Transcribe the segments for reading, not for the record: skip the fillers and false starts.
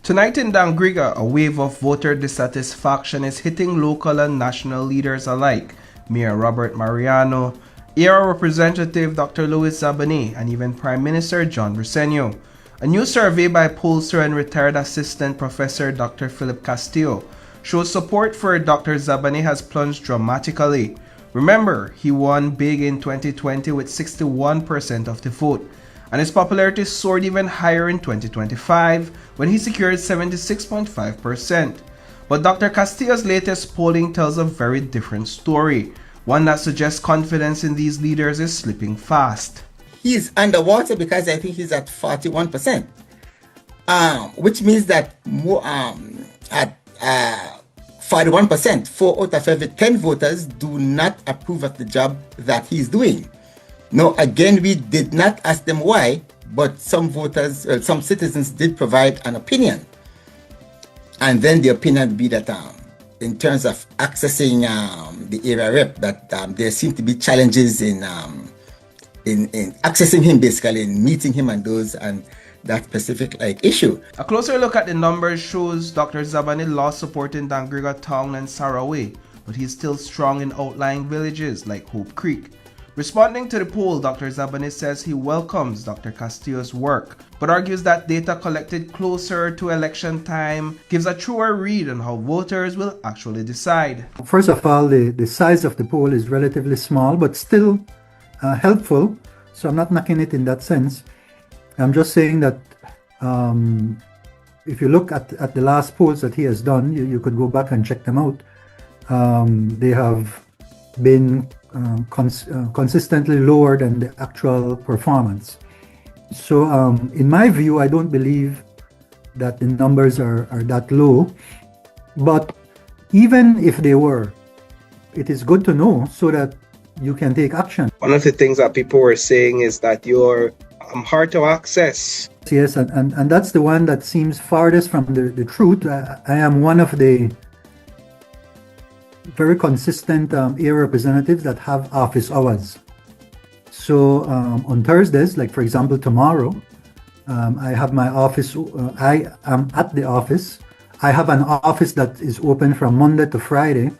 Tonight in Dangriga, a wave of voter dissatisfaction is hitting local and national leaders alike. Mayor Robert Mariano, Era Representative Dr. Louis Zabane, and even Prime Minister John Briceño. A new survey by pollster and retired assistant professor Dr. Philip Castillo shows support for Dr. Zabane has plunged dramatically. Remember, he won big in 2020 with 61% of the vote, and his popularity soared even higher in 2025 when he secured 76.5%. But Dr. Castillo's latest polling tells a very different story, one that suggests confidence in these leaders is slipping fast. He's underwater because I think he's at 41%, which means that more, at 41%, 4 out of every 10 voters do not approve of the job that he's doing. Now, again, we did not ask them why, but some voters, some citizens did provide an opinion. And then the opinion would be that in terms of accessing the area rep, that there seem to be challenges in accessing him, basically, in meeting him and those and that specific issue. A closer look at the numbers shows Dr. Zabane lost support in Dangriga Town and Uruwei, but he's still strong in outlying villages like Hope Creek. Responding to the poll, Dr. Zabane says he welcomes Dr. Castillo's work, but argues that data collected closer to election time gives a truer read on how voters will actually decide. First of all, the size of the poll is relatively small, but still helpful, so I'm not knocking it in that sense. I'm just saying that if you look at the last polls that he has done, you could go back and check them out. They have been consistently lower than the actual performance. So in my view, I don't believe that the numbers are that low. But even if they were, it is good to know so that you can take action. One of the things that people were saying is that you're hard to access. Yes, and that's the one that seems farthest from the truth. I am one of the very consistent area representatives that have office hours. So on Thursdays, like for example tomorrow, I have my office, I am at the office. I have an office that is open from Monday to Friday,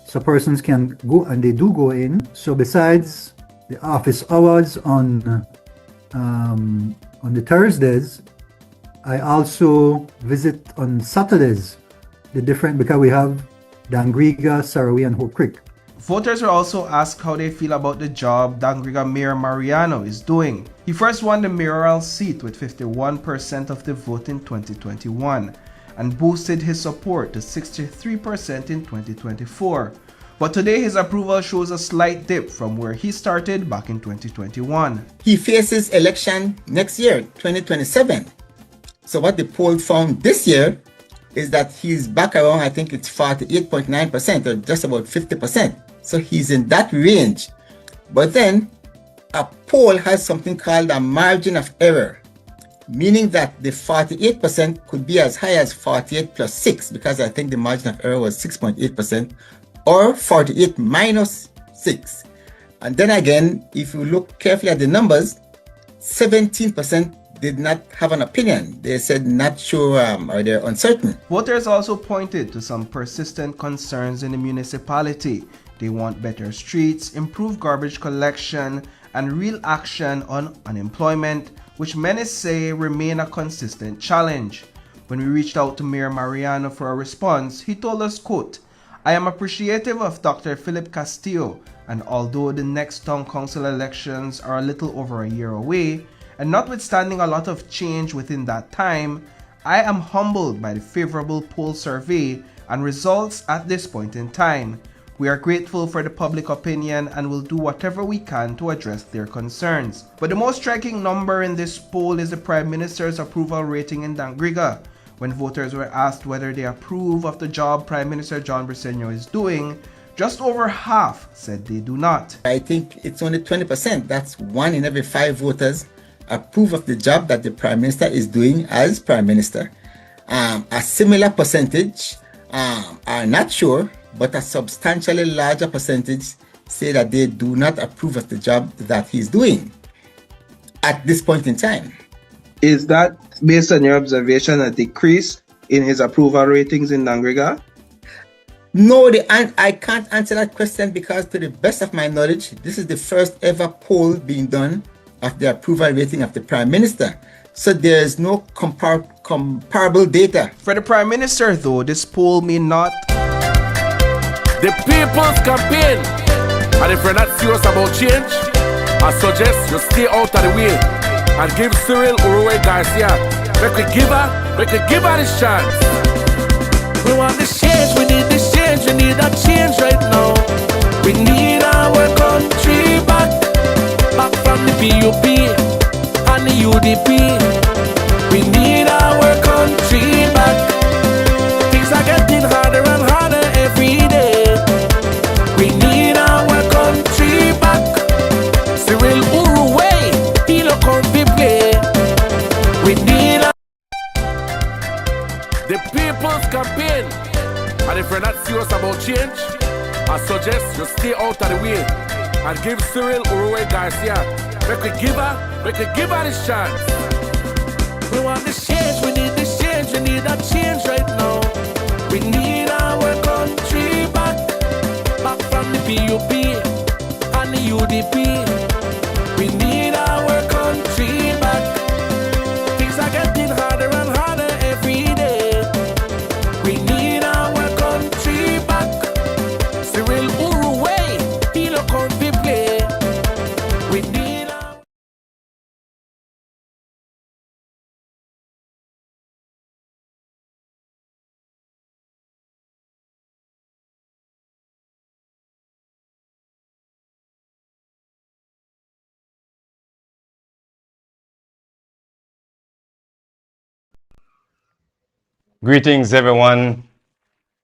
so persons can go, and they do go in. So besides the office hours on the Thursdays, I also visit on Saturdays, because we have Dangriga, Uruwei, and Hope Creek. Voters were also asked how they feel about the job Dangriga Mayor Mariano is doing. He first won the mayoral seat with 51% of the vote in 2021 and boosted his support to 63% in 2024. But today his approval shows a slight dip from where he started back in 2021. He faces election next year, 2027. So what the poll found this year is that he's back around, I think it's 48.9% or just about 50%. So he's in that range. But then a poll has something called a margin of error, meaning that the 48% could be as high as 48 plus 6, because I think the margin of error was 6.8%, or 48 minus 6. And then again, if you look carefully at the numbers, 17% did not have an opinion. They said not sure or they're uncertain. Voters also pointed to some persistent concerns in the municipality. They want better streets, improved garbage collection, and real action on unemployment, which many say remain a consistent challenge. When we reached out to Mayor Mariano for a response, he told us, quote, "I am appreciative of Dr. Philip Castillo, and although the next town council elections are a little over a year away, and notwithstanding a lot of change within that time, I am humbled by the favorable poll survey and results at this point in time. We are grateful for the public opinion and will do whatever we can to address their concerns." But the most striking number in this poll is the Prime Minister's approval rating in Dangriga. When voters were asked whether they approve of the job Prime Minister John Briceño is doing, just over half said they do not. I think it's only 20%. That's 1 in every 5 voters approve of the job that the Prime Minister is doing as Prime Minister. A similar percentage are not sure, but a substantially larger percentage say that they do not approve of the job that he's doing at this point in time. Is that, based on your observation, a decrease in his approval ratings in Dangriga? No, I can't answer that question because, to the best of my knowledge, this is the first ever poll being done of the approval rating of the Prime Minister. So there's no comparable data. For the Prime Minister, though, this poll may not. The people's campaign. And if you're not serious about change, I suggest you stay out of the way and give Cyril Uruwei Garcia. We could give her this chance. We want this change, we need this change, we need that change right now. We need our country back from the PUP and the UDP. We need our country back. Things are getting harder and harder every day. We need our country back. Cyril Uruwei, he look on the play. We need the people's campaign. And if you're not serious about change, I suggest you stay out of the way and give Cyril Uruwei Garcia. We could give her this chance. We want this change, we need this change, we need that change right now. We need our country back from the PUP and the UDP. We need our country back. Things are getting harder and harder every day. We need our country back. Cyril Uruwei, he look on the play. We need our... Greetings, everyone.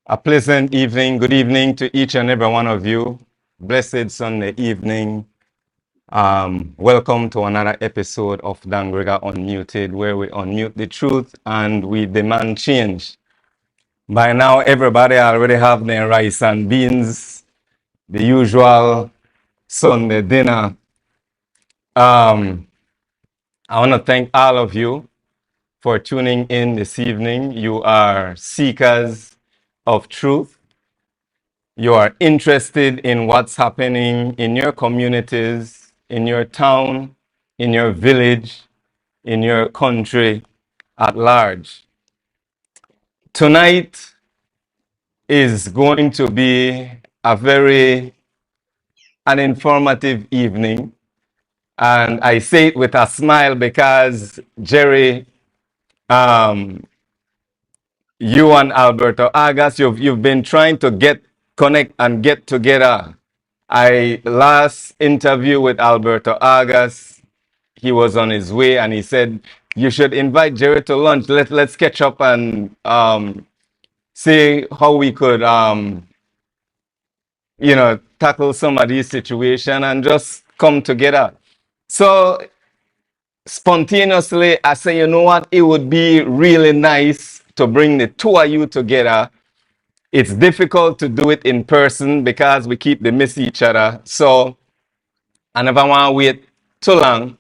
A pleasant evening. Good evening to each and every one of you. Blessed Sunday evening. Welcome to another episode of Dangriga Unmuted, where we unmute the truth and we demand change. By now, everybody already have their rice and beans, the usual Sunday dinner. I want to thank all of you for tuning in this evening. You are seekers of truth. You are interested in what's happening in your communities, in your town, in your village, in your country at large. Tonight is going to be an informative evening. And I say it with a smile because, Jerry, you and Alberto Agas, you've been trying to connect and get together. I last interview with Alberto Agas, he was on his way and he said, you should invite Jerry to lunch. Let's catch up and see how we could, tackle some of these situations and just come together. So spontaneously, I say, you know what? It would be really nice to bring the two of you together. It's difficult to do it in person because we keep to miss each other. So I never want to wait too long.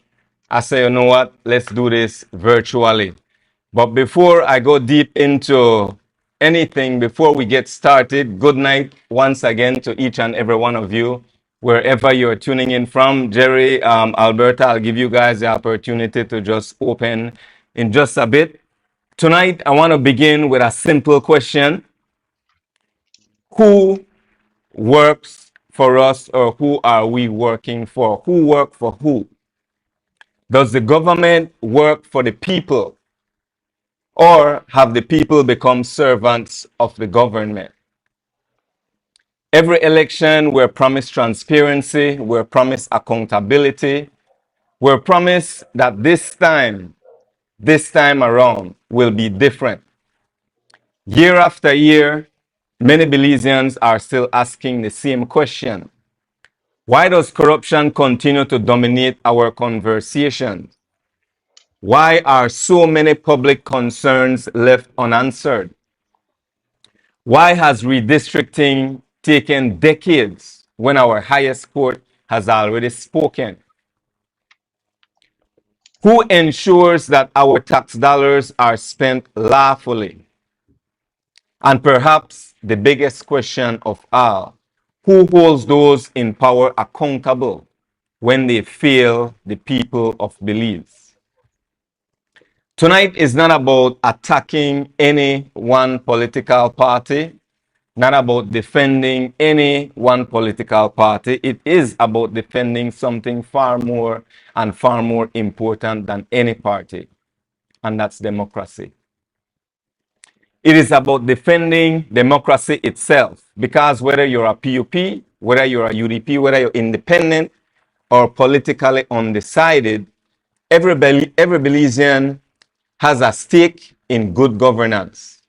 I say, you know what? Let's do this virtually. But before I go deep into anything, before we get started, good night once again to each and every one of you, wherever you're tuning in from. Jerry, Alberta, I'll give you guys the opportunity to just open in just a bit. Tonight, I want to begin with a simple question. Who works for us, or who are we working for? Who work for who? Does the government work for the people, or have the people become servants of the government? Every election, we're promised transparency, we're promised accountability, we're promised that this time around will be different. Year after year, many Belizeans are still asking the same question. Why does corruption continue to dominate our conversations? Why are so many public concerns left unanswered? Why has redistricting taken decades when our highest court has already spoken? Who ensures that our tax dollars are spent lawfully? And perhaps the biggest question of all, who holds those in power accountable when they fail the people of Belize? Tonight is not about attacking any one political party, not about defending any one political party. It is about defending something far more and far more important than any party, and that's democracy. It is about defending democracy itself, because whether you're a PUP, whether you're a UDP, whether you're independent or politically undecided, every Belizean has a stake in good governance.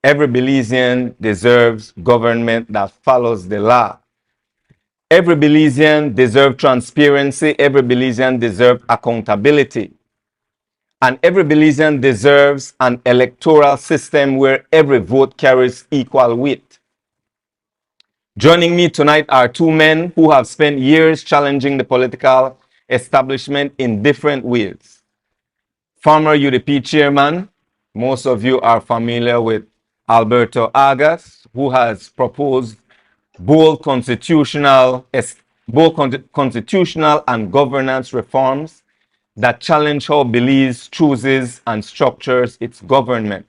Every Belizean deserves government that follows the law. Every Belizean deserves transparency. Every Belizean deserves accountability. And every Belizean deserves an electoral system where every vote carries equal weight. Joining me tonight are two men who have spent years challenging the political establishment in different ways. Former UDP chairman, most of you are familiar with Alberto Agas, who has proposed bold constitutional and governance reforms that challenge how Belize chooses and structures its government.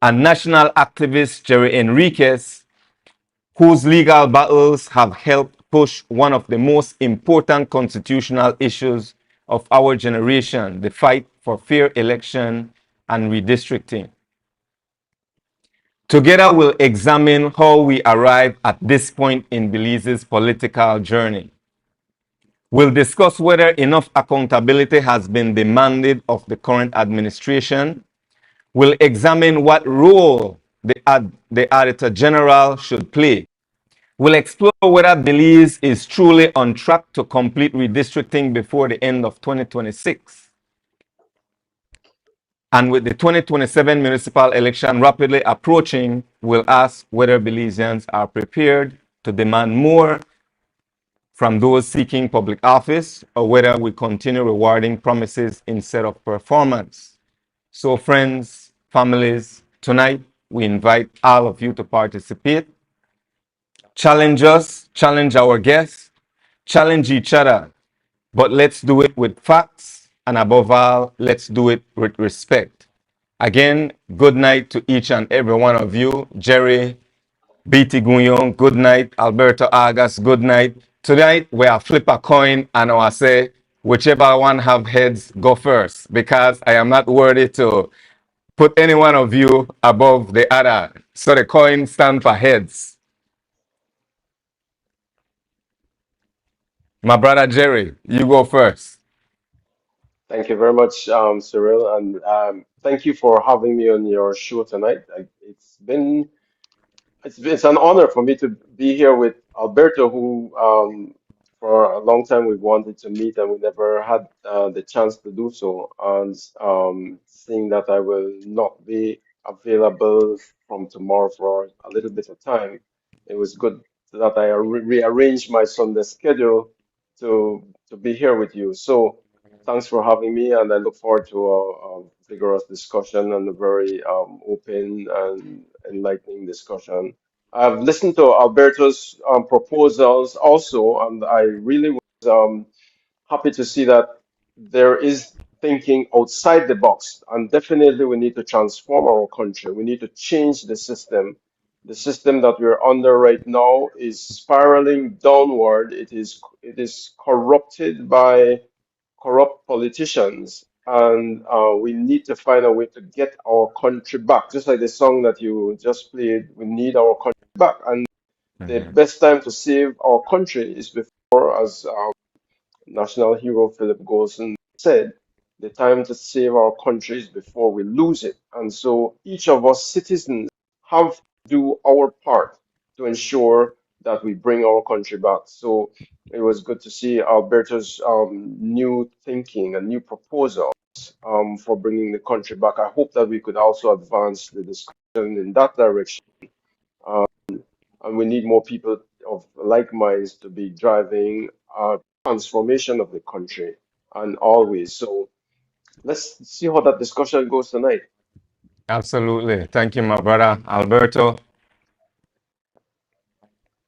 And national activist Jerry Enriquez, whose legal battles have helped push one of the most important constitutional issues of our generation, the fight for fair election and redistricting. Together, we'll examine how we arrived at this point in Belize's political journey. We'll discuss whether enough accountability has been demanded of the current administration. We'll examine what role the Auditor General should play. We'll explore whether Belize is truly on track to complete redistricting before the end of 2026. And with the 2027 municipal election rapidly approaching, we'll ask whether Belizeans are prepared to demand more from those seeking public office, or whether we continue rewarding promises instead of performance. So friends, families, tonight we invite all of you to participate. Challenge us, challenge our guests, challenge each other, but let's do it with facts, and above all, let's do it with respect. Again, good night to each and every one of you. Jerry, BT Guyon, good night. Alberto Agas, good night. Tonight, we are flip a coin, and I say, whichever one have heads, go first, because I am not worthy to put any one of you above the other. So the coin stands for heads. My brother Jerry, you go first. Thank you very much, Cyril, and thank you for having me on your show tonight. It's an honor for me to be here with Alberto, who for a long time we've wanted to meet and we never had the chance to do so. And seeing that I will not be available from tomorrow for a little bit of time, it was good that I rearranged my Sunday schedule to be here with you. So thanks for having me, and I look forward to a vigorous discussion and a very open and enlightening discussion. I've listened to Alberto's proposals also, and I really was happy to see that there is thinking outside the box. And definitely, we need to transform our country. We need to change the system. The system that we're under right now is spiraling downward. It is corrupted by corrupt politicians, and we need to find a way to get our country back. Just like the song that you just played, we need our country back. And the best time to save our country is before, as national hero Philip Golson said, the time to save our country is before we lose it. And so each of us citizens have to do our part to ensure that we bring our country back. So it was good to see Alberto's new thinking and new proposals for bringing the country back. I hope that we could also advance the discussion in that direction. Um, and we need more people of like minds to be driving transformation of the country and always. So let's see how that discussion goes tonight. Absolutely. Thank you, my brother Alberto.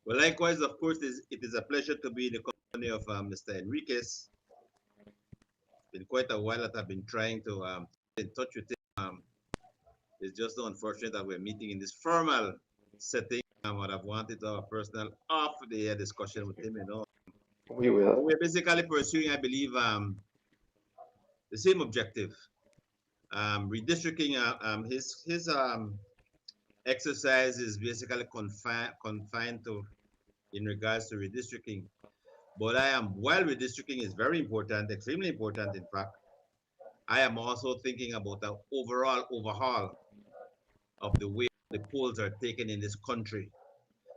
Well, likewise, of course, it is a pleasure to be in the company of Mr. Enriquez. It's been quite a while that I've been trying to get in touch with him. It's just so unfortunate that we're meeting in this formal setting. What I've wanted to have a personal off-the-air discussion with him, We But will. we're basically pursuing, I believe, the same objective. Redistricting, his exercise is basically confined to in regards to redistricting. But while redistricting is very important, extremely important, in fact, I am also thinking about the overall overhaul of the way the polls are taken in this country,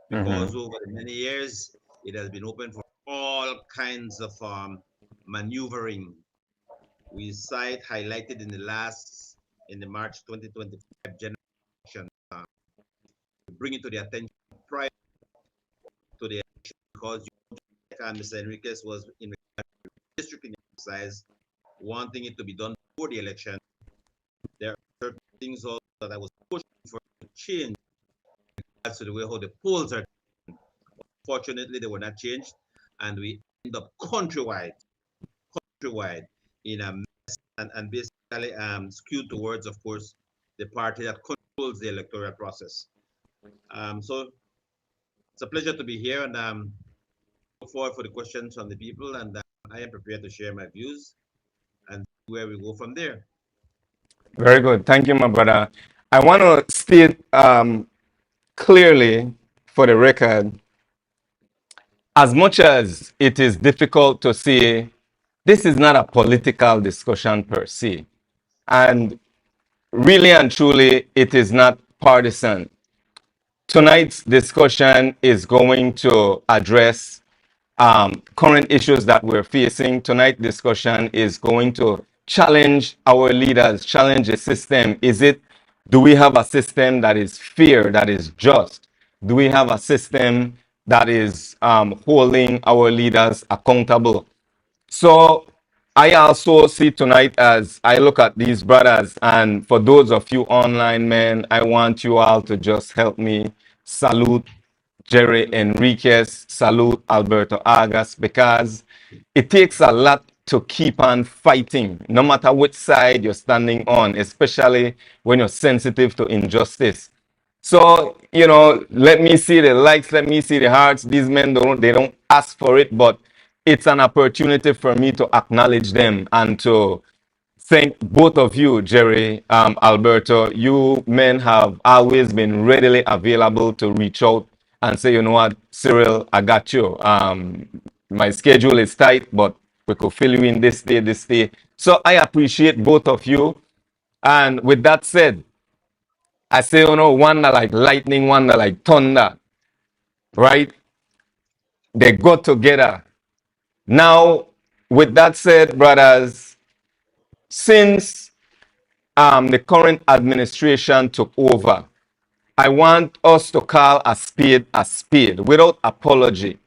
because Mhm. over the many years it has been open for all kinds of maneuvering. We saw it highlighted in the March 2025 general election, to bring it to the attention prior to the election, because Mr. Enriquez was in districting exercise, wanting it to be done before the election. There are certain things also that I was pushing for to change as to the way how the polls are. Fortunately, they were not changed, and we end up countrywide in a mess, and basically skewed towards, of course, the party that controls the electoral process. So it's a pleasure to be here, and look forward for the questions from the people, and I am prepared to share my views and where we go from there. Very good. Thank you, my brother. I want to state clearly for the record, as much as it is difficult to say, this is not a political discussion per se. And really and truly, it is not partisan. Tonight's discussion is going to address current issues that we're facing. Tonight's discussion is going to challenge our leaders, challenge the system. Do we have a system that is fair, that is just? Do we have a system that is holding our leaders accountable? So I also see tonight as I look at these brothers, and for those of you online, men, I want you all to just help me salute Jerry Enriquez, salute Alberto Agas, because it takes a lot to keep on fighting, no matter which side you're standing on, especially when you're sensitive to injustice. So, let me see the likes, let me see the hearts. These men they don't ask for it, but it's an opportunity for me to acknowledge them and to thank both of you, Jerry, Alberto. You men have always been readily available to reach out and say, you know what, Cyril, I got you. My schedule is tight, but we could fill you in this day, this day. So I appreciate both of you. And with that said, I say, one that like lightning, one that like thunder, right? They go together. Now, with that said, brothers, since the current administration took over, I want us to call a spade without apology.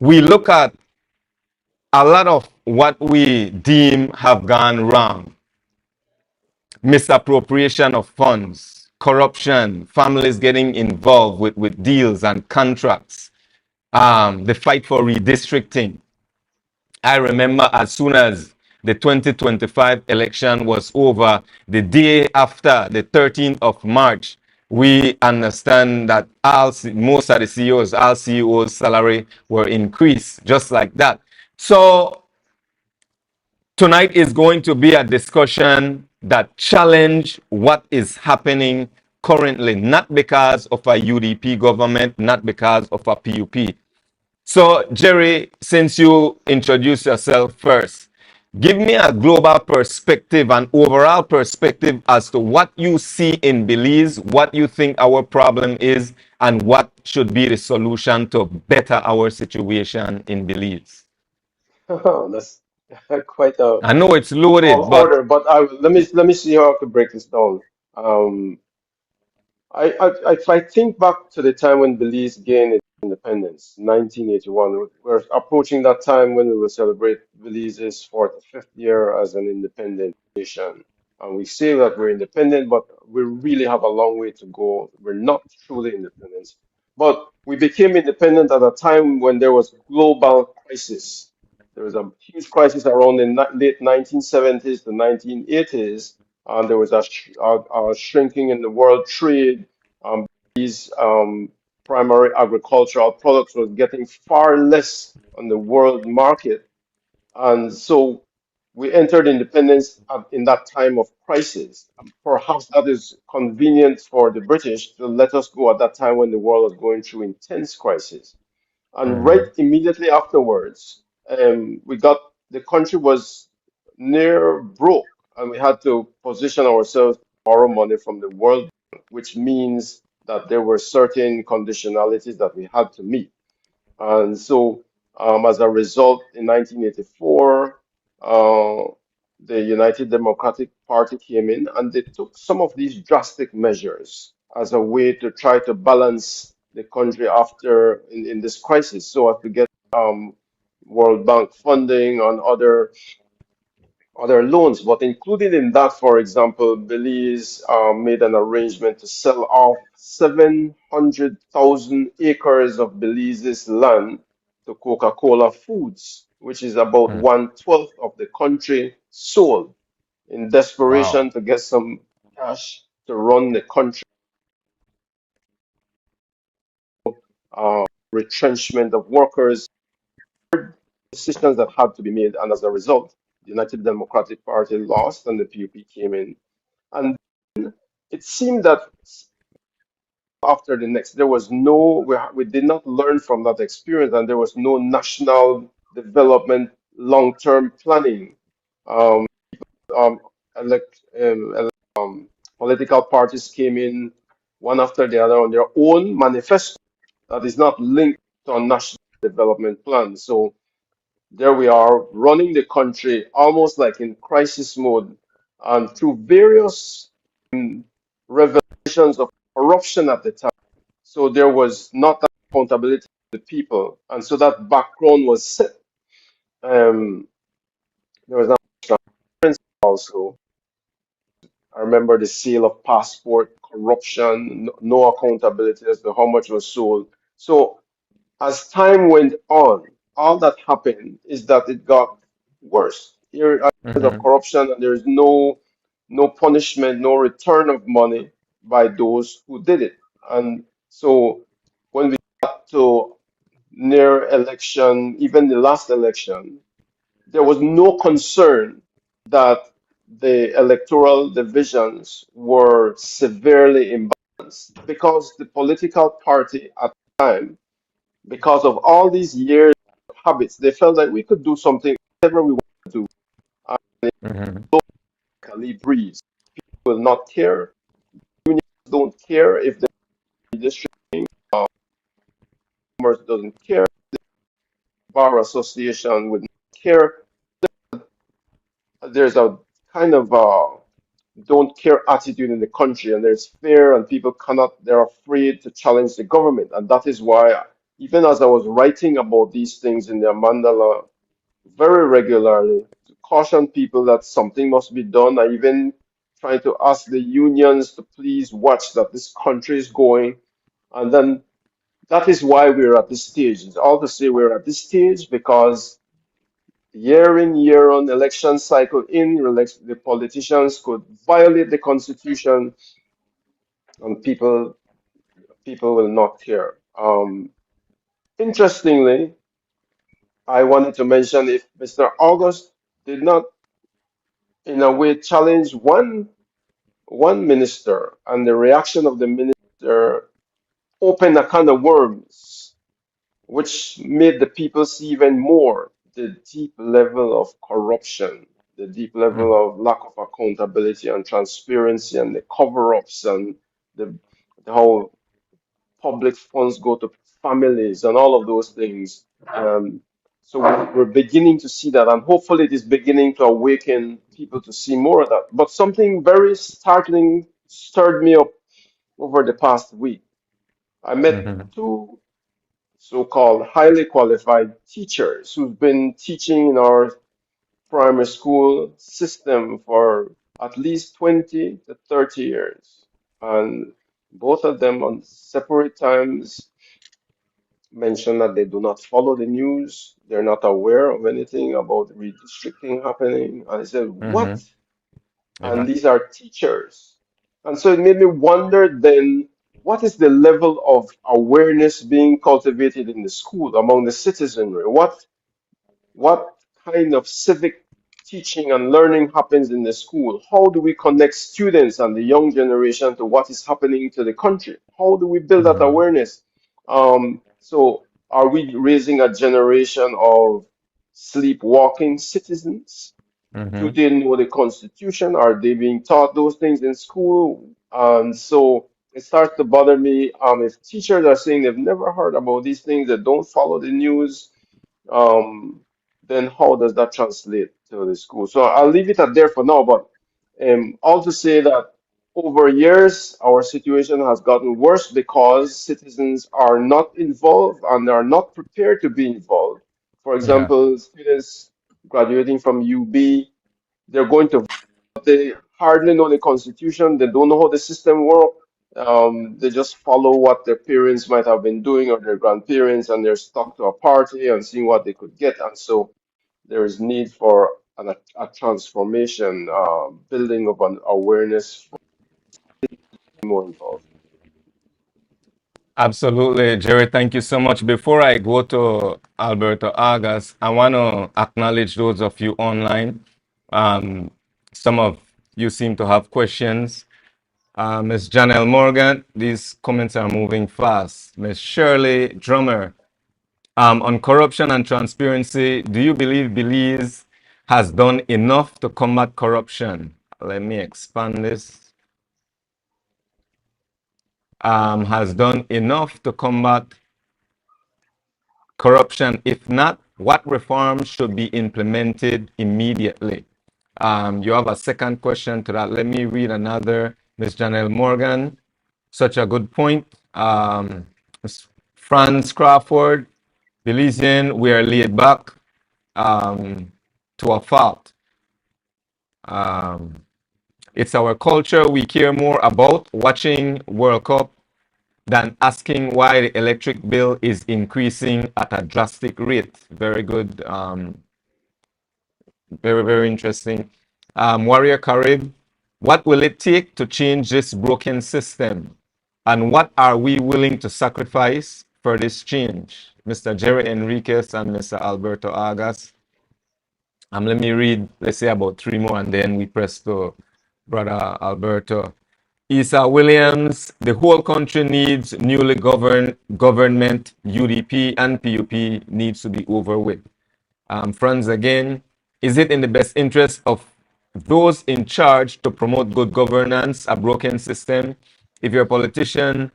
We look at a lot of what we deem have gone wrong: misappropriation of funds, corruption, families getting involved with deals and contracts, the fight for redistricting. I remember as soon as the 2025 election was over, the day after, the 13th of March, we understand that most of the CEOs, all CEOs' salary were increased just like that. So tonight is going to be a discussion that challenge what is happening currently, not because of a UDP government, not because of a PUP. So, Jerry, since you introduced yourself first, give me a global perspective, an overall perspective as to what you see in Belize, what you think our problem is, and what should be the solution to better our situation in Belize. That's quite a I know it's tall loaded, but order, but let me see how I could break this down. Um, if I think back to the time when Belize gained its independence, 1981, we're approaching that time when we will celebrate Belize's 45th year as an independent nation. And we say that we're independent, but we really have a long way to go. We're not truly independent. But we became independent at a time when there was global crisis. There was a huge crisis around the late 1970s to 1980s, and there was a shrinking in the world trade. These primary agricultural products was getting far less on the world market, and so we entered independence in that time of crisis. Perhaps that is convenient for the British to let us go at that time when the world was going through intense crisis. And right immediately afterwards, the country was near broke, and we had to position ourselves to borrow money from the World Bank, which means that there were certain conditionalities that we had to meet. And so, as a result, in 1984, the United Democratic Party came in and they took some of these drastic measures as a way to try to balance the country after in this crisis so as to get World Bank funding on other loans. But included in that, for example, Belize made an arrangement to sell off 700,000 acres of Belize's land to Coca-Cola Foods, which is about 1/12 of the country sold in desperation to get some cash to run the country, retrenchment of workers, decisions that had to be made. And as a result, the United Democratic Party lost and the PUP came in. And it seemed that after the next, there was no, we did not learn from that experience, and there was no national development long-term planning. Um, um, elect, Political parties came in one after the other on their own manifesto that is not linked to a national development plan. So there we are running the country almost like in crisis mode, and through various revelations of corruption at the time. So there was not that accountability to the people, and so that background was set. There was not transparency also. I remember the sale of passport, corruption, no accountability as to how much was sold. So as time went on, all that happened is that it got worse. Here are areas of corruption, and there is no punishment, no return of money by those who did it. And so when we got to near election, even the last election, there was no concern that the electoral divisions were severely imbalanced because the political party at the time, because of all these years of habits, they felt like we could do something, whatever we want to do. And it breeze will not care. Unions don't care if the district commerce doesn't care. The bar association would not care. There's a kind of don't care attitude in the country, and there's fear, and people cannot, they're afraid to challenge the government. And that is why, even as I was writing about these things in the Mandala very regularly, to caution people that something must be done, I even trying to ask the unions to please watch that this country is going. And then that is why we're at this stage. It's all to say we're at this stage because year in, year on, election cycle in, the politicians could violate the constitution, and people will not care. Interestingly, I wanted to mention if Mr. August did not, in a way, challenge one minister, and the reaction of the minister opened a can of worms, which made the people see even more the deep level of corruption, the deep level of lack of accountability and transparency, and the cover-ups, and how public funds go to families and all of those things. So we're beginning to see that, and hopefully it is beginning to awaken people to see more of that. But something very startling stirred me up over the past week. I met two so-called highly qualified teachers who've been teaching in our primary school system for at least 20 to 30 years. And both of them on separate times mention that they do not follow the news. They're not aware of anything about redistricting happening. And I said, what? Mm-hmm. And Yeah. these are teachers. And so it made me wonder then, what is the level of awareness being cultivated in the school among the citizenry? What kind of civic teaching and learning happens in the school? How do we connect students and the young generation to what is happening to the country? How do we build that Mm-hmm. awareness? So are we raising a generation of sleepwalking citizens? Do Mm-hmm. they know the Constitution? Are they being taught those things in school? And so it starts to bother me. If teachers are saying they've never heard about these things, that don't follow the news, um, then how does that translate to the school? So I'll leave it at there for now, but all to say that over years, our situation has gotten worse because citizens are not involved and are not prepared to be involved. For Yeah. example, students graduating from UB, they're going to they hardly know the Constitution. They don't know how the system works. They just follow what their parents might have been doing or their grandparents, and they're stuck to a party and seeing what they could get. And so there is need for a transformation, building of an awareness for more involved. Absolutely, Jerry. Thank you so much. Before I go to Alberto Agas, I want to acknowledge those of you online. Um, some of you seem to have questions. Ms. Janelle Morgan, these comments are moving fast. Ms. Shirley Drummer, on corruption and transparency, do you believe Belize has done enough to combat corruption? Let me expand this. Has done enough to combat corruption? If not, what reforms should be implemented immediately? You have a second question to that. Let me read another. Ms. Janelle Morgan, such a good point. Franz Crawford, Belizean, we are laid back to a fault. Um, it's our culture. We care more about watching World Cup than asking why the electric bill is increasing at a drastic rate. Very good. Very, very interesting. Warrior Carib, what will it take to change this broken system? And what are we willing to sacrifice for this change? Mr. Jerry Enriquez and Mr. Alberto Agas. Let me read, let's say about three more, and then we press to Brother Alberto. Isa Williams, the whole country needs newly governed government. UDP and PUP needs to be over with. Franz again, is it in the best interest of those in charge to promote good governance, a broken system? If you're a politician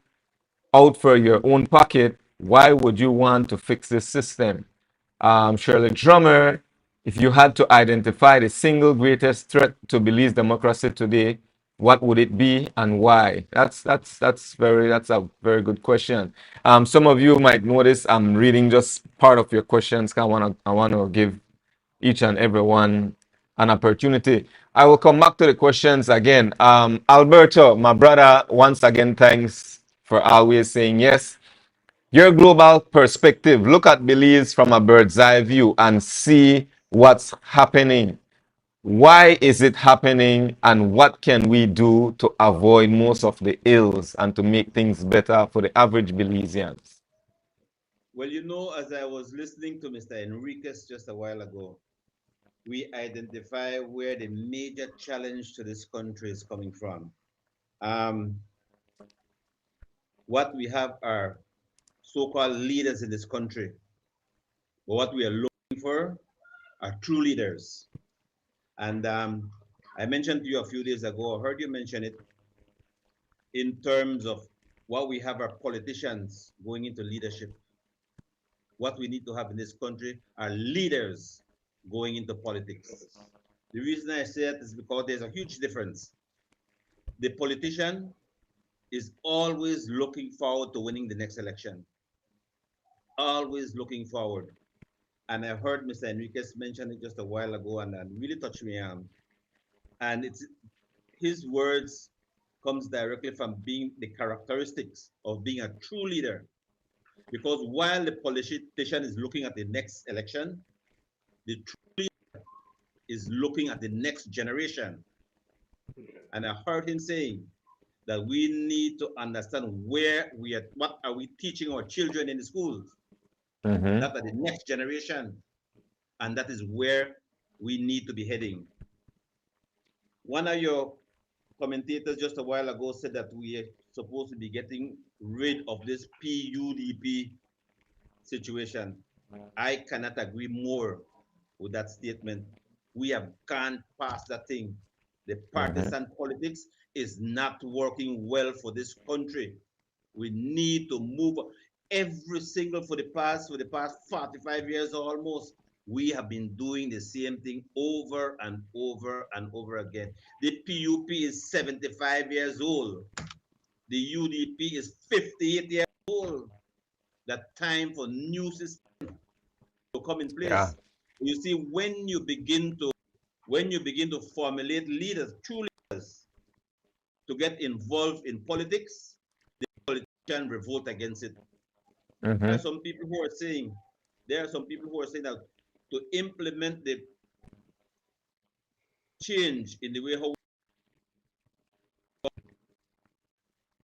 out for your own pocket, why would you want to fix this system? Shirley Drummer, if you had to identify the single greatest threat to Belize democracy today, what would it be and why? That's a very good question. Some of you might notice I'm reading just part of your questions. I wanna give each and every one an opportunity. I will come back to the questions again. Alberto, my brother, once again, thanks for always saying yes. Your global perspective, look at Belize from a bird's eye view and see what's happening. Why is it happening and what can we do to avoid most of the ills and to make things better for the average Belizeans? Well, as I was listening to Mr. Enriquez just a while ago, we identify where the major challenge to this country is coming from. Um, what we have are so-called leaders in this country, but what we are looking for are true leaders. And I mentioned to you a few days ago, I heard you mention it in terms of what we have our politicians going into leadership. What we need to have in this country are leaders going into politics. The reason I say that is because there's a huge difference. The politician is always looking forward to winning the next election, always looking forward. And I heard Mr. Enriquez mention it just a while ago, and that really touched me. And it's his words comes directly from being the characteristics of being a true leader. Because while the politician is looking at the next election, the true leader is looking at the next generation. And I heard him saying that we need to understand where we are, what are we teaching our children in the schools, that are the next generation, and that is where we need to be heading. One of your commentators just a while ago said that we are supposed to be getting rid of this PUDP situation. I cannot agree more with that statement. We have gone past that thing. The partisan politics is not working well for this country. We need to move every single for the past 45 years almost. We have been doing the same thing over and over and over again. The PUP is 75 years old. The UDP is 58 years old. That time for new systems to come in place. Yeah. You see, when you begin to formulate leaders, true leaders, to get involved in politics, the politician revolt against it. There are some people who are saying that to implement the change in the way how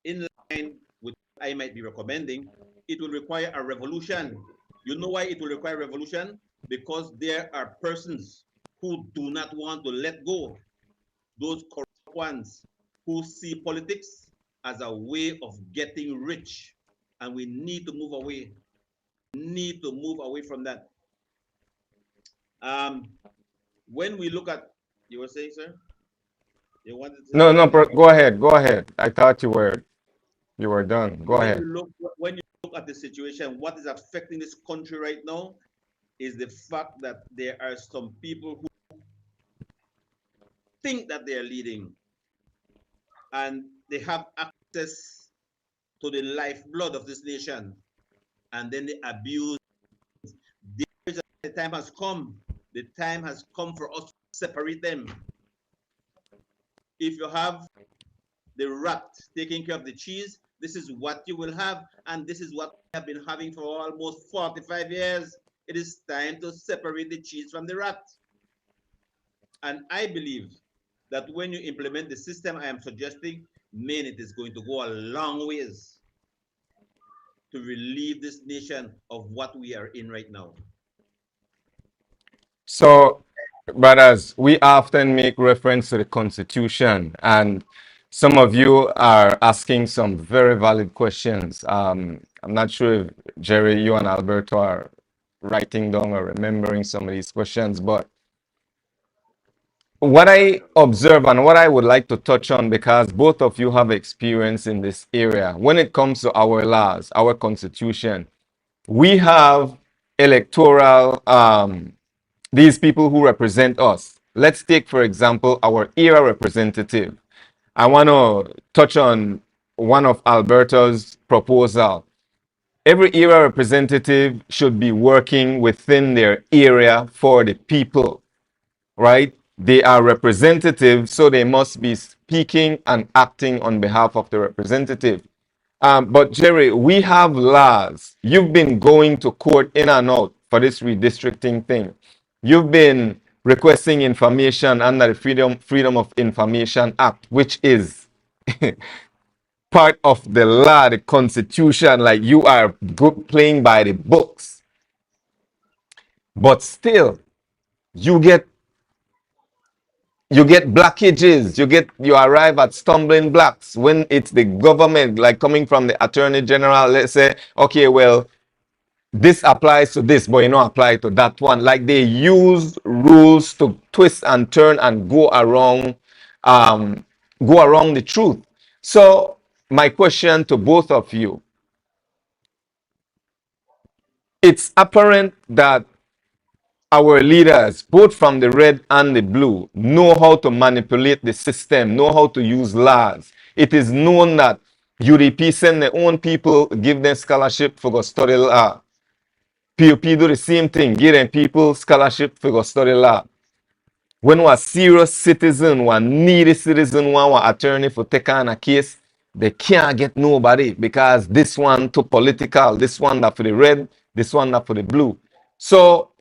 in line with what I might be recommending, it will require a revolution. You know why it will require revolution? Because there are persons who do not want to let go. Those corrupt ones who see politics as a way of getting rich. And we need to move away. We need to move away from that. When we look at, you were saying, sir? You wanted to No, go ahead. Go ahead. I thought you were done. Go ahead. When you look at the situation, what is affecting this country right now is the fact that there are some people who think that they are leading and they have access to the lifeblood of this nation, and then they abuse. The time has come. The time has come for us to separate them. If you have the rat taking care of the cheese, this is what you will have, and this is what we have been having for almost 45 years. It is time to separate the cheese from the rat. And I believe that when you implement the system I am suggesting, it is going to go a long ways to relieve this nation of what we are in right now. So, brothers, we often make reference to the Constitution, and some of you are asking some very valid questions. I'm not sure if Jerry, you and Alberto are writing down or remembering some of these questions, but what I observe and what I would like to touch on, because both of you have experience in this area, when it comes to our laws, our Constitution, we have electoral these people who represent us. Let's take, for example, our era representative. I want to touch on one of Alberto's proposal. Every era representative should be working within their area for the people, right? They are representatives, so they must be speaking and acting on behalf of the representative. But Jerry, we have laws. You've been going to court in and out for this redistricting thing. You've been requesting information under the Freedom of Information Act, which is part of the law, the Constitution. Like, you are playing by the books. But still, you get blockages. You arrive at stumbling blocks when it's the government, like coming from the Attorney General. Let's say, okay, well, this applies to this, but you don't apply to that one. Like, they use rules to twist and turn and go around the truth. So my question to both of you, it's apparent that our leaders, both from the red and the blue, know how to manipulate the system, know how to use laws. It is known that UDP send their own people, give them scholarship for go study law. PUP do the same thing, give them people scholarship for go study law. When a serious citizen, one needy citizen, want an attorney for take on a case, they can't get nobody because this one too political, this one that for the red, this one that for the blue. So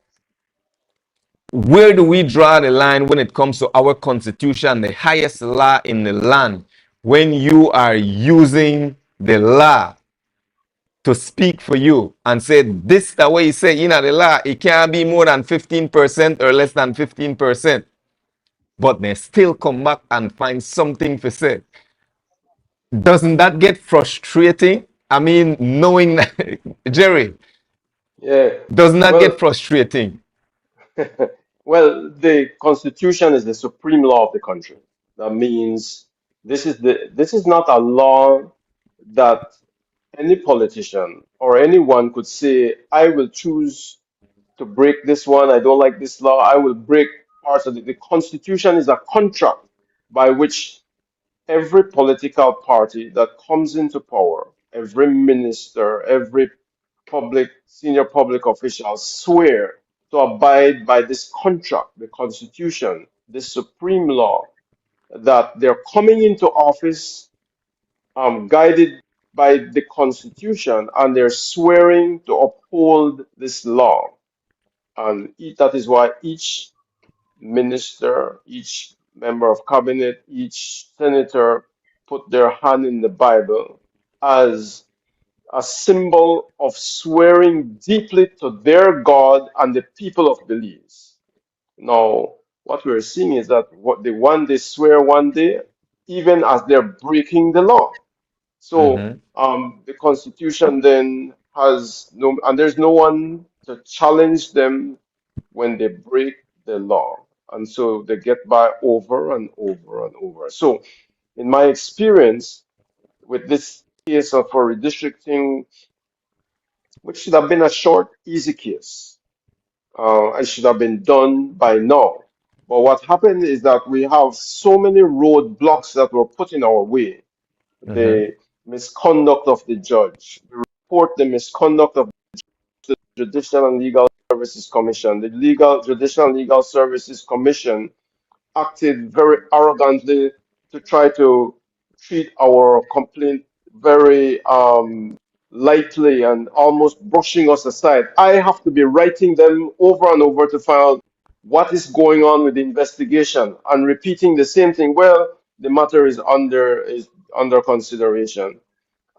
where do we draw the line when it comes to our constitution, the highest law in the land, when you are using the law to speak for you and say this the way you say in the law, it can't be more than 15% or less than 15%, but they still come back and find something to say. Doesn't that get frustrating? I mean, knowing that, Jerry, Yeah. doesn't that Well, get frustrating? well, the Constitution is the supreme law of the country. That means this is not a law that any politician or anyone could say, I will choose to break this one. I don't like this law. I will break parts of it. The Constitution is a contract by which every political party that comes into power, every minister, every senior public official swear to abide by this contract, the Constitution, this supreme law, that they're coming into office guided by the Constitution, and they're swearing to uphold this law. And that is why each minister, each member of cabinet, each senator put their hand in the Bible as a symbol of swearing deeply to their God and the people of Belize. Now, what we're seeing is that what the one they swear one day, even as they're breaking the law. So Mm-hmm. the Constitution then has no, and there's no one to challenge them when they break the law. And so they get by over and over and over. So, in my experience with this case of for redistricting, which should have been a short, easy case, it should have been done by now. But what happened is that we have so many roadblocks that were put in our way. Mm-hmm. The misconduct of the judge. We report the misconduct of the Judicial and Legal Services Commission. The Judicial and Legal Services Commission acted very arrogantly to try to treat our complaint very lightly and almost brushing us aside. I have to be writing them over and over to find out what is going on with the investigation and repeating the same thing. Well, the matter is under consideration.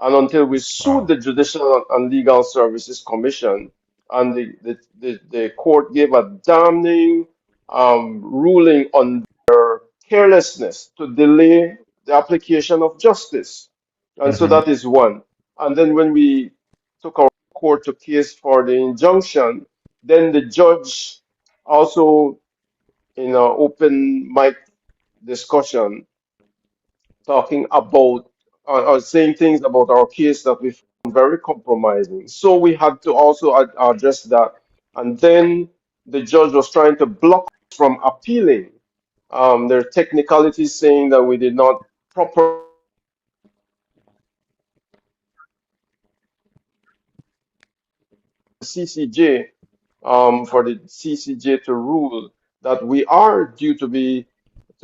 And until we sued Wow. the Judicial and Legal Services Commission, and the court gave a damning ruling on carelessness to delay the application of justice. And so Mm-hmm. that is one. And then when we took our court to case for the injunction, then the judge also, in an open mic discussion, talking about or saying things about our case that we found very compromising. So we had to also address that. And then the judge was trying to block us from appealing. There are technicalities saying that we did not properly CCJ for the CCJ to rule that we are due to be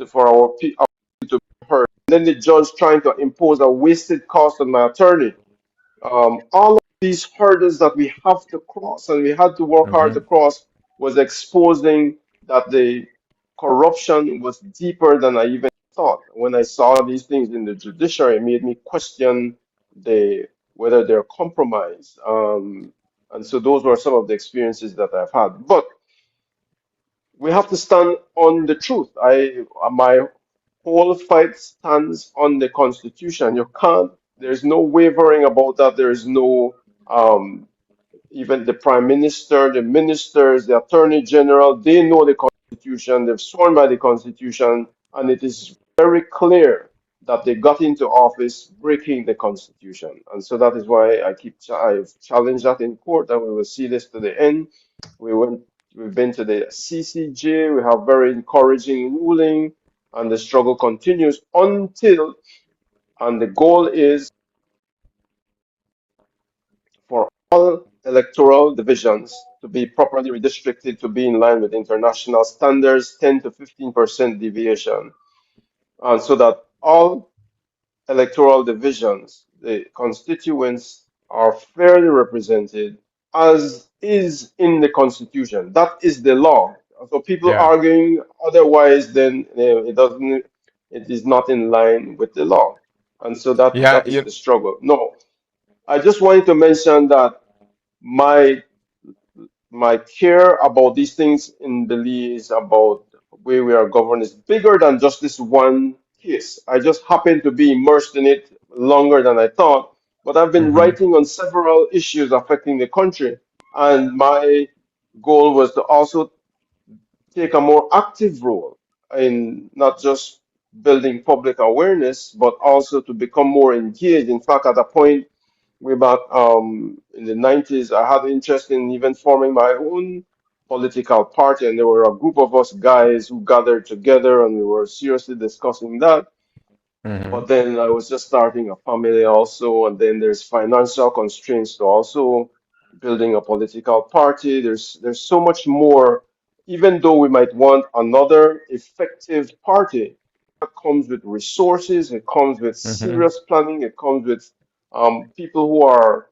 for our to be heard. And then the judge trying to impose a wasted cost on my attorney. All of these hurdles that we have to cross and we had to work hard to Mm-hmm. cross was exposing that the corruption was deeper than I even thought. When I saw these things in the judiciary, it made me question whether they're compromised. And so those were some of the experiences that I've had. But we have to stand on the truth. My whole fight stands on the Constitution. You can't. There's no wavering about that. There is no even the Prime Minister, the ministers, the Attorney General. They know the Constitution. They've sworn by the Constitution, and it is very clear that they got into office breaking the Constitution. And so that is why I've challenged that in court, and we will see this to the end. We went. We've been to the CCJ. We have very encouraging ruling, and the struggle continues until, and the goal is for all electoral divisions to be properly redistricted to be in line with international standards, 10 to 15% deviation, and so that all electoral divisions, the constituents are fairly represented as is in the constitution. That is the law. So people Yeah. arguing otherwise, then it doesn't, it is not in line with the law, and so Yeah. that is the struggle. No, I just wanted to mention that my my care about these things in Belize, about where we are governed, is bigger than just this one case. I just happen to be immersed in it longer than I thought, but I've been Hmm. writing on several issues affecting the country, and my goal was to also take a more active role in not just building public awareness, but also to become more engaged. In fact, at a point way back in the 90s, I had interest in even forming my own political party, and there were a group of us guys who gathered together, and we were seriously discussing that. Hmm. But then I was just starting a family also, and then there's financial constraints to also building a political party. There's so much more, even though we might want another effective party, that comes with resources, it comes with Hmm. serious planning, it comes with people who are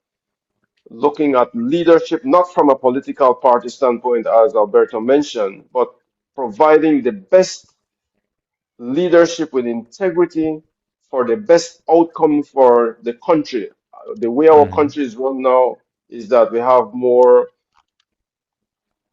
looking at leadership, not from a political party standpoint, as Alberto mentioned, but providing the best leadership with integrity for the best outcome for the country. The way our Hmm. country is run now is that we have more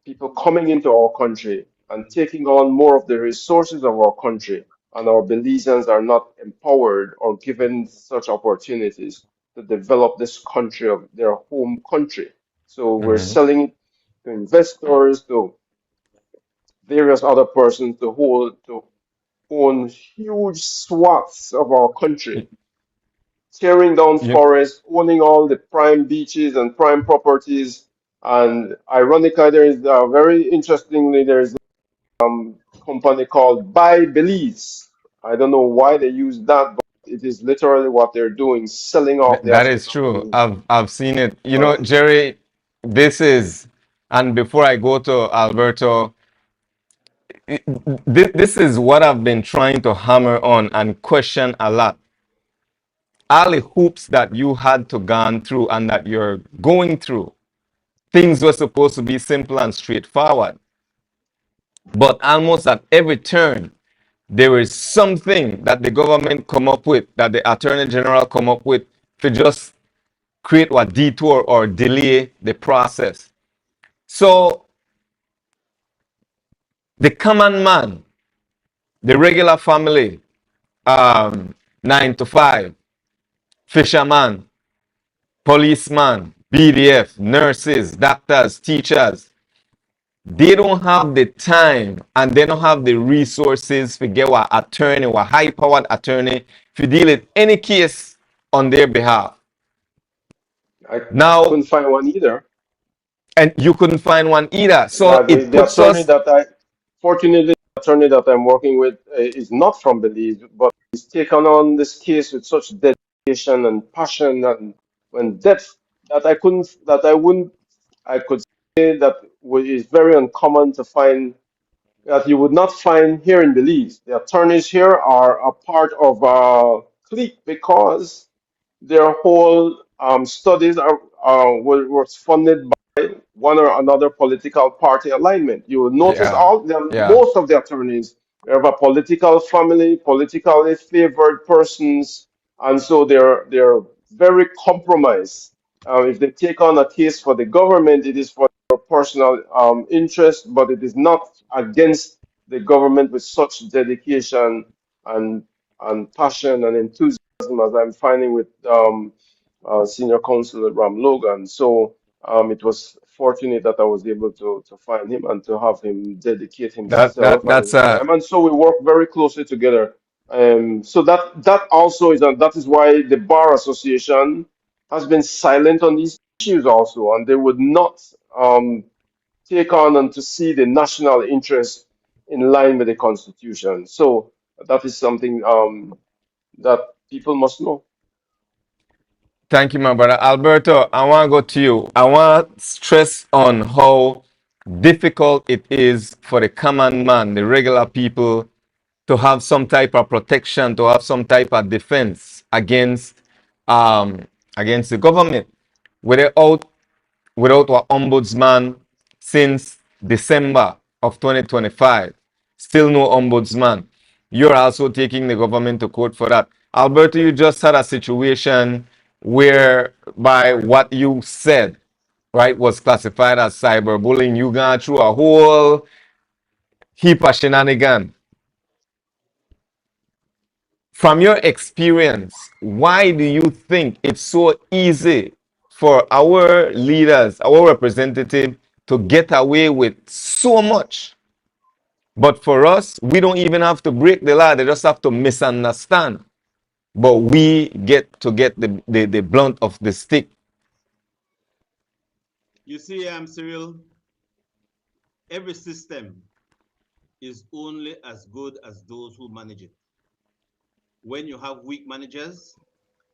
people coming into our country and taking on more of the resources of our country, and our Belizeans are not empowered or given such opportunities to develop this country of their home country. So we're Hmm. selling it to investors, to various other persons to hold to own huge swaths of our country, tearing down You, forests, owning all the prime beaches and prime properties. And ironically, there is very interestingly, there is a company called Buy Belize. I don't know why they use that, but it is literally what they're doing, selling off the that assets is of true. Belize. I've seen it. You know, And Jerry, this is, and before I go to Alberto, this is what I've been trying to hammer on and question a lot. All the hoops that you had to gone through and that you're going through, things were supposed to be simple and straightforward. But almost at every turn, there is something that the government come up with, that the Attorney General come up with to just create a detour or delay the process. So the common man, the regular family, 9 to 5, fisherman, policeman, BDF, nurses, doctors, teachers, they don't have the time and they don't have the resources to get an attorney, a high-powered attorney, to deal with any case on their behalf. I Now, couldn't find one either. and you couldn't find one either. Yeah, So it the puts attorney us, that fortunately, the attorney that I'm working with is not from Belize, but he's taken on this case with such dedication and passion and when depth that I wouldn't, I could say that is very uncommon to find, that you would not find here in Belize. The attorneys here are a part of a clique because their whole studies was funded by one or another political party alignment. You will notice yeah, all them, yeah, most of the attorneys have a political family, politically favored persons, and so they're very compromised. If they take on a case for the government, it is for their personal interest, but it is not against the government with such dedication and passion and enthusiasm as I'm finding with Senior Counsel Ram Logan. So it was fortunate that I was able to find him and to have him dedicate himself and that's his time. And so we work very closely together. So that also is that is why the Bar Association has been silent on these issues also, and they would not take on and to see the national interest in line with the Constitution. So that is something that people must know. Thank you, my brother. Alberto, I want to go to you. I want to stress on how difficult it is for the common man, the regular people, to have some type of protection, to have some type of defense um, against the government. Without our ombudsman since December of 2025. Still no ombudsman. You're also taking the government to court for that. Alberto, you just had a situation whereby what you said, right, was classified as cyberbullying. You got through a whole heap of shenanigans. From your experience, why do you think it's so easy for our leaders, our representatives, to get away with so much? But for us, we don't even have to break the law. They just have to misunderstand. But we get to get the blunt of the stick. You see, Cyril, every system is only as good as those who manage it. When you have weak managers,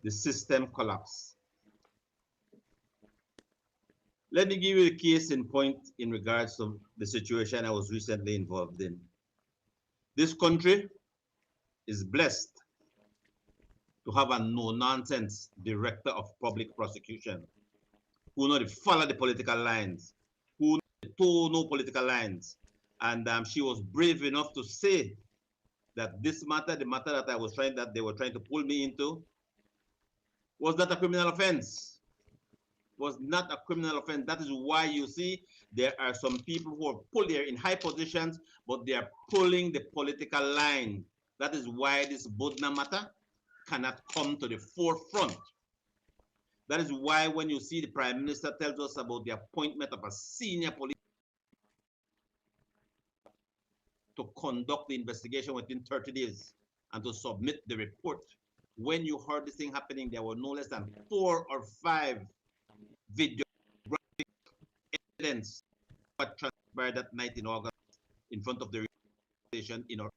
the system collapses. Let me give you a case in point in regards to the situation I was recently involved in. This country is blessed to have a no-nonsense director of public prosecution who know to follow the political lines, who know to toe no political lines. And she was brave enough to say that this matter, the matter that they were trying to pull me into, was not a criminal offense. Was not a criminal offense. That is why you see there are some people who are pulled there in high positions, but they are pulling the political line. That is why this Budna matter cannot come to the forefront. That is why when you see the Prime Minister tells us about the appointment of a senior police to conduct the investigation within 30 days and to submit the report. When you heard this thing happening, there were no less than 4 or 5 video evidence what transpired that night in August in front of the station in our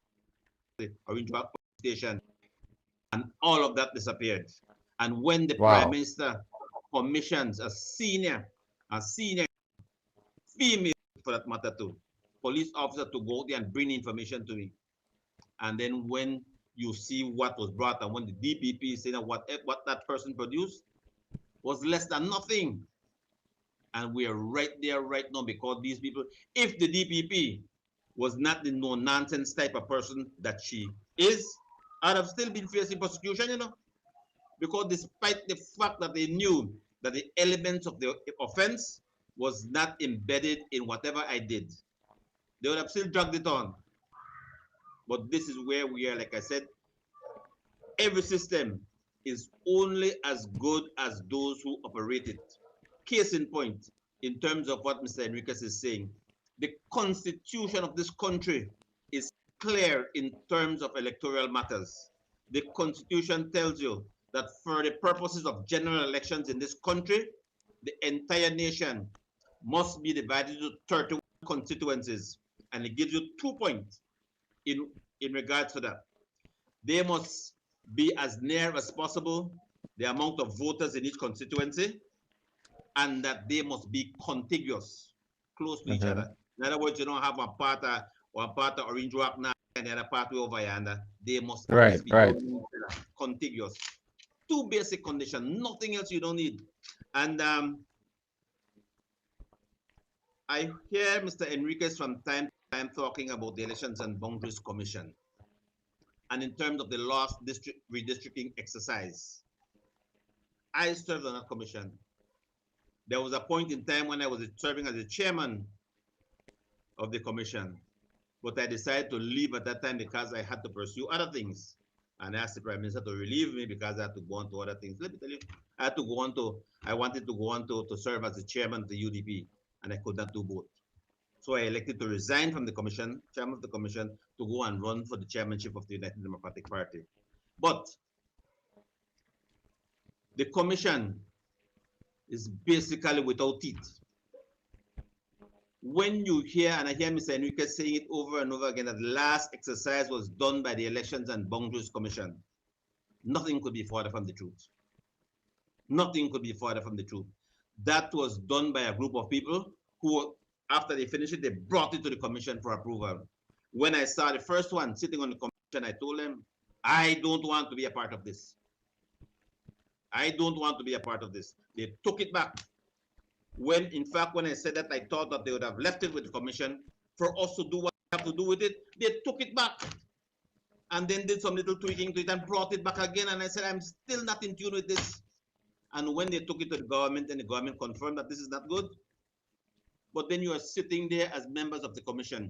Orange Park station, and all of that disappeared. And when the Prime Minister commissions a senior female, for that matter too, police officer to go there and bring information to me, and then when you see what was brought and when the DPP is saying that what that person produced was less than nothing. And we are right there right now because these people, if the DPP was not the no-nonsense type of person that she is, I'd have still been facing prosecution, you know, because despite the fact that they knew that the elements of the offense was not embedded in whatever I did, they would have still dragged it on. But this is where we are. Like I said, every system is only as good as those who operate it. Case in point, in terms of what Mr. Enriquez is saying, the constitution of this country is clear in terms of electoral matters. The constitution tells you that for the purposes of general elections in this country, the entire nation must be divided into 31 constituencies, and it gives you 2 points in regards to that. They must be as near as possible the amount of voters in each constituency, and that they must be contiguous, close to each other. In other words, you don't have one part of Orange Walk now and the other part over yonder. They must be contiguous. 2 basic conditions, nothing else you don't need. And I hear Mr. Enriquez from time to time talking about the Elections and Boundaries Commission, and in terms of the last redistricting exercise. I served on that commission. There was a point in time when I was serving as the chairman of the commission, but I decided to leave at that time because I had to pursue other things. And I asked the Prime Minister to relieve me because I had to go on to other things. Let me tell you, I wanted to go on to serve as the chairman of the UDP, and I could not do both. So I elected to resign from the commission, chairman of the commission, to go and run for the chairmanship of the United Democratic Party. But the commission is basically without teeth. When you hear, and I hear Mr. Enriquez saying it over and over again, that the last exercise was done by the Elections and Boundaries Commission, nothing could be further from the truth. Nothing could be further from the truth. That was done by a group of people who, after they finished it, they brought it to the commission for approval. When I saw the first one sitting on the commission, I told them, I don't want to be a part of this. I don't want to be a part of this. They took it back. When, in fact, when I said that, I thought that they would have left it with the commission for us to do what we have to do with it. They took it back and then did some little tweaking to it and brought it back again. And I said, I'm still not in tune with this. And when they took it to the government and the government confirmed that this is not good, but then you are sitting there as members of the commission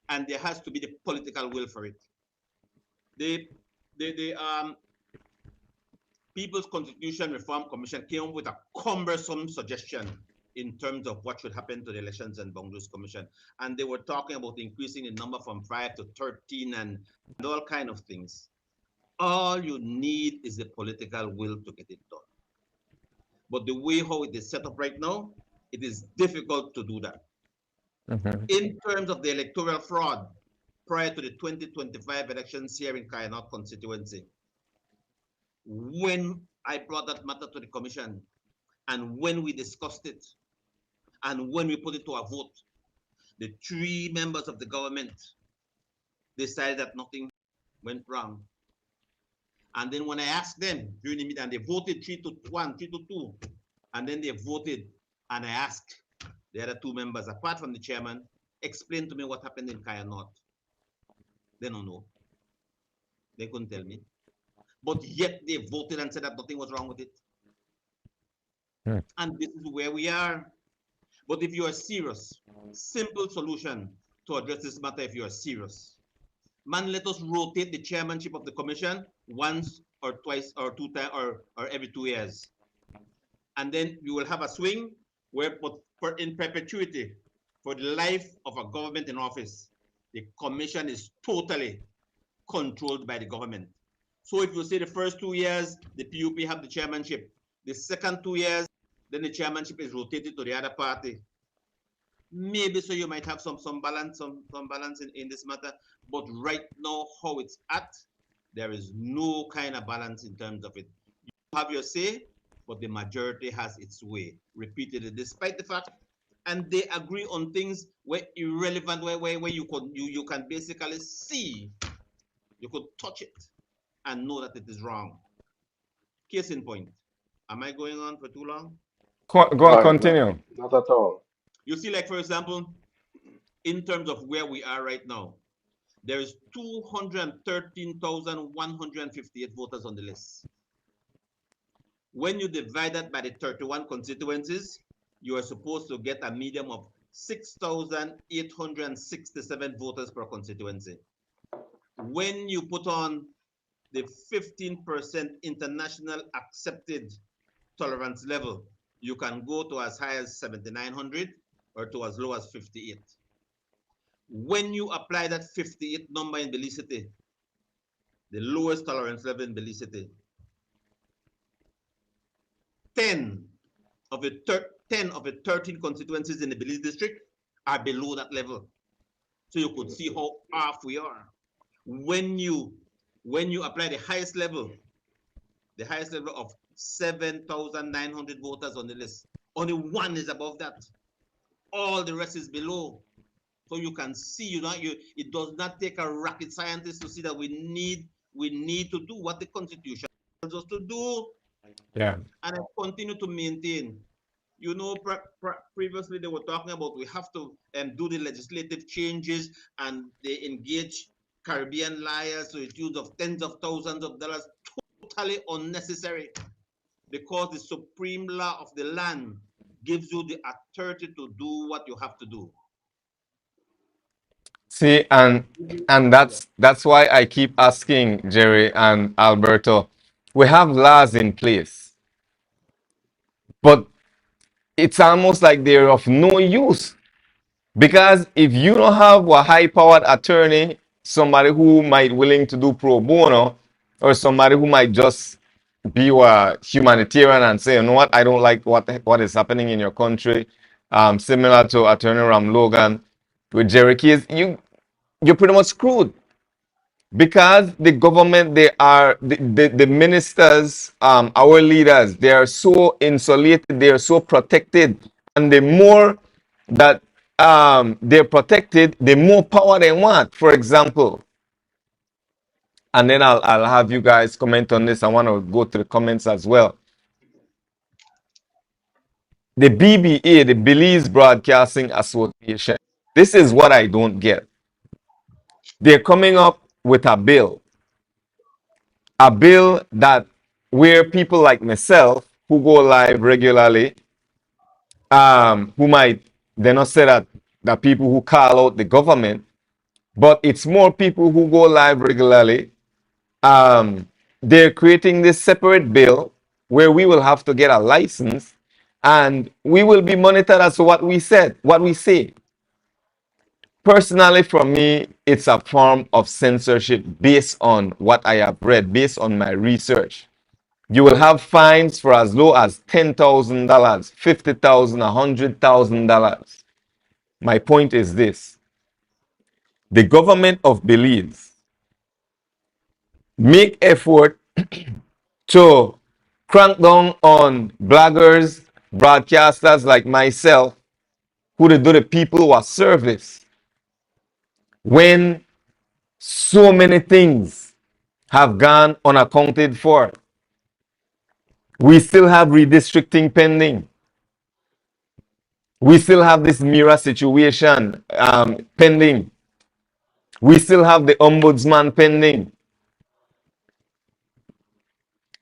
and there has to be the political will for it. The People's Constitution Reform Commission came up with a cumbersome suggestion in terms of what should happen to the Elections and Boundaries Commission. And they were talking about increasing the number from 5 to 13 and all kind of things. All you need is the political will to get it done. But the way how it is set up right now, it is difficult to do that. In terms of the electoral fraud, prior to the 2025 elections here in Kayanaut constituency, when I brought that matter to the commission and when we discussed it and when we put it to a vote, the 3 members of the government decided that nothing went wrong. And then when I asked them during the meeting, and they voted 3-1, 3-2, and then they voted, and I asked the other 2 members, apart from the chairman, explain to me what happened in Kayanaut. They don't know. They couldn't tell me. But yet they voted and said that nothing was wrong with it. And this is where we are. But if you are serious, simple solution to address this matter, if you are serious, man, let us rotate the chairmanship of the commission once or twice or 2 times or every 2 years. And then you will have a swing where, but for in perpetuity, for the life of a government in office, the commission is totally controlled by the government. So if you say the first 2 years, the PUP have the chairmanship, the second 2 years, then the chairmanship is rotated to the other party. Maybe so you might have some balance, some balance in this matter. But right now, how it's at, there is no kind of balance in terms of it. You have your say, but the majority has its way, repeatedly, despite the fact, and they agree on things where irrelevant, where you can basically see, you could touch it and know that it is wrong. Case in point. Am I going on for too long? Go on, continue. Not at all. You see, like, for example, in terms of where we are right now, there is 213,158 voters on the list. When you divide that by the 31 constituencies, you are supposed to get a median of 6,867 voters per constituency. When you put on the 15% international accepted tolerance level, you can go to as high as 7,900 or to as low as 58. When you apply that 58 number in Belize City, the lowest tolerance level in Belize City, 10 of the 13 constituencies in the Belize district are below that level. So you could see how off we are. When you apply the highest level of 7,900 voters on the list, only 1 is above that. All the rest is below. So you can see, it does not take a rocket scientist to see that we need to do what the Constitution tells us to do. Yeah. And I continue to maintain. Previously they were talking about we have to do the legislative changes, and they engage Caribbean liars to the tune of tens of thousands of dollars. Totally unnecessary, because the supreme law of the land gives you the authority to do what you have to do. See, and that's why I keep asking Jerry and Alberto. We have laws in place, but it's almost like they're of no use, because if you don't have a high-powered attorney, somebody who might willing to do pro bono, or somebody who might just be a humanitarian and say, you know what, I don't like what is happening in your country, similar to Attorney Ram Logan with Jerry Keys, you're pretty much screwed. because the government, they are the ministers, our leaders, they are so insulated, they are so protected, and the more that they're protected, the more power they want. For example, and then I'll have you guys comment on this. I want to go to the comments as well. The BBA, the Belize Broadcasting Association. This is what I don't get. They're coming up with a bill that where people like myself who go live regularly, who might, they not say that people who call out the government, but it's more people who go live regularly. They're creating this separate bill where we will have to get a license and we will be monitored as to what we say. Personally, for me, it's a form of censorship based on what I have read, based on my research. You will have fines for as low as $10,000, $50,000, $100,000. My point is this: the government of Belize make effort to crank down on bloggers, broadcasters like myself, who they do the people who are service. When so many things have gone unaccounted for, we still have redistricting pending. We still have this mirror situation pending. We still have the ombudsman pending.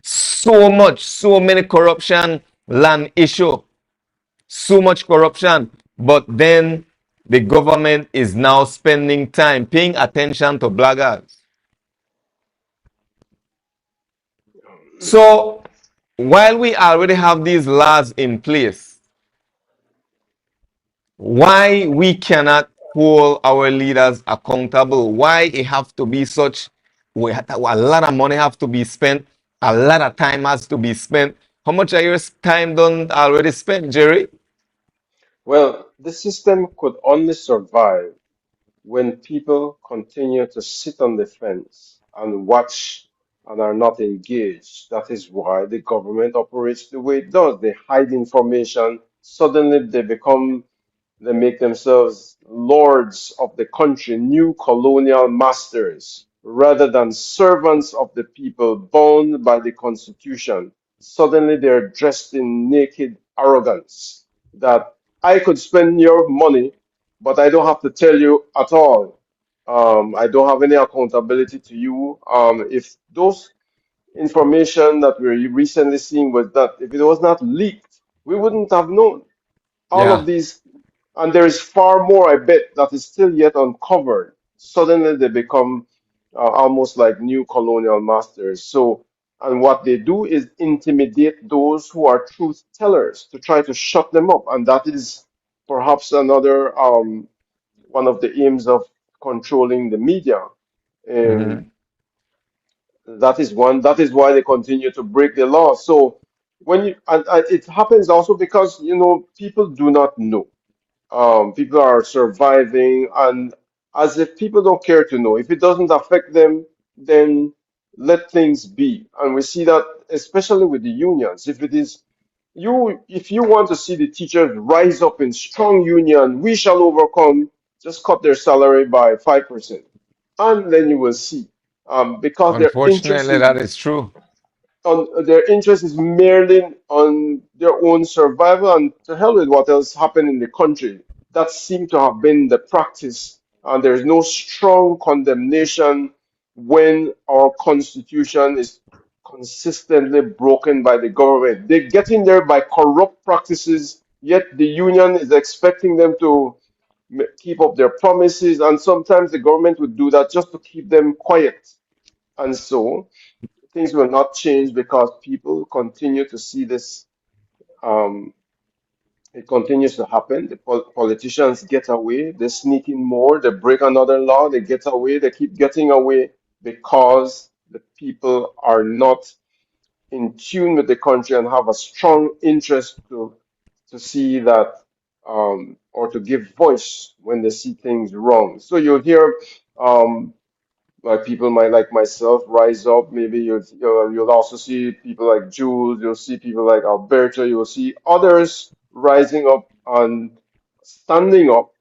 So many corruption, land issue, so much corruption. But then the government is now spending time paying attention to bloggers. So while we already have these laws in place, why we cannot hold our leaders accountable? Why it have to be such, a lot of money have to be spent, a lot of time has to be spent. How much of your time done already spent, Jerry? Well, the system could only survive when people continue to sit on the fence and watch and are not engaged. That is why the government operates the way it does. They hide information. Suddenly they make themselves lords of the country, new colonial masters, rather than servants of the people bound by the Constitution. Suddenly they're dressed in naked arrogance that I could spend your money, but I don't have to tell you at all. I don't have any accountability to you. If those information that we're recently seeing was that if it was not leaked, we wouldn't have known all of Yeah. these, and there is far more, I bet, that is still yet uncovered. Suddenly they become almost like new colonial masters. So, and what they do is intimidate those who are truth tellers to try to shut them up. And that is perhaps another one of the aims of controlling the media. Um, Mhm. that is one. That is why they continue to break the law. So when you, and it happens also because people do not know. People are surviving, and as if people don't care to know. If it doesn't affect them, then let things be. And we see that especially with the unions. If you want to see the teachers rise up in strong union, we shall overcome. Just cut their salary by 5%, and then you will see. Because Unfortunately, that is true. their interest is merely on their own survival, and to hell with what else happened in the country. That seemed to have been the practice, and there is no strong condemnation when our constitution is consistently broken by the government. They get in there by corrupt practices, yet the union is expecting them to keep up their promises, and sometimes the government would do that just to keep them quiet. And so things will not change because people continue to see this. Um, it continues to happen. The politicians get away. They sneak in more. They break another law. They get away. They keep getting away because the people are not in tune with the country and have a strong interest to see that or to give voice when they see things wrong. So you'll hear um, like people might like myself rise up. Maybe you'll also see people like Jules. You'll see people like Alberto. You'll see others rising up and standing up.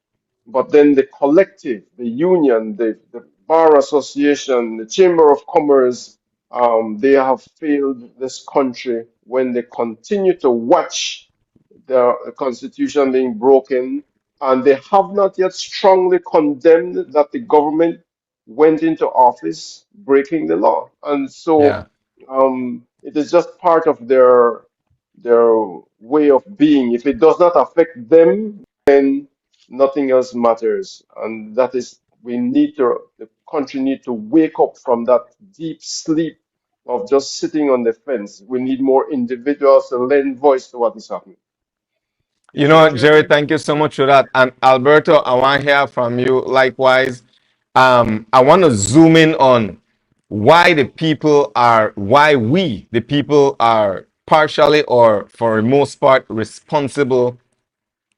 But then the collective, the union, the bar association, the chamber of commerce, they have failed this country when they continue to watch the constitution being broken, and they have not yet strongly condemned that the government went into office breaking the law. And so Yeah. it is just part of their way of being. If it does not affect them, then nothing else matters. And that is, the country need to wake up from that deep sleep of just sitting on the fence. We need more individuals to lend voice to what is happening. You Mr. know, Jerry, Chairman, thank you so much for that. And Alberto, I want to hear from you likewise. I want to zoom in on why we, the people, are partially or for the most part responsible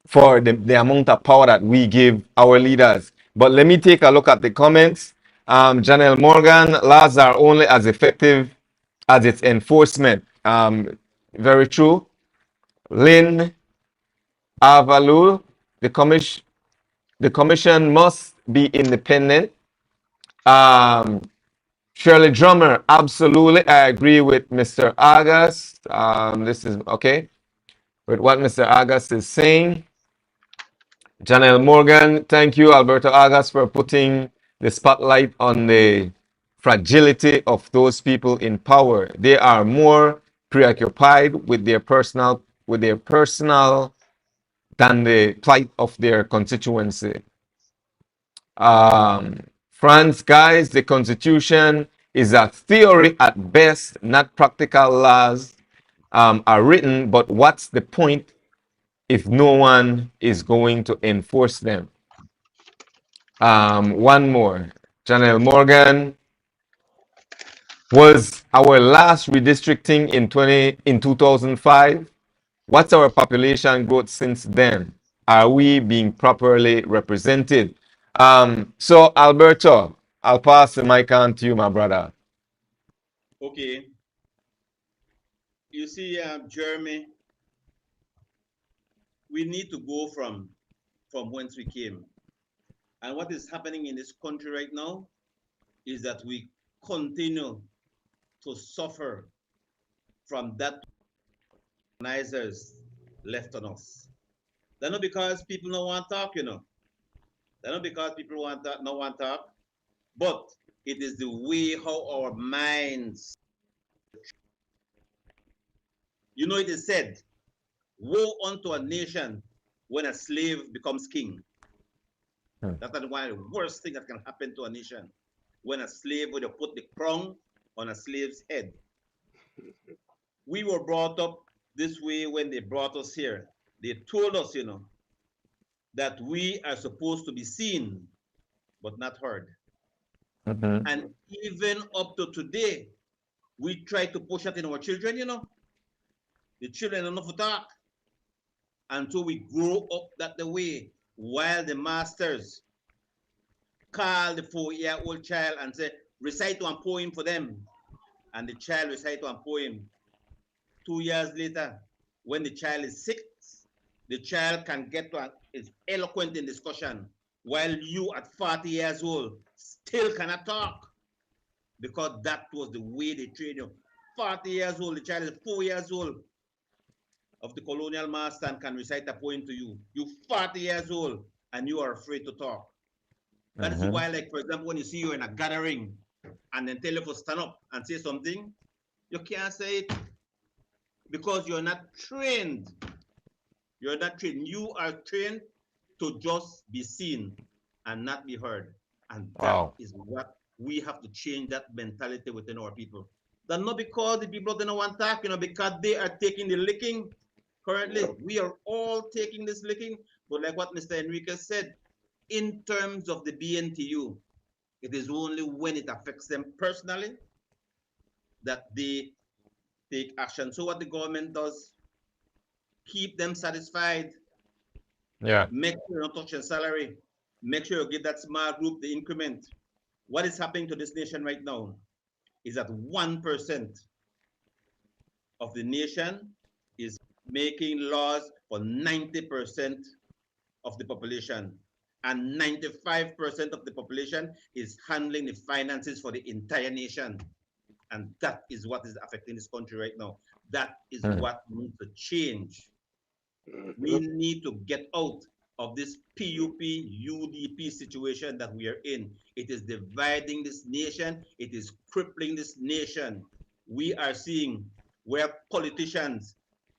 for the amount of power that we give our leaders. But let me take a look at the comments. Janelle Morgan, laws are only as effective as its enforcement. Very true. Lynn Avalu, the commission must be independent. Um, Shirley Drummer, absolutely. I agree with Mr. August. This is okay with what Mr. August is saying. Janelle Morgan, thank you, Alberto Agas, for putting the spotlight on the fragility of those people in power. They are more preoccupied with their personal than the plight of their constituency. France, guys, the Constitution is a theory at best, not practical laws are written, but what's the point if no one is going to enforce them? One more. Janelle Morgan, was our last redistricting in 2005. What's our population growth since then? Are we being properly represented? So Alberto, I'll pass the mic on to you, my brother. okay. You see, Jeremy, we need to go from whence we came. And what is happening in this country right now is that we continue to suffer from that organizers left on us. They're not because people don't want to talk, you know. They're not because people don't want to talk, but it is the way how our minds. You know, it is said, woe unto a nation when a slave becomes king. That's one of the worst things that can happen to a nation. When a slave would have put the crown on a slave's head. We were brought up this way when they brought us here. They told us, you know, that we are supposed to be seen, but not heard. And even up to today, we try to push that in our children, you know. The children don't know to talk. And so we grow up that the way, while the masters call the 4-year-old child and say, recite one poem for them. And the child recite one poem. 2 years later, when the child is 6, the child can get to is eloquent in discussion, while you at 40 years old still cannot talk, because that was the way they trained you. 40 years old, the child is 4 years old of the colonial master and can recite a poem to you. You 40 years old and you are afraid to talk. That is why, like, for example, when you see you in a gathering and then tell you to stand up and say something, you can't say it because you're not trained. You're not trained. You are trained to just be seen and not be heard. And that is what we have to change, that mentality within our people. That's not because the people don't want to talk, you know, because they are taking the licking. Currently, we are all taking this licking. But like what Mr. Enriquez said, in terms of the BNTU, it is only when it affects them personally that they take action. So what the government does, keep them satisfied. Yeah. Make sure you don't touch your salary. Make sure you give that small group the increment. what is happening to this nation right now is that 1% of the nation is making laws for 90% of the population, and 95% of the population is handling the finances for the entire nation. And that is what is affecting this country right now. That is what needs to change. We need to get out of this PUP UDP situation that we are in. It is dividing this nation. It is crippling this nation. We are seeing where politicians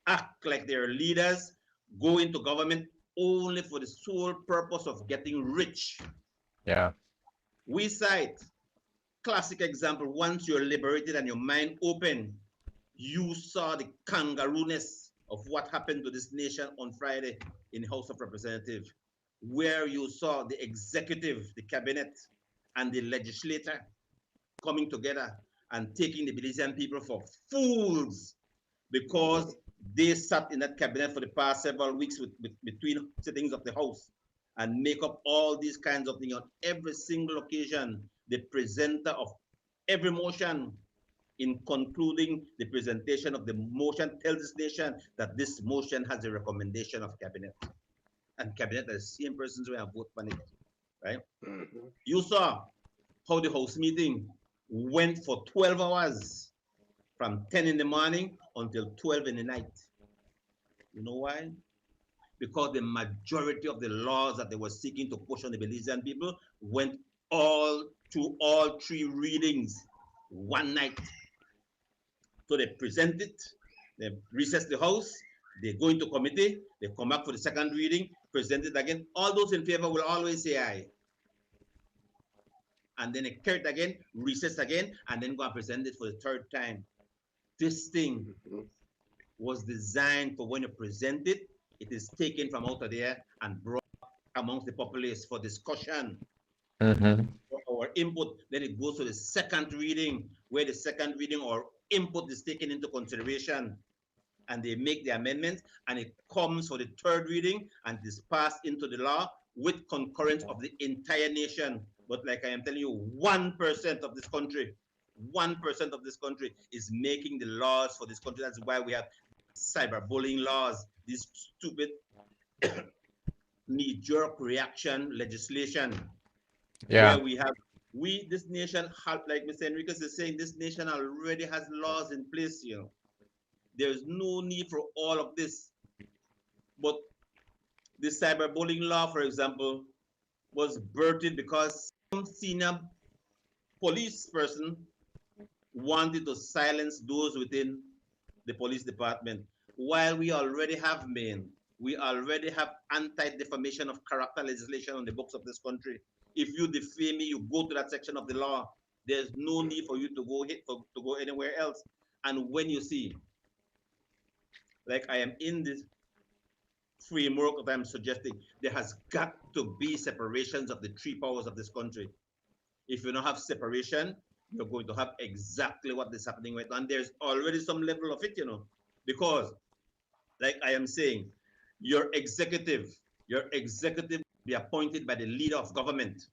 act like they're leaders, go into government only for the sole purpose of getting rich. Yeah. We cite classic example. Once you're liberated and your mind open, you saw the kangaroo-ness of what happened to this nation on Friday in the House of Representatives, where you saw the executive, the cabinet, and the legislature coming together and taking the Belizean people for fools because they sat in that cabinet for the past several weeks between sittings of the House and make up all these kinds of things on every single occasion. The presenter of every motion, in concluding the presentation of the motion, tells this nation that this motion has a recommendation of cabinet, and cabinet are the same persons who have voted on it, right? You saw how the House meeting went for 12 hours from 10 in the morning until 12 in the night. You know why? Because the majority of the laws that they were seeking to push on the Belizean people went all through all three readings one night. So they present it, they recess the House, they go into committee, they come back for the second reading, present it again. All those in favor will always say aye. And then they carry it again, recess again, and then go and present it for the third time. This thing was designed for when you present it, it is taken from out of there and brought amongst the populace for discussion. For our input, then it goes to the second reading, where the second reading or input is taken into consideration, and they make the amendments, and it comes for the third reading and is passed into the law with concurrence of the entire nation. But like I am telling you, 1% of this country, 1% of this country is making the laws for this country. That's why we have cyberbullying laws, these stupid knee-jerk reaction legislation. Yeah. Where this nation, like Mr. Enriquez is saying, this nation already has laws in place, you know. There's no need for all of this. But the cyberbullying law, for example, was birthed because some senior police person wanted to silence those within the police department. While we already have anti-defamation of character legislation on the books of this country. If you defame me, you go to that section of the law. There's no need for you to go anywhere else. And when you see, like I am in this framework that I'm suggesting, there has got to be separations of the three powers of this country. If you don't have separation, you're going to have exactly what is happening right now. And there's already some level of it, you know, because like I am saying, your executive be appointed by the leader of government,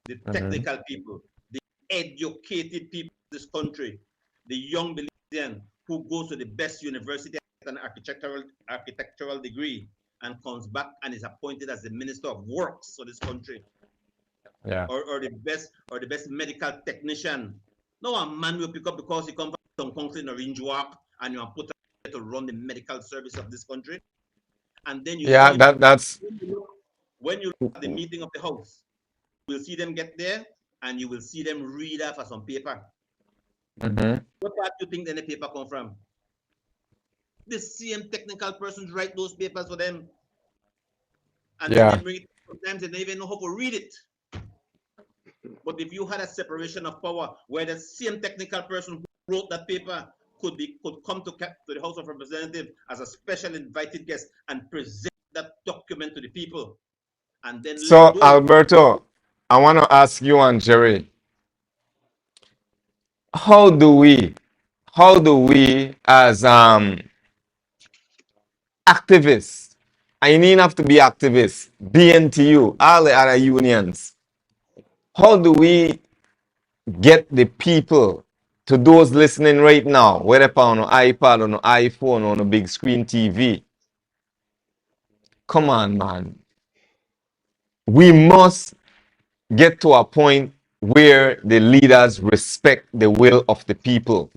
the technical people, the educated people of this country, the young Belizean who goes to the best university and architectural degree and comes back and is appointed as the Minister of Works for this country. Yeah. Or the best medical technician. No, a man will pick up because he comes from some country in Orange Walk and you are put to run the medical service of this country. And then you see that's when you look at the meeting of the House, you will see them get there and you will see them read off some paper. What part do you think then the paper come from? The same technical persons write those papers for them. And then they bring it, sometimes they don't even know how to read it. But if you had a separation of power where the same technical person who wrote that paper could come to the House of Representatives as a special invited guest and present that document to the people. And then so Alberto, I want to ask you and Jerry, how do we as activists, I need have to be activists, BNTU, all the other unions, how do we get the people, to those listening right now, whether on an iPad, on an iPhone, on a big screen TV. Come on, man. We must get to a point where the leaders respect the will of the people.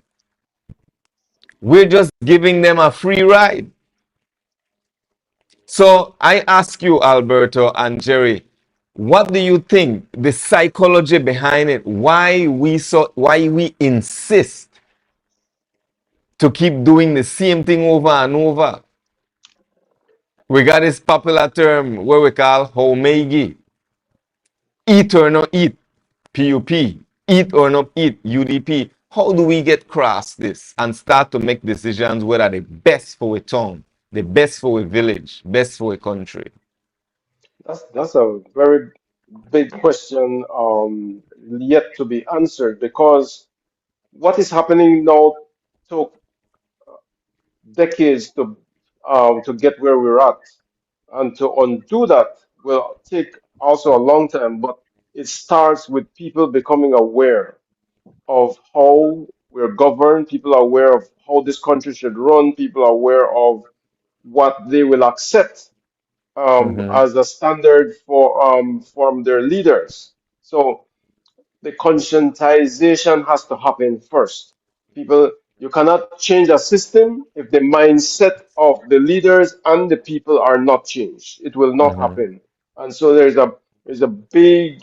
We're just giving them a free ride. So I ask you, Alberto and Jerry, what do you think the psychology behind it? Why we insist to keep doing the same thing over and over? We got this popular term where we call homegi. Eat or not eat, PUP. Eat or not eat, UDP. How do we get across this and start to make decisions what are the best for a town, the best for a village, best for a country? That's a very big question, yet to be answered, because what is happening now took decades to get where we're at, and to undo that will take also a long time. But it starts with people becoming aware of how we're governed. People are aware of how this country should run. People are aware of what they will accept Mm-hmm, as a standard for from their leaders. So the conscientization has to happen first. People, you cannot change a system if the mindset of the leaders and the people are not changed. It will not mm-hmm, happen. And so there's a big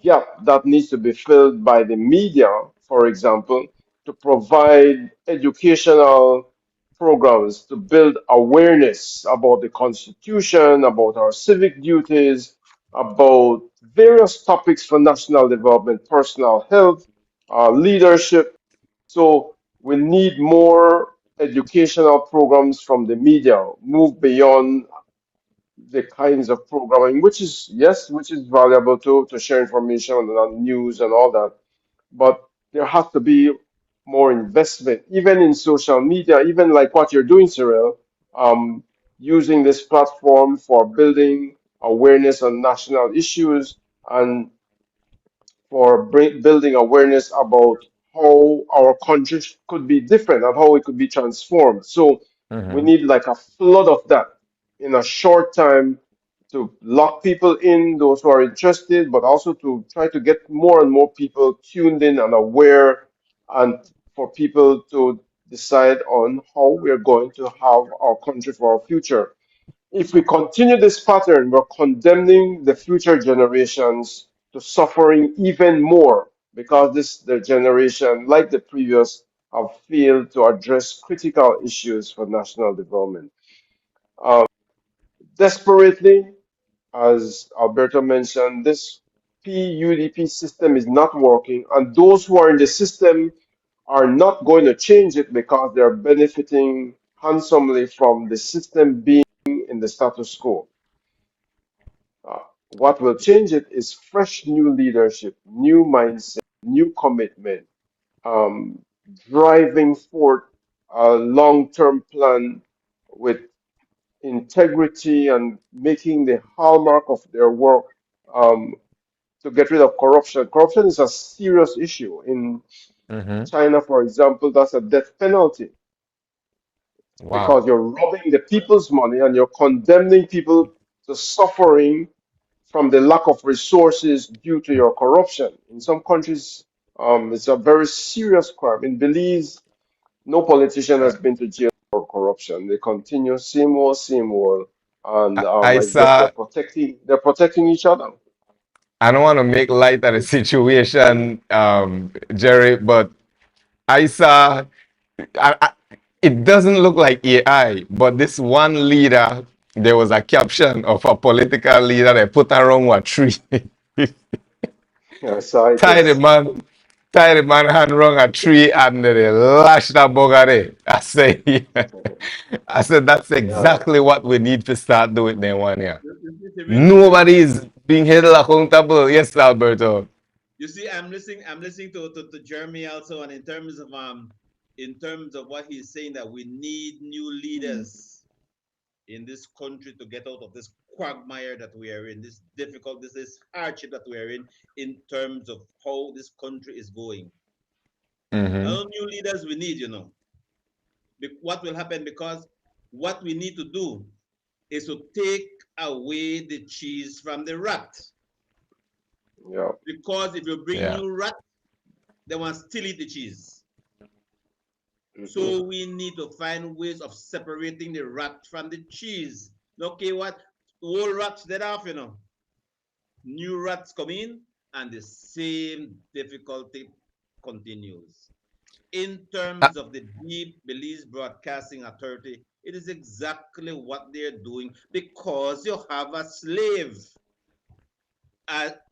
gap that needs to be filled by the media, for example, to provide educational programs to build awareness about the Constitution, about our civic duties, about various topics for national development, personal health, leadership. So we need more educational programs from the media, move beyond the kinds of programming, which is, yes, which is valuable to share information on news and all that. But there has to be more investment, even in social media, even like what you're doing, Cyril, using this platform for building awareness on national issues and for building awareness about how our country could be different and how it could be transformed. So we mm-hmm, need like a flood of that in a short time to lock people in, those who are interested, but also to try to get more and more people tuned in and aware, and for people to decide on how we're going to have our country for our future. If we continue this pattern, we're condemning the future generations to suffering even more because the generation, like the previous, have failed to address critical issues for national development. Um, Desperately, as Alberto mentioned, this PUDP system is not working, and those who are in the system are not going to change it because they're benefiting handsomely from the system being in the status quo. What will change it is fresh new leadership, new mindset, new commitment, um, driving forth a long-term plan with integrity and making the hallmark of their work um, to get rid of corruption. Corruption is a serious issue. In mm-hmm. China, for example, that's a death penalty because Wow. you're robbing the people's money and you're condemning people to suffering from the lack of resources due to your corruption. In some countries, it's a very serious crime. In Belize, no politician has been to jail for corruption. They continue same old, and I I guess saw, they're protecting each other. I don't want to make light of the situation, Jerry, but I saw, I, it doesn't look like AI, but this one leader, there was a caption of a political leader they put around a tree. Yeah, I saw it. Tie the Yes. man, tie the man hand around a tree and they lash that bugger there. I say, I said that's Yeah. exactly what we need to start doing there one year. Cyril, Nobody is being held accountable. Yes, Alberto. you see, I'm listening to Jeremy also, and in terms of what he's saying, that we need new leaders. in this country to get out of this quagmire that we are in, this difficult, this hardship that we are in terms of how this country is going. Mm-hmm. Now, new leaders we need, what will happen, because what we need to do is to take away the cheese from the rat. Yeah. Because if you bring Yeah. new rat, they want to still eat the cheese. So Mm-hmm. we need to find ways of separating the rat from the cheese. Okay, what? Old rats dead off, New rats come in, and the same difficulty continues. In Uh, terms of the Deep Belize Broadcasting Authority, it is exactly what they're doing, because you have a slave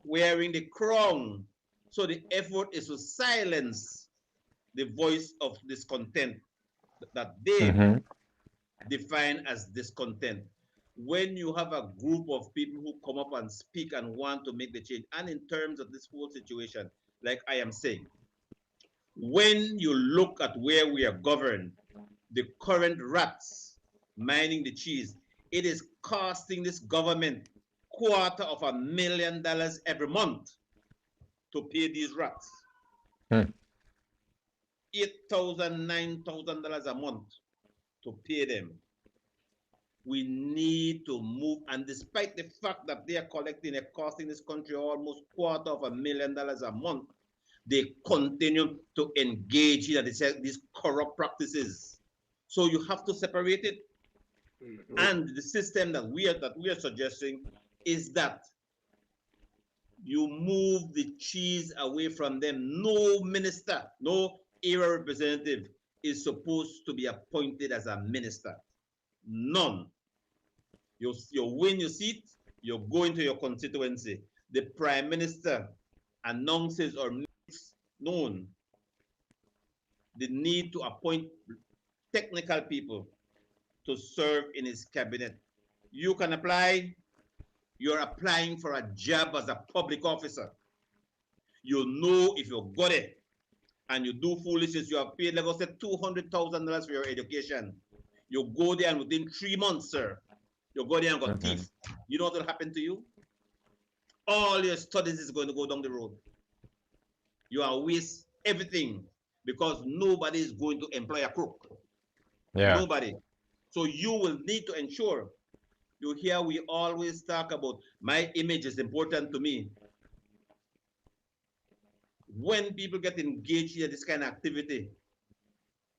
wearing the crown. So the effort is to silence the voice of discontent that they mm-hmm. define as discontent. When you have a group of people who come up and speak and want to make the change, and in terms of this whole situation, like I am saying, when you look at where we are governed, the current rats mining the cheese, it is costing this government $250,000 every month to pay these rats. Hmm. $8,000, $9,000 a month to pay them. We need to move, and despite the fact that they are collecting and costing this country almost $250,000 a month, they continue to engage in these corrupt practices. So you have to separate it. Mm-hmm. And the system that we are suggesting is that you move the cheese away from them. No minister, no area representative is supposed to be appointed as a minister. None. You win your seat, you go into your constituency. The prime minister announces or makes known the need to appoint technical people to serve in his cabinet. You can apply. You're applying for a job as a public officer. You know, if you got it and you do foolishness, you have paid, like I said, $200,000 for your education. You go there, and within 3 months, sir, you go there and got Mm-hmm. thief. You know what will happen to you? All your studies is going to go down the road. You are waste everything, because nobody is going to employ a crook. Yeah. Nobody. So you will need to ensure. You hear we always talk about my image is important to me. When people get engaged in this kind of activity,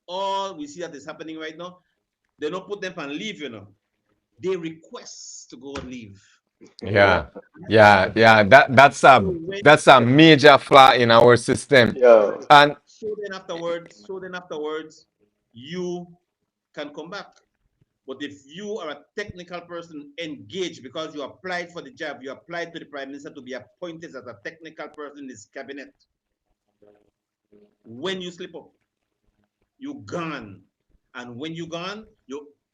all we see that is happening right now, they don't put them on leave, They request to go on leave. Yeah. Yeah. Yeah. So when That's a major flaw in our system. Yeah. And so then afterwards, you can come back. But if you are a technical person engaged because you applied for the job, you applied to the prime minister to be appointed as a technical person in his cabinet, when you slip up, you gone. And when you gone,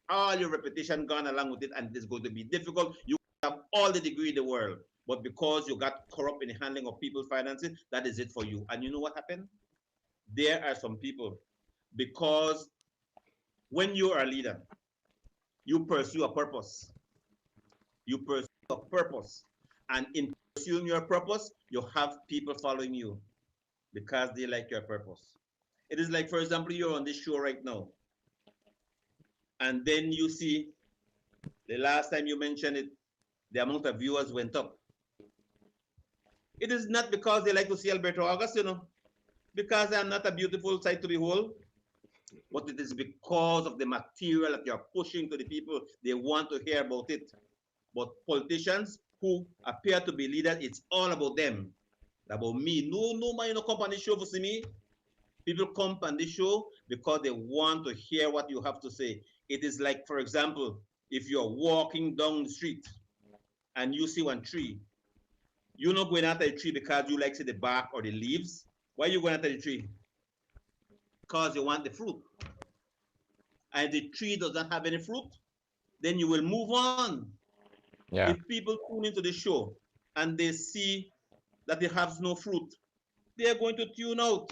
all your reputation gone along with it, and it's going to be difficult. You have all the degree in the world, but because you got corrupt in the handling of people's finances, that is it for you. And you know what happened? There are some people, because when you are a leader, you pursue a purpose. You pursue a purpose. And in pursuing your purpose, you have people following you because they like your purpose. It is like, for example, you're on this show right now, and then you see the last time you mentioned it, the amount of viewers went up. It is not because they like to see Alberto August, because I'm not a beautiful sight to behold, but it is because of the material that you're pushing to the people. They want to hear about it. But politicians who appear to be leaders, it's all about them, about me. No man, come on this show for see me. People come on this show because they want to hear what you have to say. It is like, for example, if you're walking down the street and you see one tree, you're not going after the tree because you like see the bark or the leaves. Why are you going after the tree? Because you want the fruit. And the tree does not have any fruit, then you will move on. yeah. If people tune into the show and they see that it has no fruit, they are going to tune out.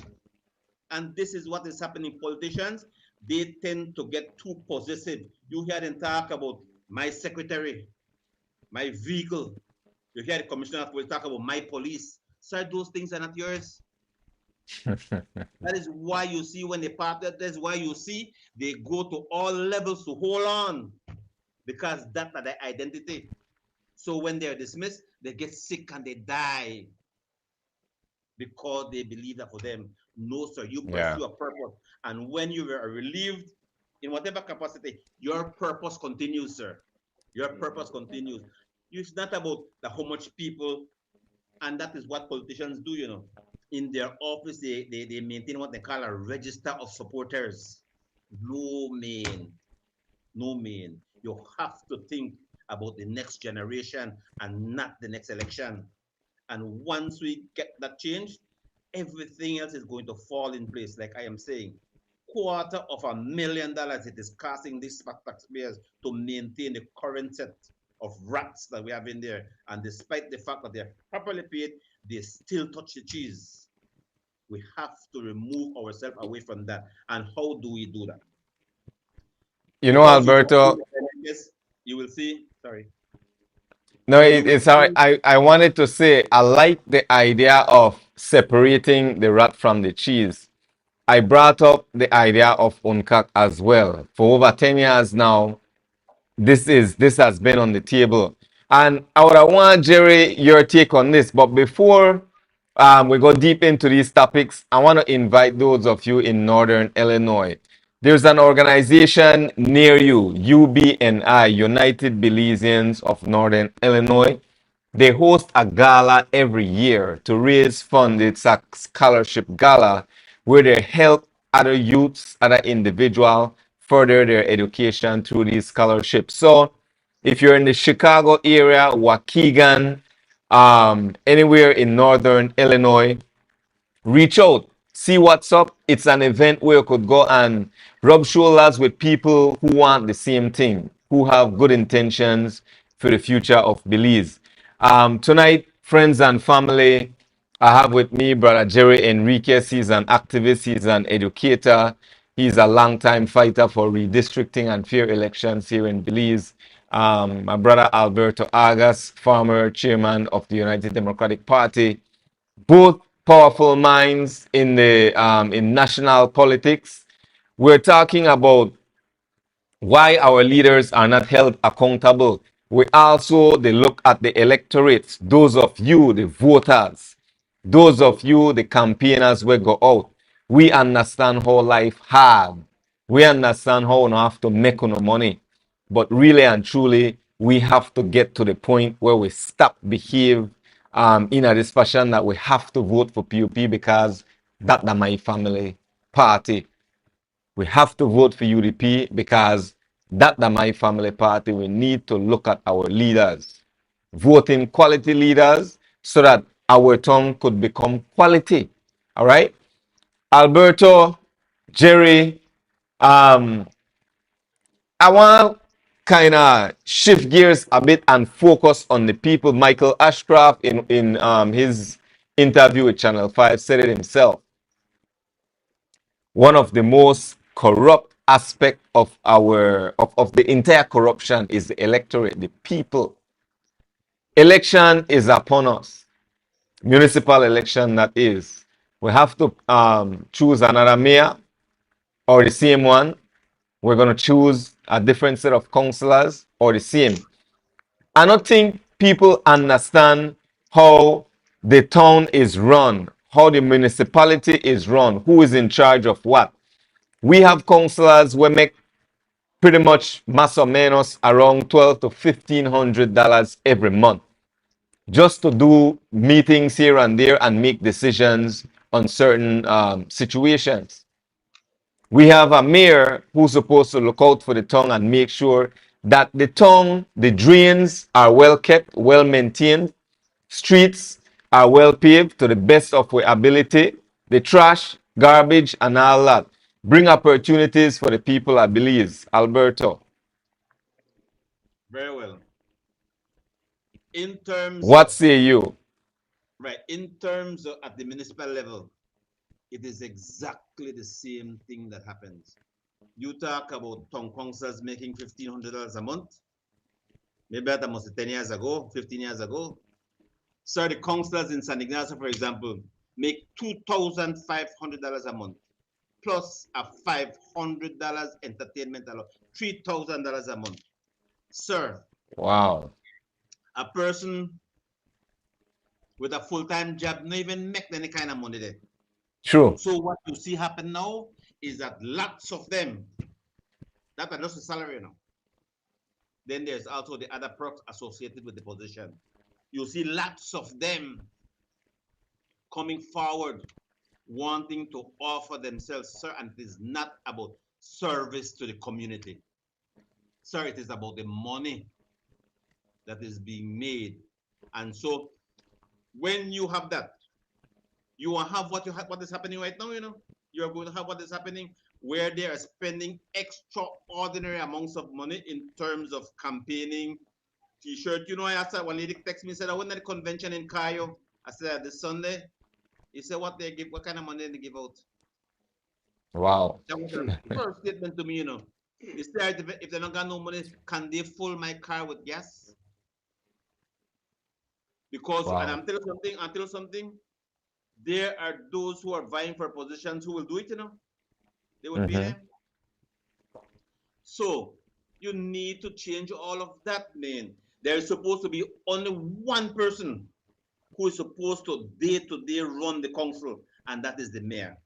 And this is what is happening. Politicians, they tend to get too possessive. You hear them talk about my secretary, my vehicle. You hear the commissioner of police talk about my police. Sir, those things are not yours. That is why you see when they partner, that's why you see they go to all levels to hold on, because that's their identity. So when they're dismissed, they get sick and they die because they believe that for them. No, sir, you Yeah. pursue a purpose. And when you are relieved, in whatever capacity, your purpose continues, sir. Your purpose continues. It's not about how much people, and that is what politicians do, you know. In their office, they maintain what they call a register of supporters. No, man. No, man. You have to think about the next generation and not the next election. And once we get that change, everything else is going to fall in place. Like I am saying, $250,000 it is costing these taxpayers to maintain the current set of rats that we have in there. And despite the fact that they're properly paid, they still touch the cheese. We have to remove ourselves away from that. And how do we do that? You know, Because you Alberto, you will see. Sorry. no, You will it's all right. see. I wanted to say I like the idea of separating the rat from the cheese. I brought up the idea of UNCAC as well. For over 10 years now, this has been on the table. And I would want, Jerry, your take on this. But before we go deep into these topics, I want to invite those of you in Northern Illinois. There's an organization near you, UBNI, United Belizeans of Northern Illinois. They host a gala every year to raise funds. It's a scholarship gala where they help other youths, other individuals further their education through these scholarships. So if you're in the Chicago area, Waukegan, anywhere in Northern Illinois, reach out, see what's up. It's an event where you could go and rub shoulders with people who want the same thing, who have good intentions for the future of Belize. Tonight, friends and family, I have with me brother Jerry Enriquez. He's an activist, he's an educator, he's a longtime fighter for redistricting and fair elections here in Belize. My brother Alberto Agas, former chairman of the United Democratic Party, both powerful minds in the in national politics. We're talking about why our leaders are not held accountable. We also they look at the electorates, those of you, the voters, those of you, the campaigners will go out. We understand how life hard. We understand how we don't have to make no money. But really and truly, we have to get to the point where we stop behave in a this fashion that we have to vote for PUP because that's my family party. We have to vote for UDP because that's my family party. We need to look at our leaders, voting quality leaders so that our tongue could become quality. All right? Alberto, Jerry, I want to kind of shift gears a bit and focus on the people. Michael Ashcroft in his interview with Channel 5 said it himself. One of the most corrupt aspect of of the entire corruption is the electorate, the people. Election is upon us. Municipal election, that is. We have to choose another mayor or the same one. We're going to choose a different set of councillors or the same. I don't think people understand how the town is run, how the municipality is run, who is in charge of what. We have councillors who make pretty much más o menos around $1,200 to $1,500 every month just to do meetings here and there and make decisions on certain situations. We have a mayor who's supposed to look out for the town and make sure that the town, the drains are well kept, well maintained, streets are well paved to the best of our ability, the trash, garbage, and all that. Bring opportunities for the people at Belize. Alberto, Very well. In terms what of say you? right, in terms of at the municipal level, it is exactly the same thing that happens. You talk about town councils making $1,500 a month. Maybe that must be 10 years ago, 15 years ago. Sir, the councillors in San Ignacio, for example, make $2,500 a month, plus a $500 entertainment allowance, $3,000 a month. Sir, Wow. a person with a full-time job not even make any kind of money there. True. So what you see happen now is that lots of them, that are just the salary now. Then there's also the other perks associated with the position. You see lots of them coming forward, wanting to offer themselves, sir, and it is not about service to the community. Sir, it is about the money that is being made. And so when you have that, you will have what is happening right now, you know. You're going to have what is happening where they are spending extraordinary amounts of money in terms of campaigning, t-shirt. You know, I asked one lady text me, said, I went to the convention in Cayo. I said, this Sunday. He said, what kind of money they give out? Wow. That was the first statement to me, you know. He said, if they don't got no money, can they fill my car with gas? Because, Wow. and I'm telling you something, there are those who are vying for positions who will do it, you know. They will pay them. So you need to change all of that, man. There is supposed to be only one person who is supposed to day-to-day run the council, and that is the mayor.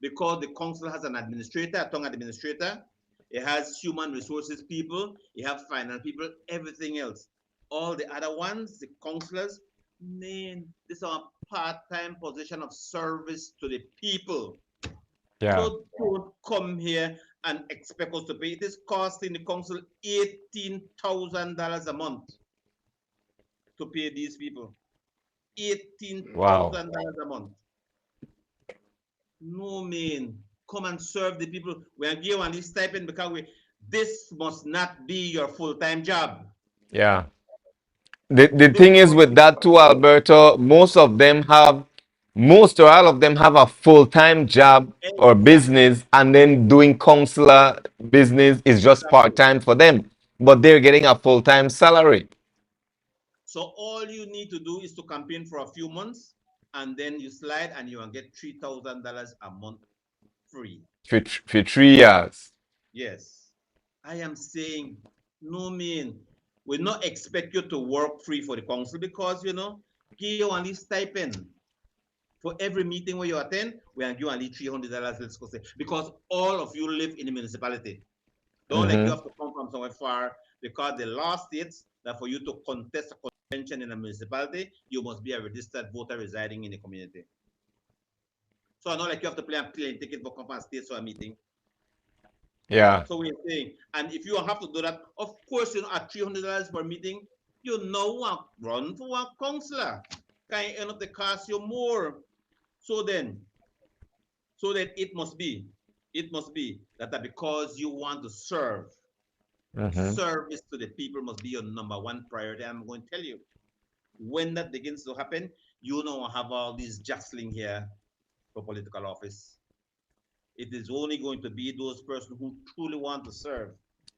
Because the council has an administrator, a tongue administrator, it has human resources people, it has finance people, everything else. All the other ones, the councillors, man, this is a part-time position of service to the people. Yeah. So don't come here and expect us to pay. It is costing the council $18,000 a month to pay these people. $18,000 a month. No, man. Come and serve the people. We are giving this stipend because this must not be your full-time job. Yeah. The thing is with that too, Alberto, most or all of them have a full-time job or business, and then doing consular business is just part-time for them, but they're getting a full-time salary. So all you need to do is to campaign for a few months, and then you slide and you will get $3,000 a month free. For 3 years. Yes. I am saying, no, man, we not expect you to work free for the council because, you know, give you only stipend. For every meeting where you attend, we are give only $300, let's go say, because all of you live in the municipality. Don't like you have to come from somewhere far, because the law states that for you to contest a convention in a municipality, you must be a registered voter residing in the community. So I not like you have to play a plane ticket for come and state for a meeting. Yeah. So we're saying, and if you have to do that, of course, you know, at $300 per meeting, you know, run for one councillor. Can end up the cost you more. So then it must be that because you want to serve, service to the people must be your number one priority. I'm going to tell you, when that begins to happen, you don't have all these jostling here for political office. It is only going to be those persons who truly want to serve.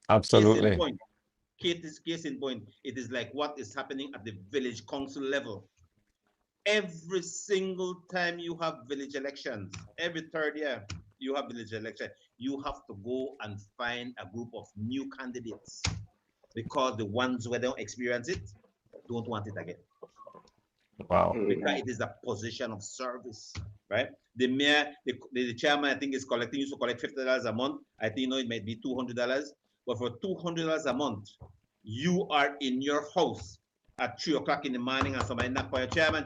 Absolutely. Case in point, it is like what is happening at the village council level. Every single time you have village elections, every third year you have village election, you have to go and find a group of new candidates because the ones who don't experience it don't want it again. Wow. Because it is a position of service, right? The mayor, the chairman, I think is used to collect $50 a month. I think, you know, it might be $200, but for $200 a month, you are in your house at 3 o'clock in the morning and somebody knock on your chairman.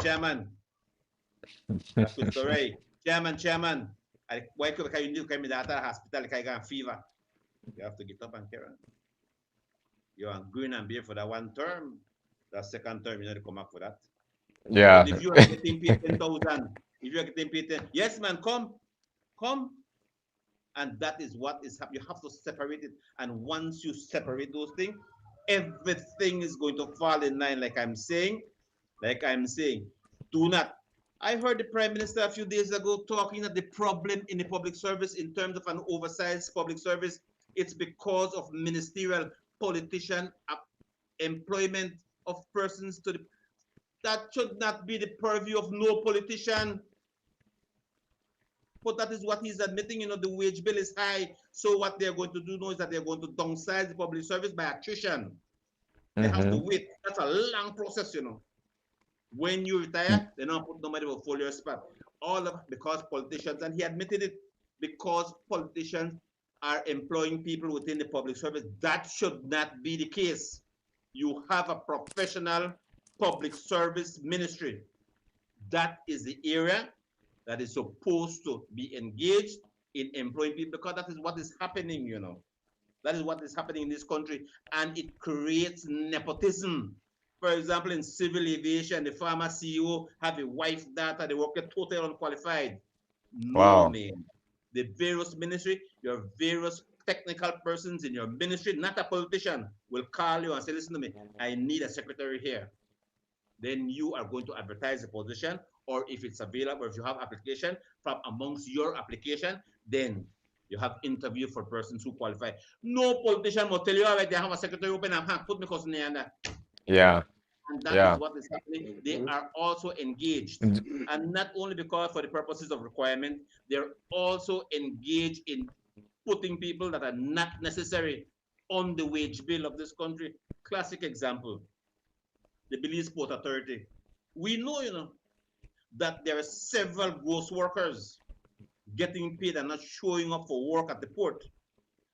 That's the story. Chairman. Why could you need to come in the hospital like I got a fever? You have to get up and carry on. You're on green and beer for that one term. That second term, you need to come back for that. Yeah. But if you are getting paid 10,000, if you are getting paid 10, yes, man, come. And that is what is happening. You have to separate it. And once you separate those things, everything is going to fall in line. Like I'm saying, do not. I heard the Prime Minister a few days ago talking that the problem in the public service in terms of an oversized public service, it's because of ministerial politician employment of persons to the, that should not be the purview of no politician. But that is what he's admitting. The wage bill is high. So what they're going to do now is that they're going to downsize the public service by attrition. They have to wait. That's a long process. When you retire, they don't put nobody will fill your spot. All of because politicians, and he admitted it, because politicians are employing people within the public service. That should not be the case. You have a professional public service ministry. That is the area that is supposed to be engaged in employing people, because that is what is happening. That is what is happening in this country, and it creates nepotism. For example, in civil aviation, the former CEO have a wife, daughter, they work totally unqualified. No, man. The various ministry, your various technical persons in your ministry, not a politician, will call you and say, listen to me, I need a secretary here. Then you are going to advertise the position, or if it's available, if you have application from amongst your application, then you have interview for persons who qualify. No politician will tell you, all right, they have a secretary open, and put me cousin in that. Yeah. And that is what is happening. They are also engaged. And not only because for the purposes of requirement, they're also engaged in putting people that are not necessary on the wage bill of this country. Classic example, the Belize Port Authority. We know, that there are several gross workers getting paid and not showing up for work at the port,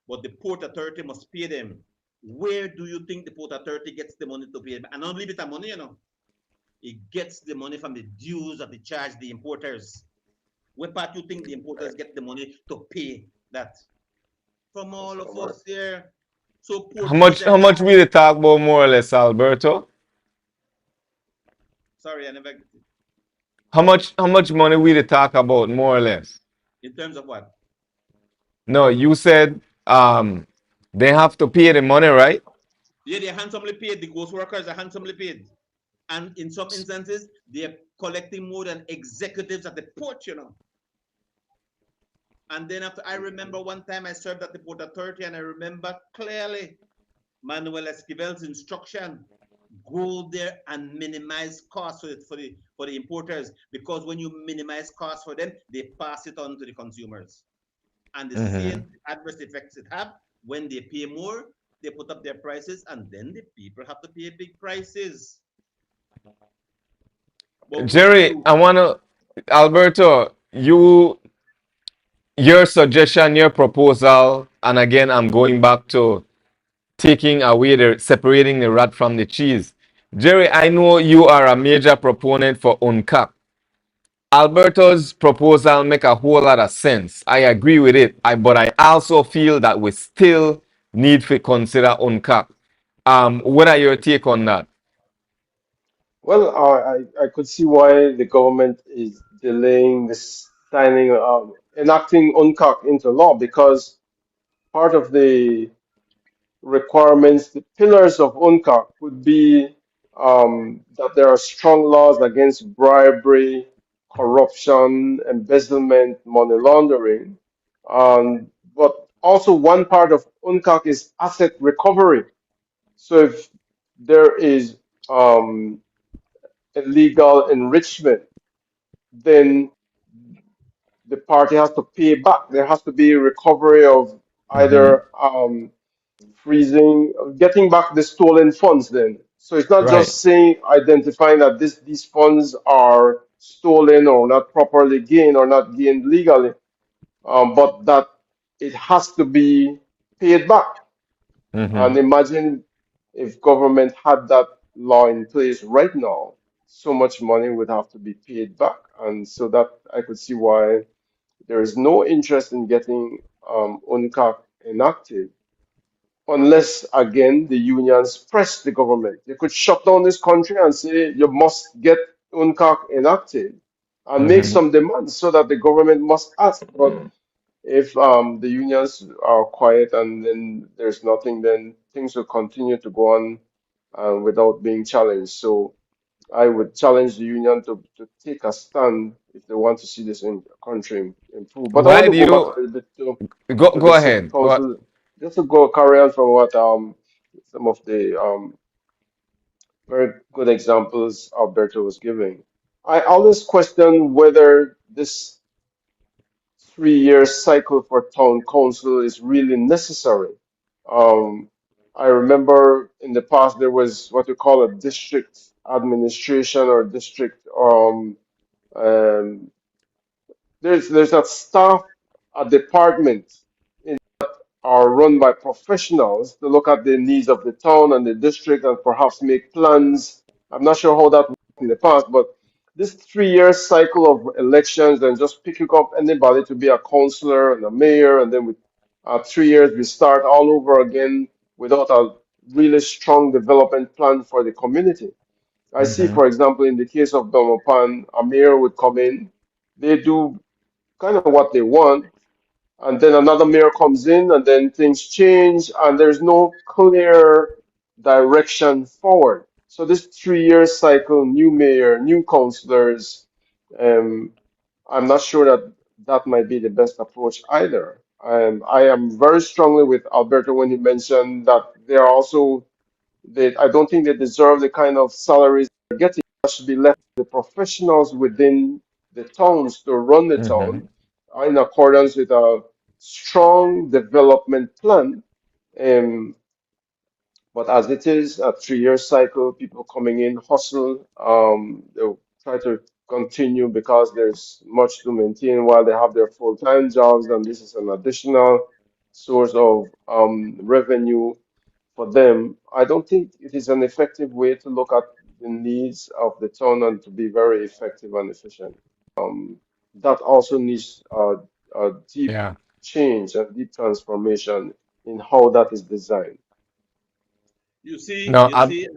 but the Port Authority must pay them. Where do you think the Port Authority gets the money to pay them? And not leave it money, it gets the money from the dues that they charge the importers. What part do you think the importers get the money to pay that? From all of us here. So how much we talk about more or less, Alberto? Sorry, I never. How much money we talk about more or less? In terms of what? No, you said they have to pay the money, right? Yeah, they're handsomely paid. The ghost workers are handsomely paid. And in some instances, they're collecting more than executives at the port, And then after, I remember one time I served at the Port Authority, and I remember clearly Manuel Esquivel's instruction: go there and minimize costs for the importers, because when you minimize costs for them, they pass it on to the consumers. And the same adverse effects it have when they pay more, they put up their prices, and then the people have to pay big prices. Jerry, Alberto, your suggestion, your proposal, and again, I'm going back to taking away separating the rat from the cheese. Jerry, I know you are a major proponent for UNCAP. Alberto's proposal make a whole lot of sense. I agree with it. But I also feel that we still need to consider UNCAP. What are your take on that? Well, I could see why the government is delaying this signing, enacting UNCAC into law, because part of the requirements, the pillars of UNCAC would be that there are strong laws against bribery, corruption, embezzlement, money laundering. But also one part of UNCAC is asset recovery. So if there is illegal enrichment, then the party has to pay back. There has to be a recovery of either freezing, getting back the stolen funds then. So it's not Right. just saying, identifying that these funds are stolen or not properly gained or not gained legally, but that it has to be paid back. And imagine if government had that law in place right now, so much money would have to be paid back. And so that I could see why there is no interest in getting UNCAC enacted, unless, again, the unions press the government. They could shut down this country and say, you must get UNCAC enacted and make some demands so that the government must ask. But if the unions are quiet and then there's nothing, then things will continue to go on without being challenged. So I would challenge the union to take a stand if they want to see this in country improve. But I want Why to do go back a you little bit to go the city ahead? council, just to go carry on from what some of the Very good examples Alberto was giving. I always question whether this 3 year cycle for town council is really necessary. Um, I remember in the past there was what we call a district administration or district um, there's that staff, a department are run by professionals to look at the needs of the town and the district and perhaps make plans. I'm not sure how that worked in the past, but this 3 year cycle of elections and just picking up anybody to be a councillor and a mayor, and then with 3 years we start all over again without a really strong development plan for the community. I see, Mm-hmm. for example, in the case of Domopan, a mayor would come in, they do kind of what they want, and then another mayor comes in, and then things change, and there's no clear direction forward. So this 3 year cycle, new mayor, new councillors, um, I'm not sure that that might be the best approach either. I am very strongly with Alberto when he mentioned that they are also I don't think they deserve the kind of salaries they're getting. That should be left to the professionals within the towns to run the Mm-hmm. town in accordance with a strong development plan. Um, but as it is a 3 year cycle, people coming in hustle. They'll try to continue because there's much to maintain while they have their full-time jobs, and this is an additional source of revenue for them. I don't think it is an effective way to look at the needs of the town and to be very effective and efficient. That also needs a deep Yeah. change and deep transformation in how that is designed. No, You see,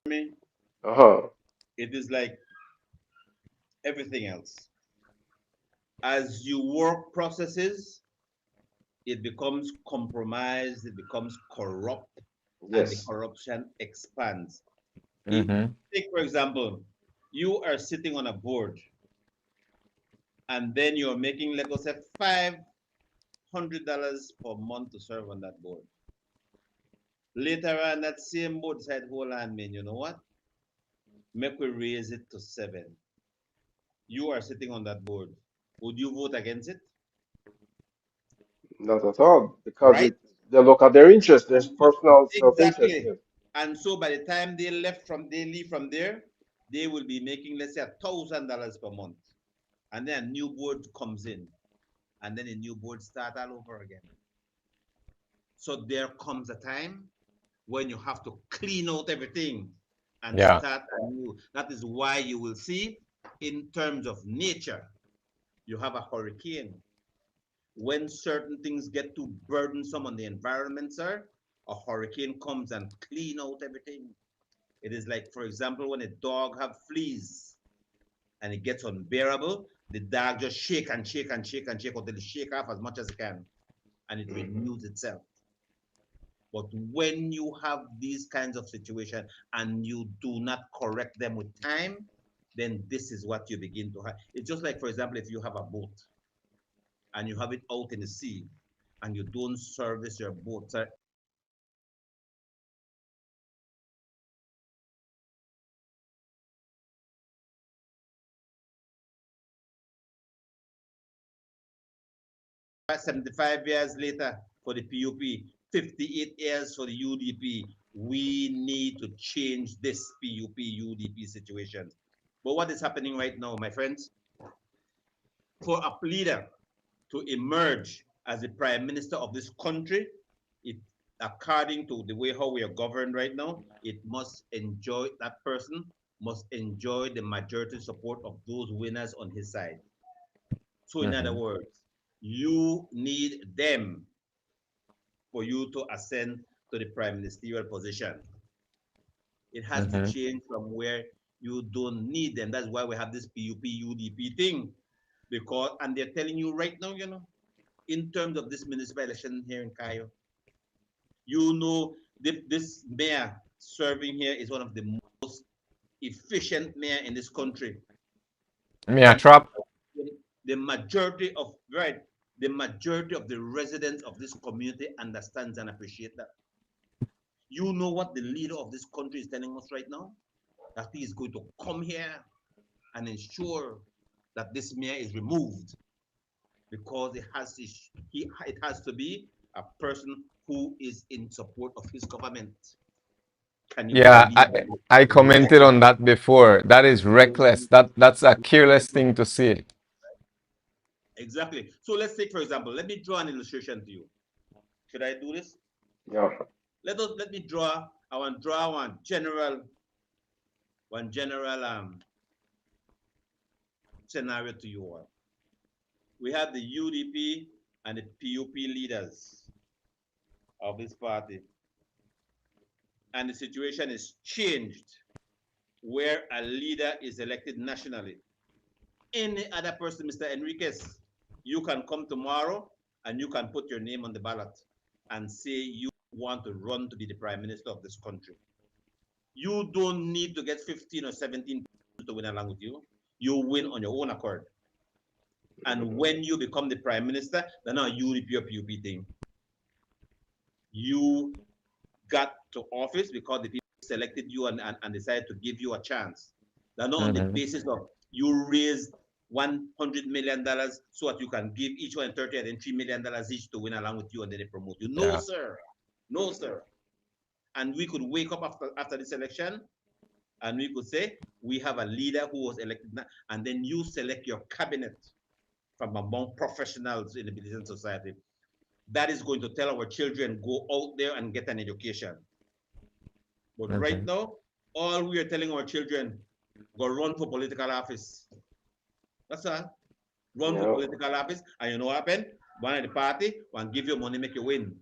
Jeremy, Uh-huh. it is like everything else. As you work processes, it becomes compromised, it becomes corrupt, and the Yes. corruption expands. mm-hmm. Take, for example, you are sitting on a board and then you're making, let us say, $500 per month to serve on that board. Later on, that same board decide, hold on, man, you know what? Make we raise it to 7. You are sitting on that board. Would you vote against it? Not at all, because Right? they look at their interest, their And so, personal self-interest. exactly. Yes. And so by the time they leave from there, they will be making, let's say, $1,000 per month. And then a new board comes in, and then a new board start all over again. So there comes a time when you have to clean out everything and Yeah. start anew. That is why you will see, in terms of nature, you have a hurricane. When certain things get too burdensome on the environment, sir, a hurricane comes and clean out everything. It is like, for example, when a dog have fleas and it gets unbearable, the dog just shake and shake and shake and shake until it shake off as much as it can, and it renews itself. But when you have these kinds of situations and you do not correct them with time, then this is what you begin to have. It's just like, for example, if you have a boat and you have it out in the sea and you don't service your boat, sir, at 75 years later for the PUP, 58 years for the UDP. We need to change this PUP UDP situation. But what is happening right now, my friends? For a leader to emerge as the prime minister of this country, it, according to the way how we are governed right now, it must enjoy, that person must enjoy the majority support of those winners on his side. So in other Mm-hmm. words, you need them for you to ascend to the prime ministerial position. It has to Mm-hmm. change from where you don't need them. That's why we have this PUP UDP thing. Because, and they're telling you right now, in terms of this municipal election here in Cayo, this mayor serving here is one of the most efficient mayor in this country. Me a And trap. the majority of right, the majority of the residents of this community understands and appreciate that. You know what the leader of this country is telling us right now? That he is going to come here and ensure that this mayor is removed because it has to be a person who is in support of his government. Can you Yeah, believe I commented on that before. That is reckless. That's a careless thing to say. Exactly. So let's take, for example, let me draw an illustration to you. Should I do this? Yeah. Let me draw. I want to draw one general scenario to you all. We have the UDP and the PUP leaders of this party, and the situation is changed where a leader is elected nationally. Any other person, Mr. Enriquez, you can come tomorrow and you can put your name on the ballot and say you want to run to be the prime minister of this country. You don't need to get 15 or 17 people to win along with you. You win on your own accord. And when you become the prime minister, then now you reap your PUP thing. You got to office because the people selected you and decided to give you a chance. They're not on the basis of you raised $100 million so that you can give each one 30 and then $3 million each to win along with you and then they promote you. No, sir. No, sir. And we could wake up after this election and we could say, we have a leader who was elected, and then you select your cabinet from among professionals in the Belizean society. That is going to tell our children, go out there and get an education. But right now, all we are telling our children, go run for political office. That's all. Run for political office, and you know what happened? One of the party will give you money, make you win.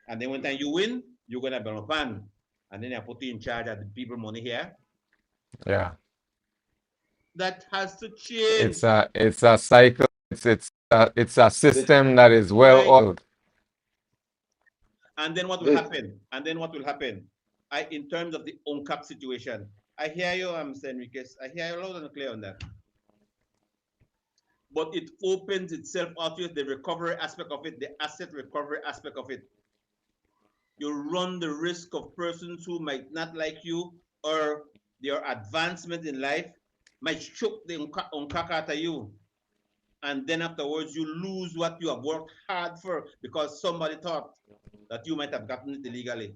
And then when time you win, you're gonna be on a pan. And then I put you in charge of the people money here. Yeah. That has to change. It's a cycle. It's a system that is well oiled. And then what will happen? In terms of the UNCAP situation, I hear you, Mr. Enriquez. I hear you loud and clear on that. But it opens itself out to the recovery aspect of it, the asset recovery aspect of it. You run the risk of persons who might not like you or their advancement in life might choke the UNCAC out of you. And then afterwards, you lose what you have worked hard for because somebody thought that you might have gotten it illegally.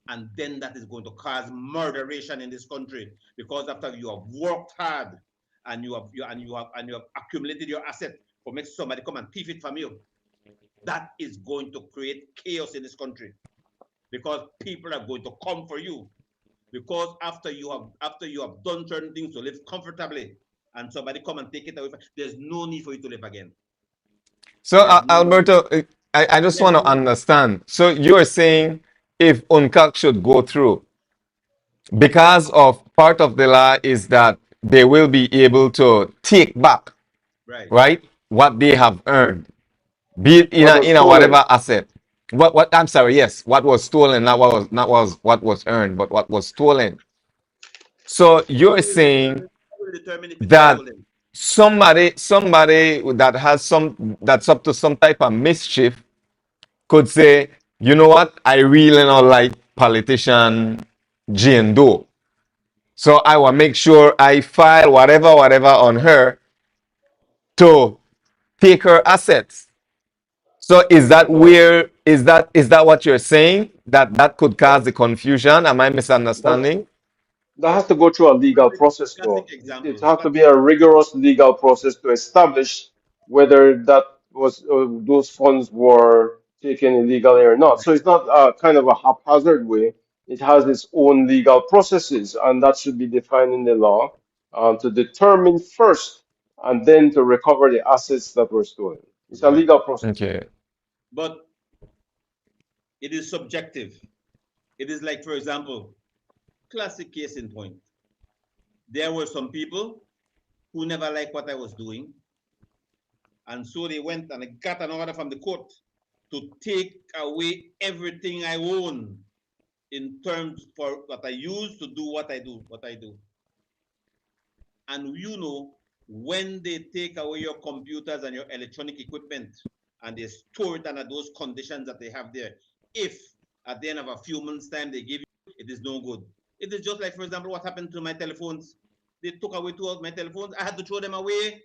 And then that is going to cause murderation in this country because after you have worked hard and you have accumulated your asset for make somebody come and thief it from you, that is going to create chaos in this country because people are going to come for you because after you have done certain things to live comfortably and somebody come and take it away, there's no need for you to live again. So Alberto, I just want to understand. So you're saying if UNCAC should go through, because of part of the law is that they will be able to take back, right, what they have earned, be it in a whatever asset. What I'm sorry, yes, what was stolen, not what was earned, but what was stolen. So you're saying that somebody that has that's up to some type of mischief could say, you know what, I really don't like politician Jane Doe. So I will make sure I file whatever on her to take her assets. So is that what you're saying? That could cause the confusion? Am I misunderstanding? That has to go through a legal process, though. It has to be a rigorous legal process to establish whether that was those funds were taken illegally or not. So it's not kind of a haphazard way. It has its own legal processes, and that should be defined in the law to determine first and then to recover the assets that were stolen. It's a legal process. Okay. But it is subjective. It is like, for example, classic case in point. There were some people who never liked what I was doing. And so they went and got an order from the court to take away everything I own in terms for what I use to do what I do. And you know, when they take away your computers and your electronic equipment and they store it under those conditions that they have there, if At the end of a few months' time, they give you, it is no good. It is just like, for example, what happened to my telephones. They took away two of my telephones. I had to throw them away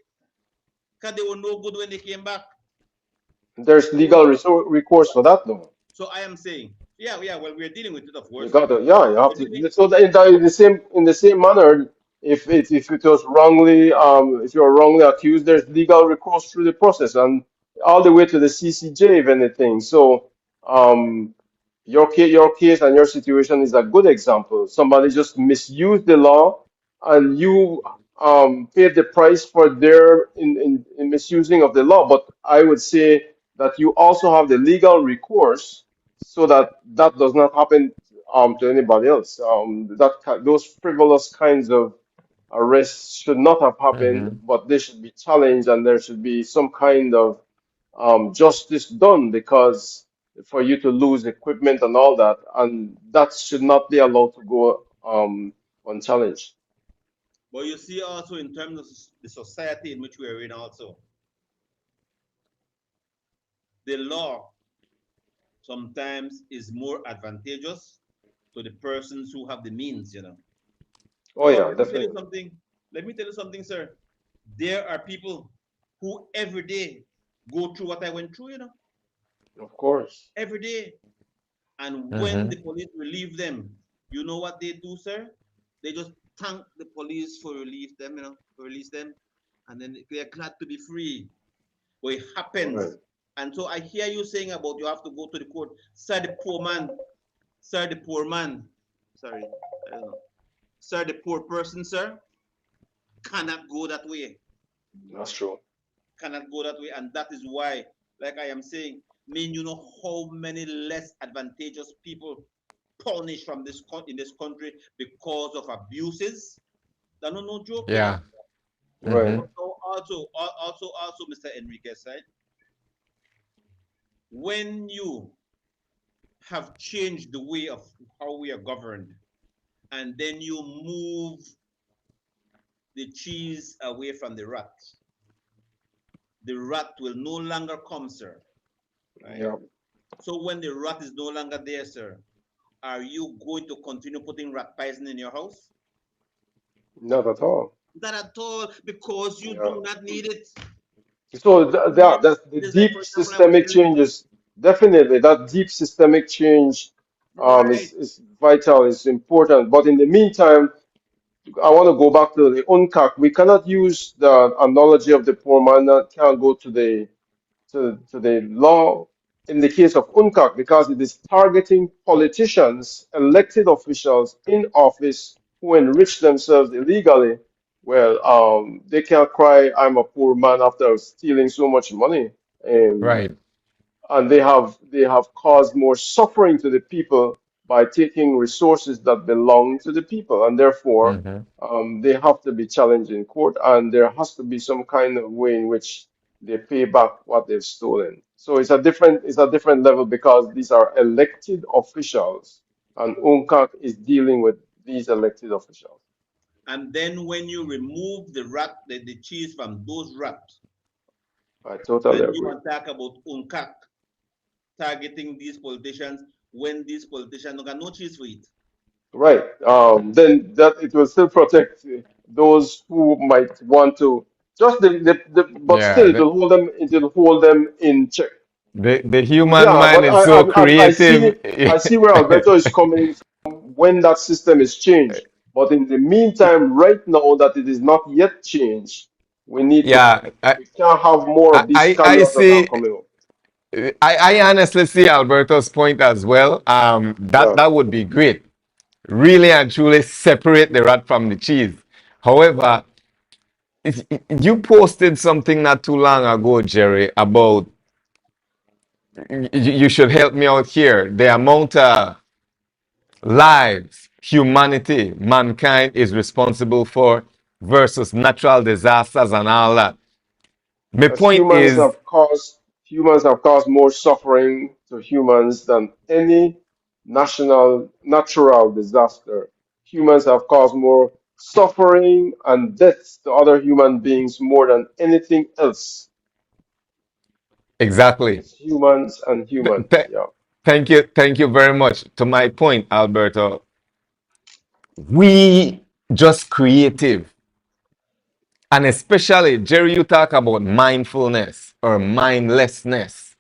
because they were no good when they came back. There's legal recourse for that, though. So I am saying, yeah, well, we're dealing with it, of You course. got to, yeah, you have We're dealing, to. So that in the same manner, if it was wrongly, if you are wrongly accused, there's legal recourse through the process and all the way to the CCJ, if anything. So, your case and your situation is a good example. Somebody just misused the law, and you paid the price for their in misusing of the law. But I would say that you also have the legal recourse so that that does not happen to anybody else. Those frivolous kinds of arrests should not have happened, Mm-hmm. but they should be challenged, and there should be some kind of justice done, because for you to lose equipment and all that, and that should not be allowed to go unchallenged. but you see also in terms of the society in which we are in also, the law sometimes is more advantageous to the persons who have the means. Oh Because yeah, let me tell you definitely. something. Let me tell you something, sir. There are people who every day go through what I went through, Of course. every day. And when Mm-hmm. the police relieve them, you know what they do, sir? They just thank the police for release them, and then they're glad to be free. But it Right. happens. And so I hear you saying about you have to go to the court. Sir, the poor man, sir, the poor man, sorry, I don't know. Sir, the poor person, sir, cannot go that way. That's true. Cannot go that way. And that is why, like I am saying, you know how many less advantageous people punished from in this country because of abuses? That no joke, Yeah. Right. Mm-hmm. So also, Mr. Enriquez, right? When you have changed the way of how we are governed, and then you move the cheese away from the rat will no longer come, sir. Right? Yeah. So when the rat is no longer there, sir, are you going to continue putting rat poison in your house? Not at all. Not at all, because you Yeah. do not need it. So It that's the is like, for deep example, I was systemic telling you, changes. Definitely, that deep systemic change right? is vital, is important. But in the meantime, I want to go back to the UNCAC. We cannot use the analogy of the poor man that can't go to the law in the case of UNCAC, because it is targeting politicians, elected officials in office who enrich themselves illegally. Well, they can't cry, "I'm a poor man," after stealing so much money. Um, Right. and they have caused more suffering to the people by taking resources that belong to the people, and therefore Mm-hmm. they have to be challenged in court, and there has to be some kind of way in which they pay back what they've stolen. So it's a different level, because these are elected officials, and UNCAC is dealing with these elected officials. And then when you remove the cheese from those rats, I totally and you agree. want to talk about UNCAC targeting these politicians when these politicians don't got no cheese for it. Right. Then that it will still protect those who might want to just but Yeah. still it will hold them in check. The human Yeah, mind but is I so I, I I see creative. I see where Alberto is coming from when that system is changed. But in the meantime, right now that it is not yet changed, we need to Yeah. we can't have more of these I scandals that are see. coming up. I honestly see Alberto's point as well. That Yeah. that would be great. Really and truly separate the rat from the cheese. However, you posted something not too long ago, Jerry, about you should help me out here. The amount of lives humanity, mankind is responsible for versus natural disasters and all that. My Because point humans is have caused more suffering to humans than any national natural disaster. Humans have caused more suffering and deaths to other human beings more than anything else. exactly. It's humans and Th- humans. th- Yeah. Thank you very much. To my point, Alberto, we just creative. And especially, Jerry, you talk about mindfulness or mindlessness.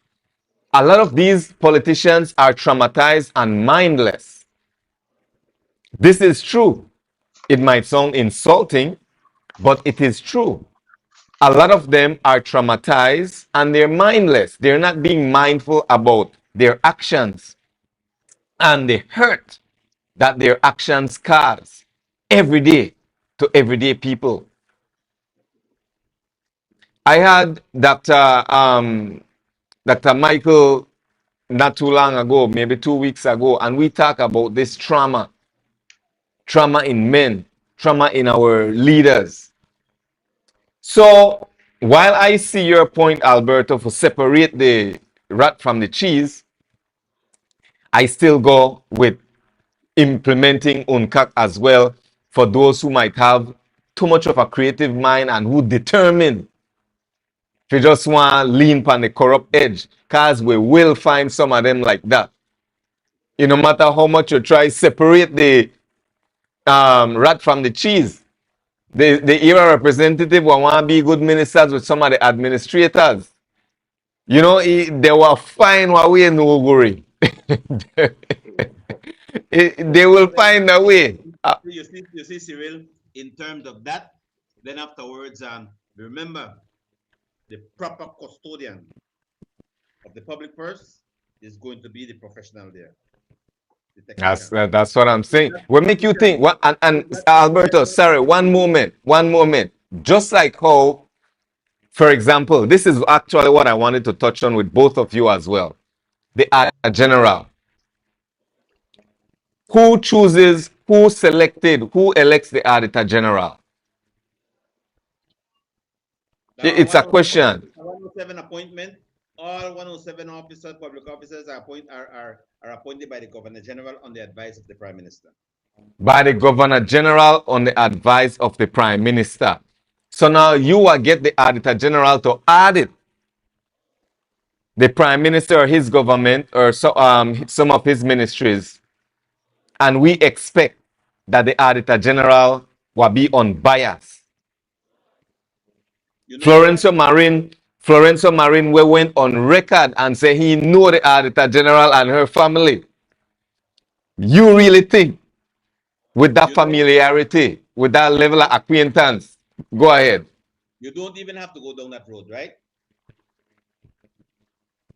A lot of these politicians are traumatized and mindless. This is true. It might sound insulting, but it is true. A lot of them are traumatized and they're mindless. They're not being mindful about their actions and the hurt that their actions cause every day to everyday people. I had Dr. Michael not too long ago, maybe 2 weeks ago, and we talk about this trauma in men, trauma in our leaders. So while I see your point, Alberto, for separate the rat from the cheese, I still go with implementing UNCAC as well for those who might have too much of a creative mind and who determine if you just want to lean on the corrupt edge, because we will find some of them like that. No matter how much you try separate the rat from the cheese, the era representative will want to be good ministers with some of the administrators. They were fine while we in Uguri. They will find a way. You see, Cyril, in terms of that, then afterwards, remember, the proper custodian of the public purse is going to be the professional there. That's what I'm saying. What make you think? What and Alberto, sorry, one moment. Just like how, for example, this is actually what I wanted to touch on with both of you as well. The general. Who chooses, who selected, who elects the auditor general? It's a question. 107 appointment. All 107 officers, public officers are appointed by the Governor General on the advice of the Prime Minister. By the Governor General on the advice of the Prime Minister. So now you will get the Auditor General to audit the Prime Minister or his government or some of his ministries. And we expect that the Auditor General will be unbiased. Florencio Marin, we went on record and say he knew the Auditor General and her family. You really think with that familiarity, with that level of acquaintance, go ahead. You don't even have to go down that road, right?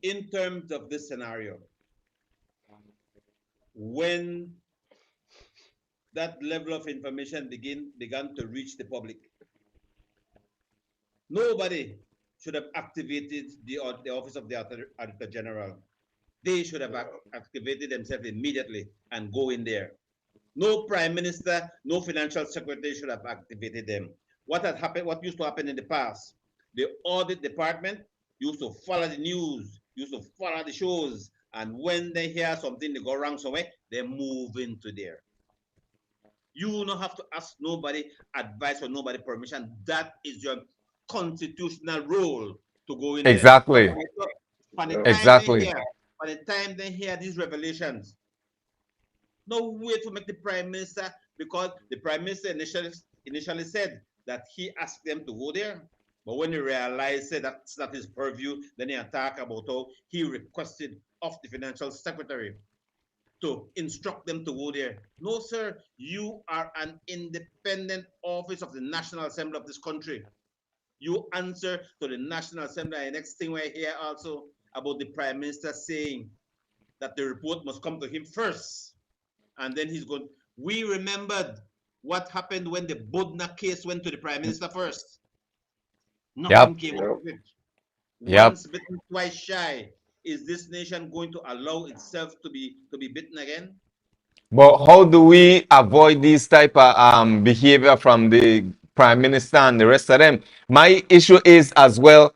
In terms of this scenario, when that level of information began to reach the public, nobody should have activated the office of the Auditor General. They should have activated themselves immediately and go in there. No Prime Minister, no Financial Secretary should have activated them. What used to happen in the past? The audit department used to follow the news, used to follow the shows, and when they hear something they go wrong somewhere, they move into there. You don't have to ask nobody advice or nobody permission. That is your constitutional role to go in exactly. There. Exactly. By the time they hear these revelations, no way to make the Prime Minister, because the Prime Minister initially said that he asked them to go there. But when he realized that that's not his purview, then he attacked about how he requested of the Financial Secretary to instruct them to go there. No, sir, you are an independent office of the National Assembly of this country. You answer to the National Assembly. And next thing we hear also about the Prime Minister saying that the report must come to him first. And then he's going, we remembered what happened when the Budna case went to the Prime Minister first. Nothing came out of it. Once bitten, twice shy. Is this nation going to allow itself to be bitten again? But how do we avoid this type of behavior from the Prime Minister and the rest of them? My issue is as well,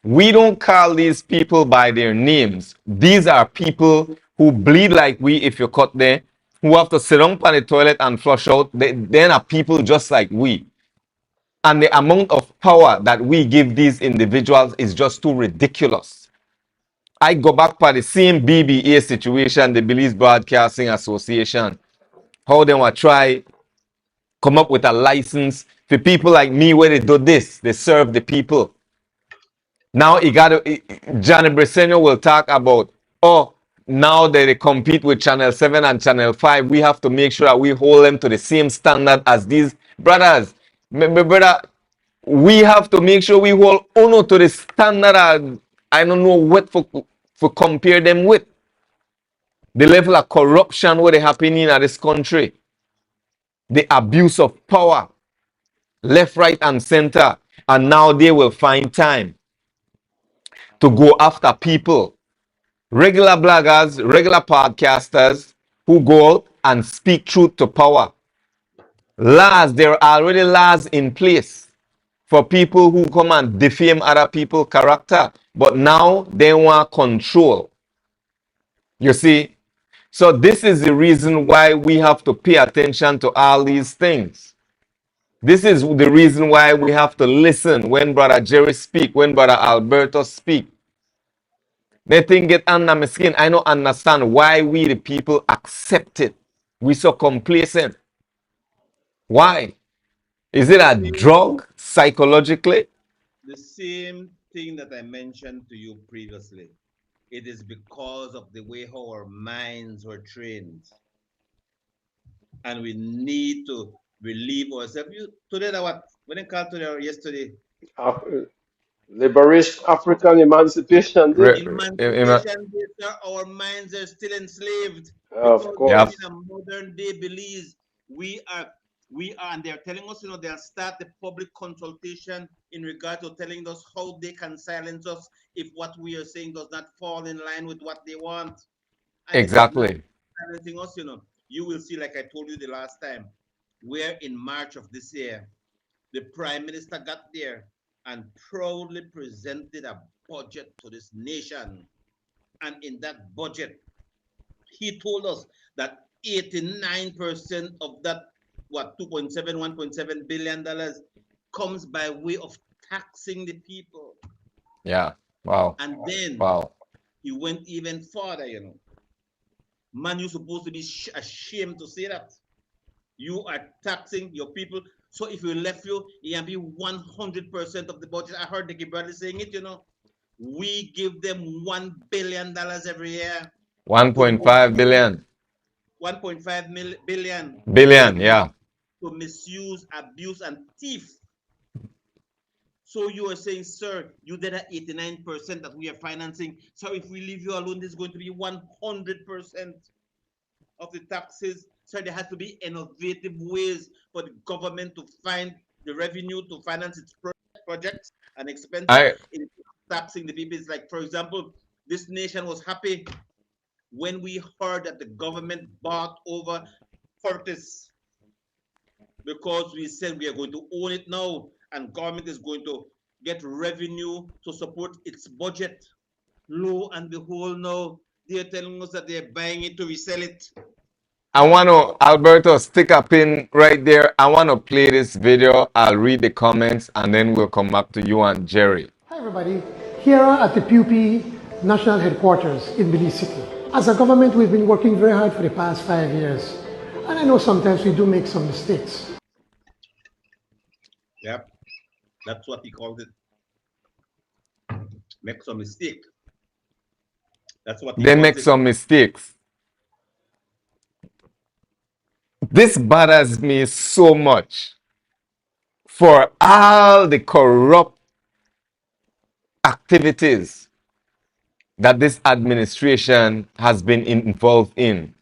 we don't call these people by their names. These are people who bleed like we if you cut them, who have to sit down on the toilet and flush out. They are people just like we. And the amount of power that we give these individuals is just too ridiculous. I go back for the same BBA situation, the Belize Broadcasting Association. How they want to try come up with a license for people like me where they do this. They serve the people. Now Johnny Briseno will talk about, oh, now that they compete with Channel 7 and Channel 5, we have to make sure that we hold them to the same standard as these brothers. My brother, we have to make sure we hold Ono to the standard as, I don't know what for compare them with. The level of corruption where they happening in this country. The abuse of power. Left, right, and center. And now they will find time to go after people. Regular bloggers, regular podcasters who go out and speak truth to power. Laws, there are already laws in place for people who come and defame other people's character. But now they want control. You see? So this is the reason why we have to pay attention to all these things. This is the reason why we have to listen when Brother Jerry speak, when Brother Alberto speak. They think get under my skin. I don't understand why we the people accept it. We so complacent. Why? Is it a drug psychologically? The same thing that I mentioned to you previously. It is because of the way how our minds were trained. And we need to relieve ourselves. Today, what? When I called today or yesterday? Liberation, African Emancipation Day. Emancipation Day, sir, our minds are still enslaved. Of Because we're in course. a modern day Belize, we are, and they're telling us, they'll start the public consultation in regard to telling us how they can silence us if what we are saying does not fall in line with what they want. And Exactly. silencing us, you will see, like I told you the last time, where in March of this year, the Prime Minister got there and proudly presented a budget to this nation. And in that budget, he told us that 89% of that, 1.7 billion dollars comes by way of taxing the people. Yeah. Wow. And then he went even further, Man, you're supposed to be ashamed to say that. You are taxing your people. So if you left you can be 100% of the budget. I heard Nicky Bradley saying it, We give them $1 billion every year. 1.5 billion. 1.5 billion. Billion, yeah. To misuse, abuse, and thief. So you are saying, sir, you did at 89% that we are financing. So if we leave you alone, this is going to be 100% of the taxes. So there has to be innovative ways for the government to find the revenue to finance its projects and expenses in taxing the people. It's like, for example, this nation was happy when we heard that the government bought over Fortis, because we said we are going to own it now and government is going to get revenue to support its budget. Lo and behold, now they're telling us that they're buying it to resell it. I want to, Alberto, stick a pin right there. I want to play this video. I'll read the comments and then we'll come back to you and Jerry. Hi, everybody. Here at the PUP National Headquarters in Belize City. As a government, we've been working very hard for the past 5 years. And I know sometimes we do make some mistakes. Yep, that's what he called it. Make some mistake. That's what they make some mistakes. This bothers me so much. For all the corrupt activities that this administration has been involved in,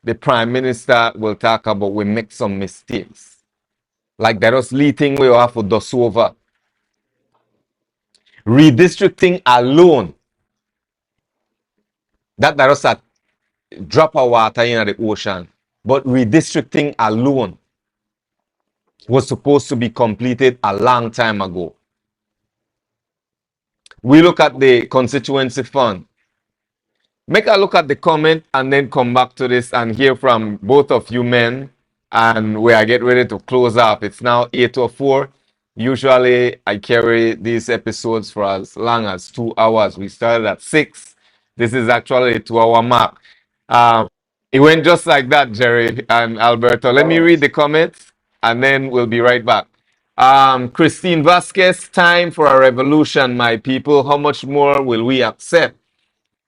the Prime Minister will talk about we make some mistakes. Like that was leading we have to do over. Redistricting alone, that was a drop of water in the ocean. But redistricting alone was supposed to be completed a long time ago. We look at the constituency fund. Make a look at the comment and then come back to this and hear from both of you men. And we are getting ready to close up. It's now 8:04. Usually I carry these episodes for as long as 2 hours. We started at 6. This is actually a 2 hour mark. It went just like that, Jerry and Alberto. Let me read the comments and then we'll be right back. Christine Vasquez, time for a revolution, my people. How much more will we accept?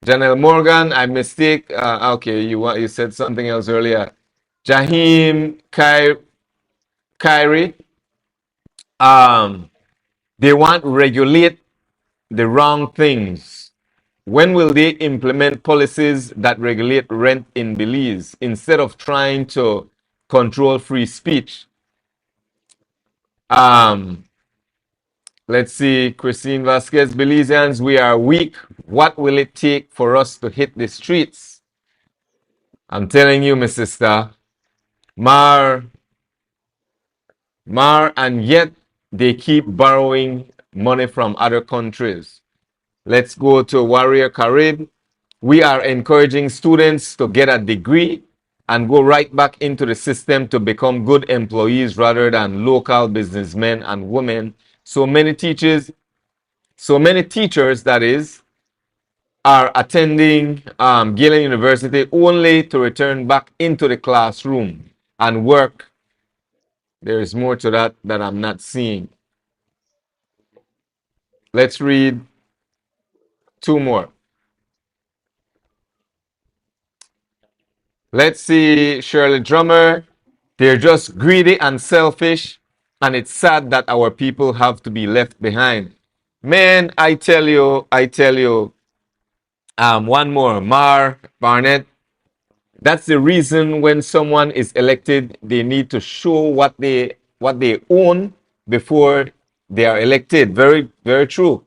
Janelle Morgan, I mistake. Okay, you said something else earlier. Jahim Kyrie, they want to regulate the wrong things. When will they implement policies that regulate rent in Belize instead of trying to control free speech? Let's see, Christine Vasquez, Belizeans, we are weak. What will it take for us to hit the streets? I'm telling you, my sister, Mar, and yet they keep borrowing money from other countries. Let's go to Warrior Carib. We are encouraging students to get a degree and go right back into the system to become good employees rather than local businessmen and women. So many teachers, that is, are attending Galen University only to return back into the classroom and work. There is more to that I'm not seeing. Let's read 2 more. Let's see, Shirley Drummer. They're just greedy and selfish, and it's sad that our people have to be left behind. Man, I tell you, one more, Mar Barnett. That's the reason when someone is elected, they need to show what they own before they are elected. Very, very true.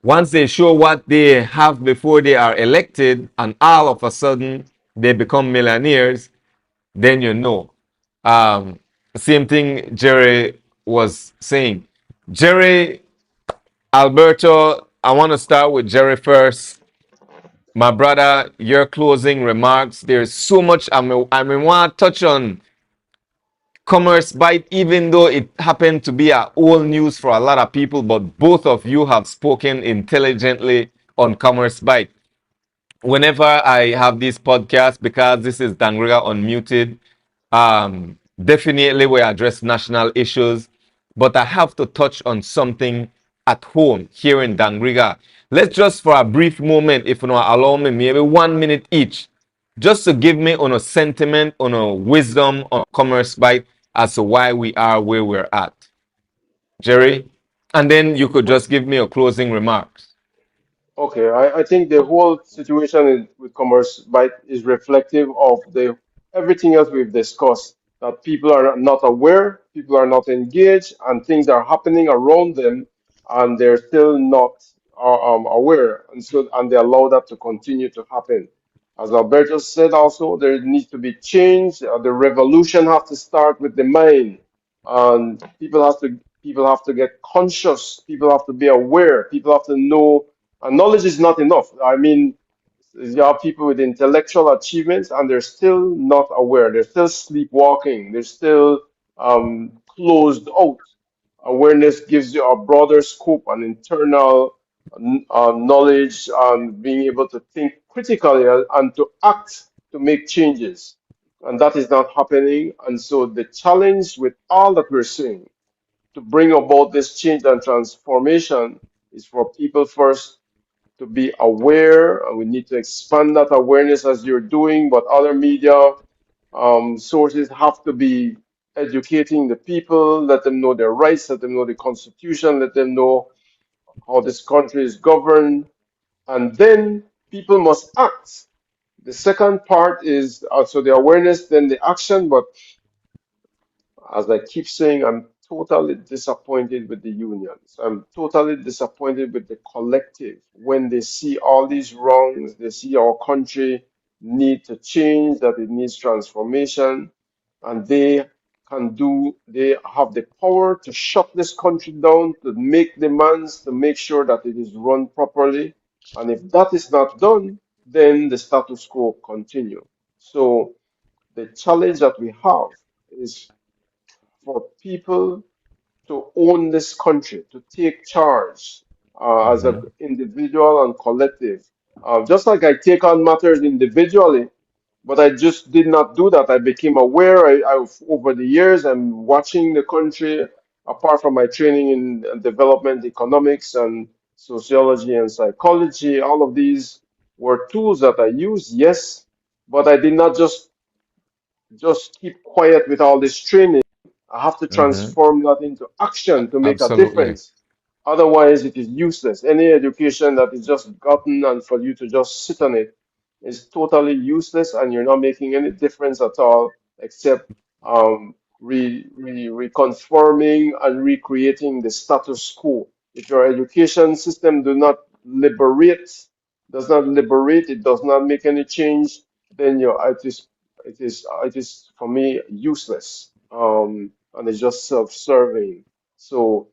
Once they show what they have before they are elected, and all of a sudden they become millionaires, then you know. Same thing Jerry was saying. Jerry, Alberto, I want to start with Jerry first. My brother, your closing remarks. There's so much I want to touch on Commerce Bite, even though it happened to be old news for a lot of people, but both of you have spoken intelligently on Commerce Bite. Whenever I have this podcast, because this is Dangriga Unmuted, definitely we address national issues, but I have to touch on something at home here in Dangriga. Let's just for a brief moment, if you know, allow me, maybe 1 minute each, just to give me on a sentiment, on a wisdom on Commerce Bite as to why we are where we're at. Jerry? And then you could just give me a closing remarks. Okay, I think the whole situation with Commerce Byte is reflective of the everything else we've discussed. That people are not aware, people are not engaged, and things are happening around them, and they're still not aware, and they allow that to continue to happen. As Alberto said, also there needs to be change. The revolution has to start with the mind, and people have to get conscious. People have to be aware. People have to know. And knowledge is not enough. I mean, there are people with intellectual achievements and they're still not aware. They're still sleepwalking. They're still closed out. Awareness gives you a broader scope, an internal knowledge, and being able to think critically and to act to make changes. And that is not happening. And so the challenge with all that we're seeing to bring about this change and transformation is for people first to be aware. And we need to expand that awareness as you're doing, but other media sources have to be educating the people, let them know their rights, let them know the Constitution, let them know how this country is governed, and then people must act. The second part is also the awareness, then the action, but as I keep saying, I'm totally disappointed with the unions. I'm totally disappointed with the collective. When they see all these wrongs, they see our country need to change, that it needs transformation, and they have the power to shut this country down, to make demands, to make sure that it is run properly. And if that is not done, then the status quo continue. So the challenge that we have is for people to own this country, to take charge as an individual and collective, Just like I take on matters individually, but I just did not do that. I became aware. Over the years, I'm watching the country. Apart from my training in development economics and sociology and psychology, all of these were tools that I used, yes, but I did not just keep quiet with all this training. I have to Mm-hmm. transform that into action to make a Absolutely. difference. Otherwise, it is useless. Any education that is just gotten and for you to just sit on it is totally useless, and you're not making any difference at all, except reconfirming and recreating the status quo. If your education system does not liberate, it does not make any change, then it is for me useless. And it's just self-serving. So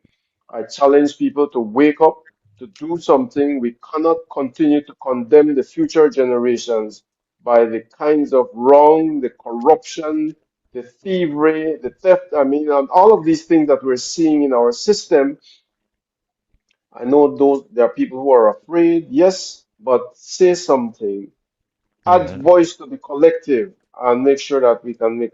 I challenge people to wake up, to do something. We cannot continue to condemn the future generations by the kinds of wrong, the corruption, the thievery, the theft. I mean, and all of these things that we're seeing in our system. I know there are people who are afraid, yes, but say something, add Mm-hmm. voice to the collective, and make sure that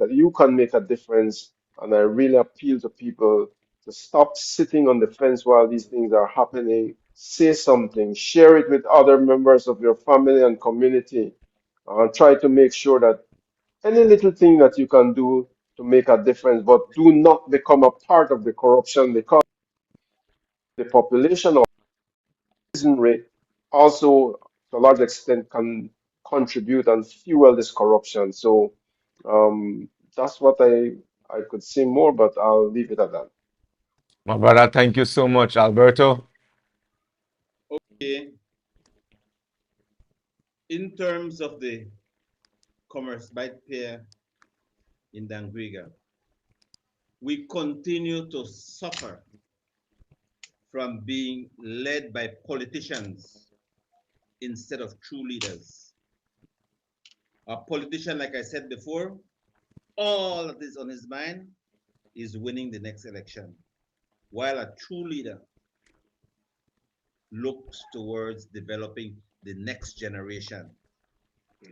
you can make a difference. And I really appeal to people to stop sitting on the fence while these things are happening. Say something, share it with other members of your family and community, and try to make sure that any little thing that you can do to make a difference, but do not become a part of the corruption, because the population or prison rate also to a large extent can contribute and fuel this corruption. So that's what I could say more, but I'll leave it at that. My brother, thank you so much, Alberto. Okay. In terms of the commerce by pair in Dangriga, we continue to suffer from being led by politicians instead of true leaders. A politician, like I said before, all that is on his mind is winning the next election, while a true leader looks towards developing the next generation.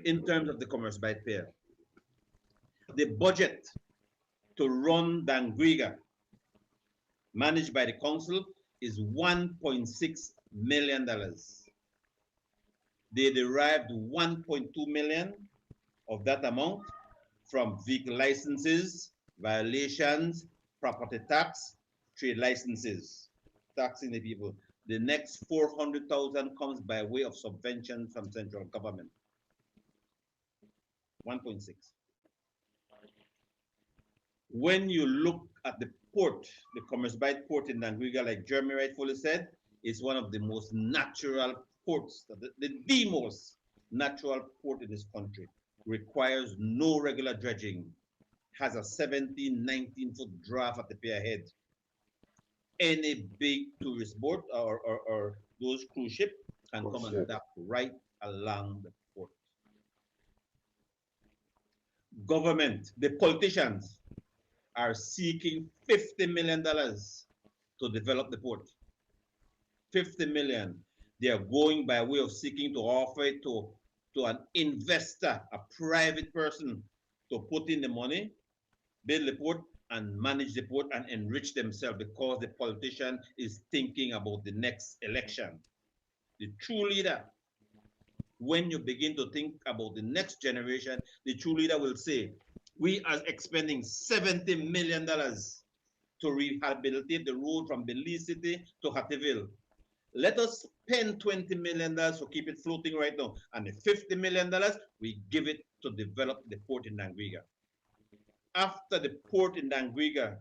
In terms of the commerce by pair, the budget to run Dangriga, managed by the council, is $1.6 million. They derived 1.2 million of that amount from vehicle licenses, violations, property tax, trade licenses, taxing the people. The next 400,000 comes by way of subvention from central government. 1.6. When you look at the port, the Commerce by port in Dangriga, like Jeremy rightfully said, is one of the most natural ports, the most natural port in this country. Requires no regular dredging, has a 17, 19-foot draft at the pier head. Any big tourist boat or those cruise ship can come and dock right along the port. Government, the politicians, are seeking $50 million to develop the port. 50 million. They are going by way of seeking to offer it to an investor, a private person, to put in the money, build the port, and manage the port and enrich themselves, because the politician is thinking about the next election. The true leader, when you begin to think about the next generation, the true leader will say, we are expending $70 million to rehabilitate the road from Belize City to Hattieville. Let us spend $20 million to keep it floating right now. And the $50 million, we give it to develop the port in Dangriga. After the port in Dangriga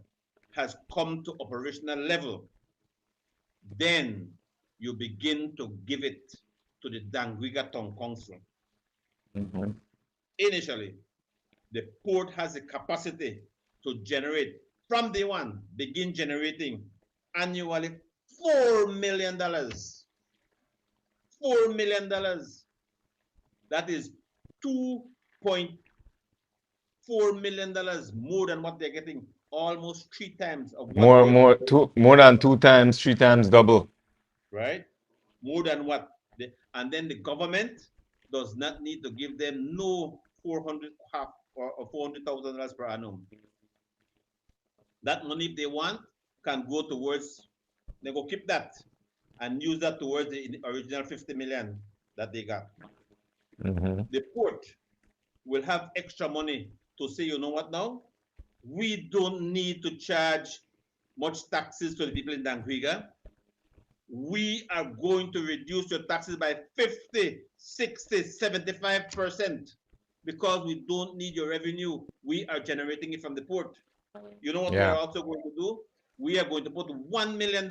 has come to operational level, then you begin to give it to the Dangriga Town Council. Mm-hmm. Initially, the port has the capacity to generate, from day one, begin generating annually $4 million. $4 million. That is $2.4 million more than what they're getting, almost 3 times of what More than 2 times, 3 times double. right? More than what And then the government does not need to give them no 400 half or $400,000 per annum. That money, if they want, can go towards, they go keep that and use that towards the original 50 million that they got. The port will have extra money to say, you know what now? We don't need to charge much taxes to the people in Dangriga. We are going to reduce your taxes by 50, 60, 75% because we don't need your revenue. We are generating it from the port. You know what we're also going to do? We are going to put $1 million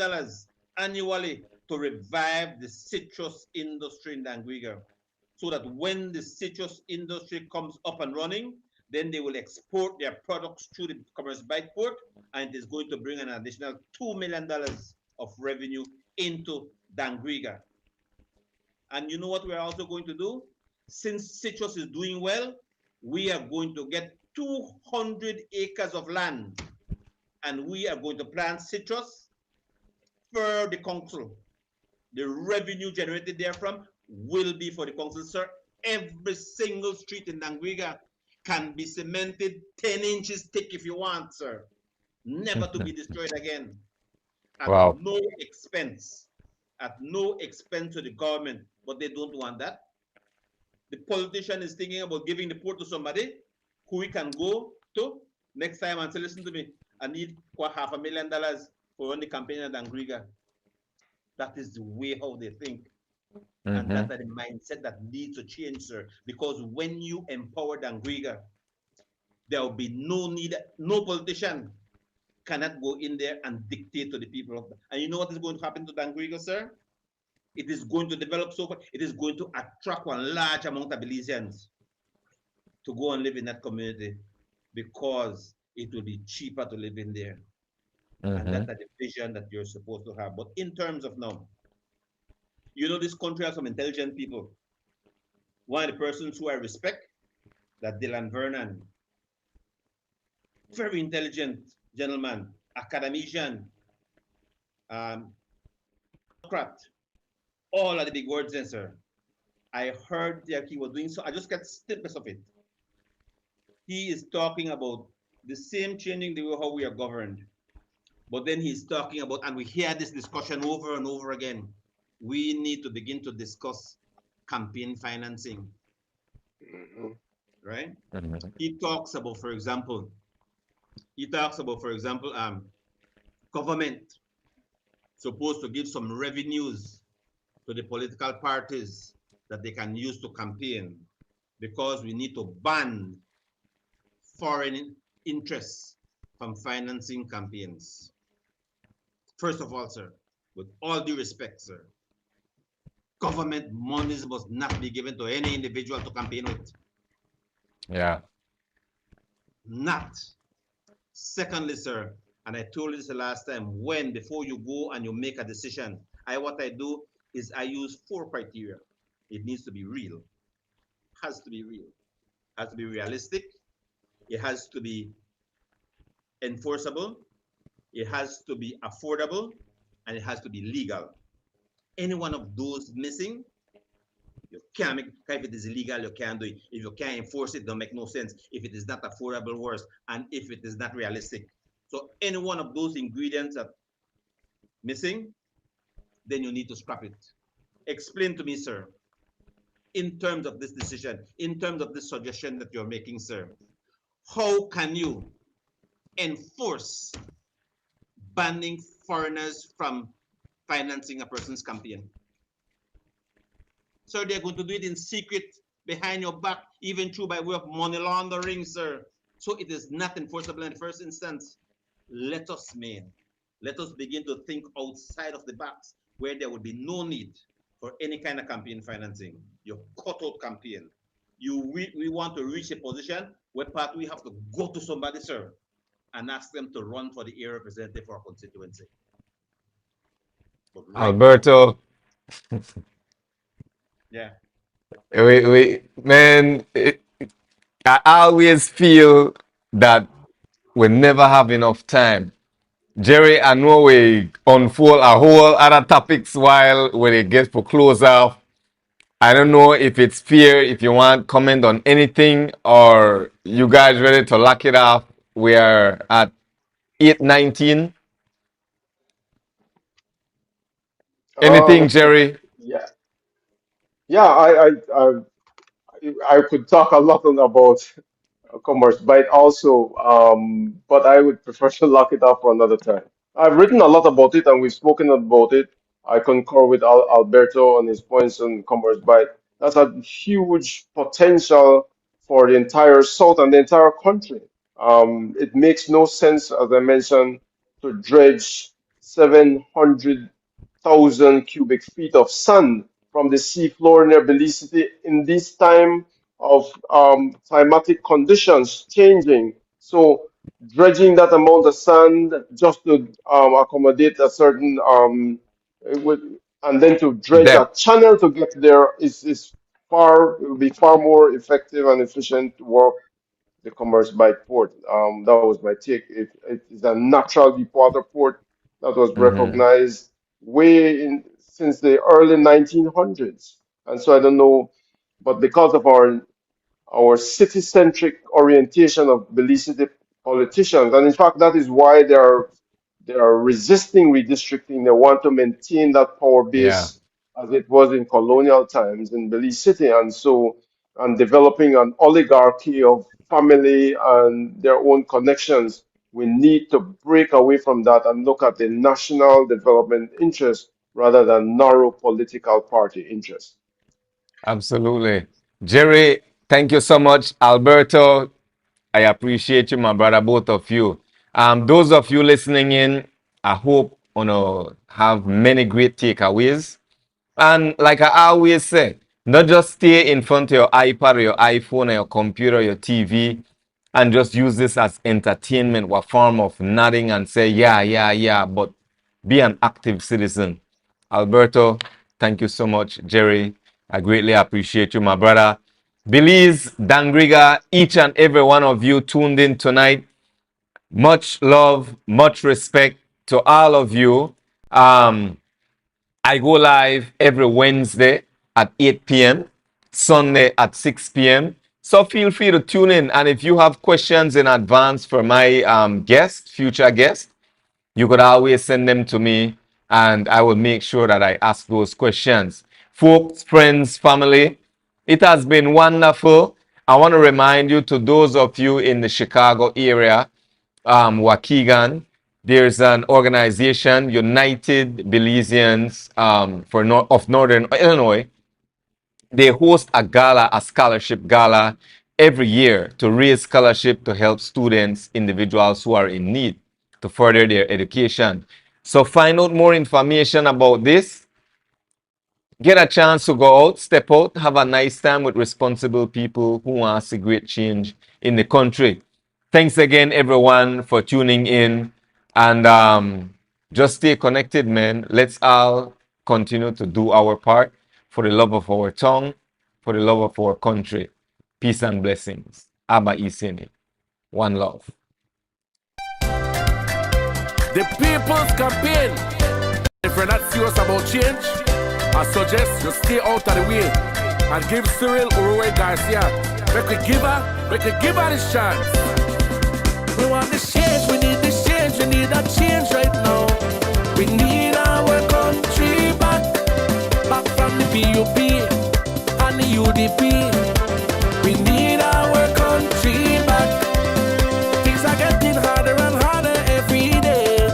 annually to revive the citrus industry in Dangriga, so that when the citrus industry comes up and running, then they will export their products through the Commerce Bight port, and it is going to bring an additional $2 million of revenue into Dangriga. And you know what we're also going to do? Since citrus is doing well, we are going to get 200 acres of land, and we are going to plant citrus for the council. The revenue generated therefrom will be for the council, sir. Every single street in Dangriga can be cemented 10 inches thick if you want, sir. Never to be destroyed again. At no expense. At no expense to the government. But they don't want that. The politician is thinking about giving the port to somebody who we can go to next time and say, listen to me, I need $500,000 for run the campaign at Dangriga. That is the way how they think. And that's the mindset that needs to change, sir. Because when you empower Dangriga, there will be no need, no politician cannot go in there and dictate to the people. And you know what is going to happen to Dangriga, sir? It is going to develop so far. It is going to attract one large amount of Belizeans to go and live in that community because it will be cheaper to live in there. And that's the vision that you're supposed to have. But in terms of now, you know, this country has some intelligent people. One of the persons who I respect, that Dylan Vernon, very intelligent gentleman, academician, all of the big words there, sir. I heard that he was doing so. I just got snippets of it. He is talking about the same changing the way how we are governed. But then he's talking about, and we hear this discussion over and over again, we need to begin to discuss campaign financing. Right? He talks about, for example, government supposed to give some revenues to the political parties that they can use to campaign, because we need to ban foreign interests from financing campaigns. First of all, sir, with all due respect, sir, government monies must not be given to any individual to campaign with. Yeah. Not. Secondly, sir, and I told you this the last time, before you go and you make a decision, what I do is I use 4 criteria. It needs to be real. Has to be real. Has to be realistic. It has to be enforceable. It has to be affordable, and it has to be legal. Any one of those missing, you can't make. If it is illegal, you can't do it. If you can't enforce it, it don't make no sense. If it is not affordable, worse, and if it is not realistic. So any one of those ingredients are missing, then you need to scrap it. Explain to me, sir, in terms of this decision, in terms of this suggestion that you're making, sir, how can you enforce banning foreigners from financing a person's campaign? Sir, they're going to do it in secret, behind your back, even through by way of money laundering, sir. So it is not enforceable in the first instance. Let us begin to think outside of the box, where there would be no need for any kind of campaign financing. Your cut-out campaign. We want to reach a position where we have to go to somebody, sir, and ask them to run for the area representative for our constituency. Right Alberto. Yeah. Man, I always feel that we never have enough time. Jerry, I know we unfold a whole other topics while when it gets for close off, I don't know if it's fair, if you want comment on anything, or you guys ready to lock it off. We are at 8:19. Anything, Um, Jerry? yeah, yeah. I could talk a lot about commerce, but also, but I would prefer to lock it up for another time. I've written a lot about it and we've spoken about it. I concur with Alberto on his points on commerce, but that's a huge potential for the entire South and the entire country. It makes no sense, as I mentioned, to dredge 700,000 cubic feet of sand from the seafloor near Belize in this time of climatic conditions changing. So dredging that amount of sand just to accommodate a certain and then to dredge a Depth. channel to get there is far it will be far more effective and efficient to work the commerce by port. That was my take. It is a natural deep water port that was Mhm. recognized way in since the early 1900s. And so I don't know, but because of our city-centric orientation of Belize politicians. And in fact, that is why they are resisting redistricting. They want to maintain that power Yeah, base as it was in colonial times in Belize City. And so, and developing an oligarchy of family and their own connections. We need to break away from that and look at the national development interest rather than narrow political party interest. absolutely. Jerry, thank you so much. Alberto, I appreciate you, my brother, both of you. Those of you listening in, I hope you know have many great takeaways. And like I always say, not just stay in front of your iPad or your iPhone or your computer or your TV and just use this as entertainment or form of nodding and say, yeah, yeah, yeah, but be an active citizen. Alberto, thank you so much. Jerry, I greatly appreciate you, my brother. Belize, Dangriga, each and every one of you tuned in tonight. Much love, much respect to all of you. I go live every Wednesday at 8 p.m., Sunday at 6 p.m. So feel free to tune in. And if you have questions in advance for my future guest, you could always send them to me and I will make sure that I ask those questions. Folks, friends, family, it has been wonderful. I want to remind you to those of you in the Chicago area, Waukegan, there's an organization, United Belizeans of Northern Illinois. They host a gala, a scholarship gala, every year to raise scholarship to help students, individuals who are in need to further their education. So find out more information about this. Get a chance to go out, step out, have a nice time with responsible people who want to see great change in the country. Thanks again, everyone, for tuning in. And just stay connected, man. Let's all continue to do our part for the love of our tongue, for the love of our country. Peace and blessings. Abba Isini. One love. The people's campaign. If you're not serious about change, I suggest you stay out of the way and give Cyril Uruwei Garcia. Make we give her this chance. We want this change, we need this change, we need that change right now. We need our country back from the PUP and the UDP. We need our country back. Things are getting harder and harder every day.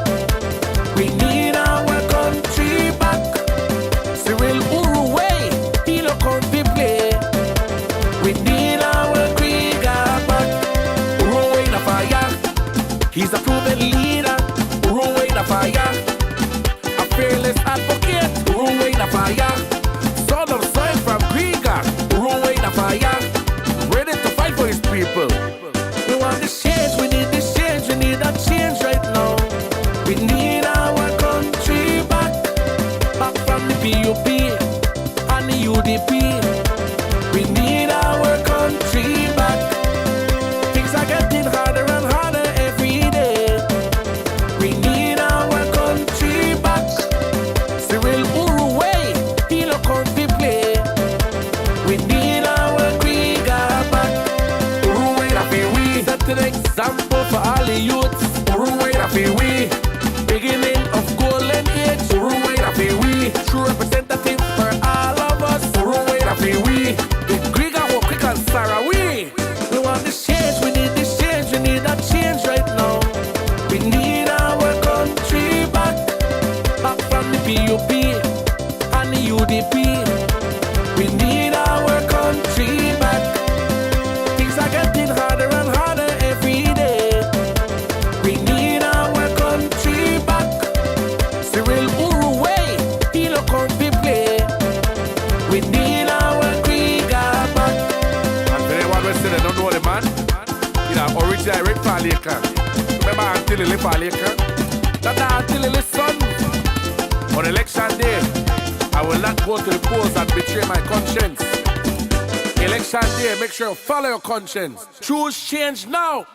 We need our country back. Cyril Uruwei, he look on the play. We need our Dangriga back. Uruwei na fire. He's a proven leader. Uruwei na fire. A fearless advocate. Uruwei na fire. Son of soil from Griga. Uruwei na fire. Ready to fight for his people. We want this change, we need this change, we need that change right now. We need our country back from the PUP and the UDP. We need our country back. Things are getting harder and harder every day. We need our country back. Cyril Uruwei, he look on the play. Paleka. Remember Auntie Lily Paleka? That's Auntie Lily's son. On election day, I will not go to the polls and betray my conscience. Election day, make sure you follow your conscience. Choose change now.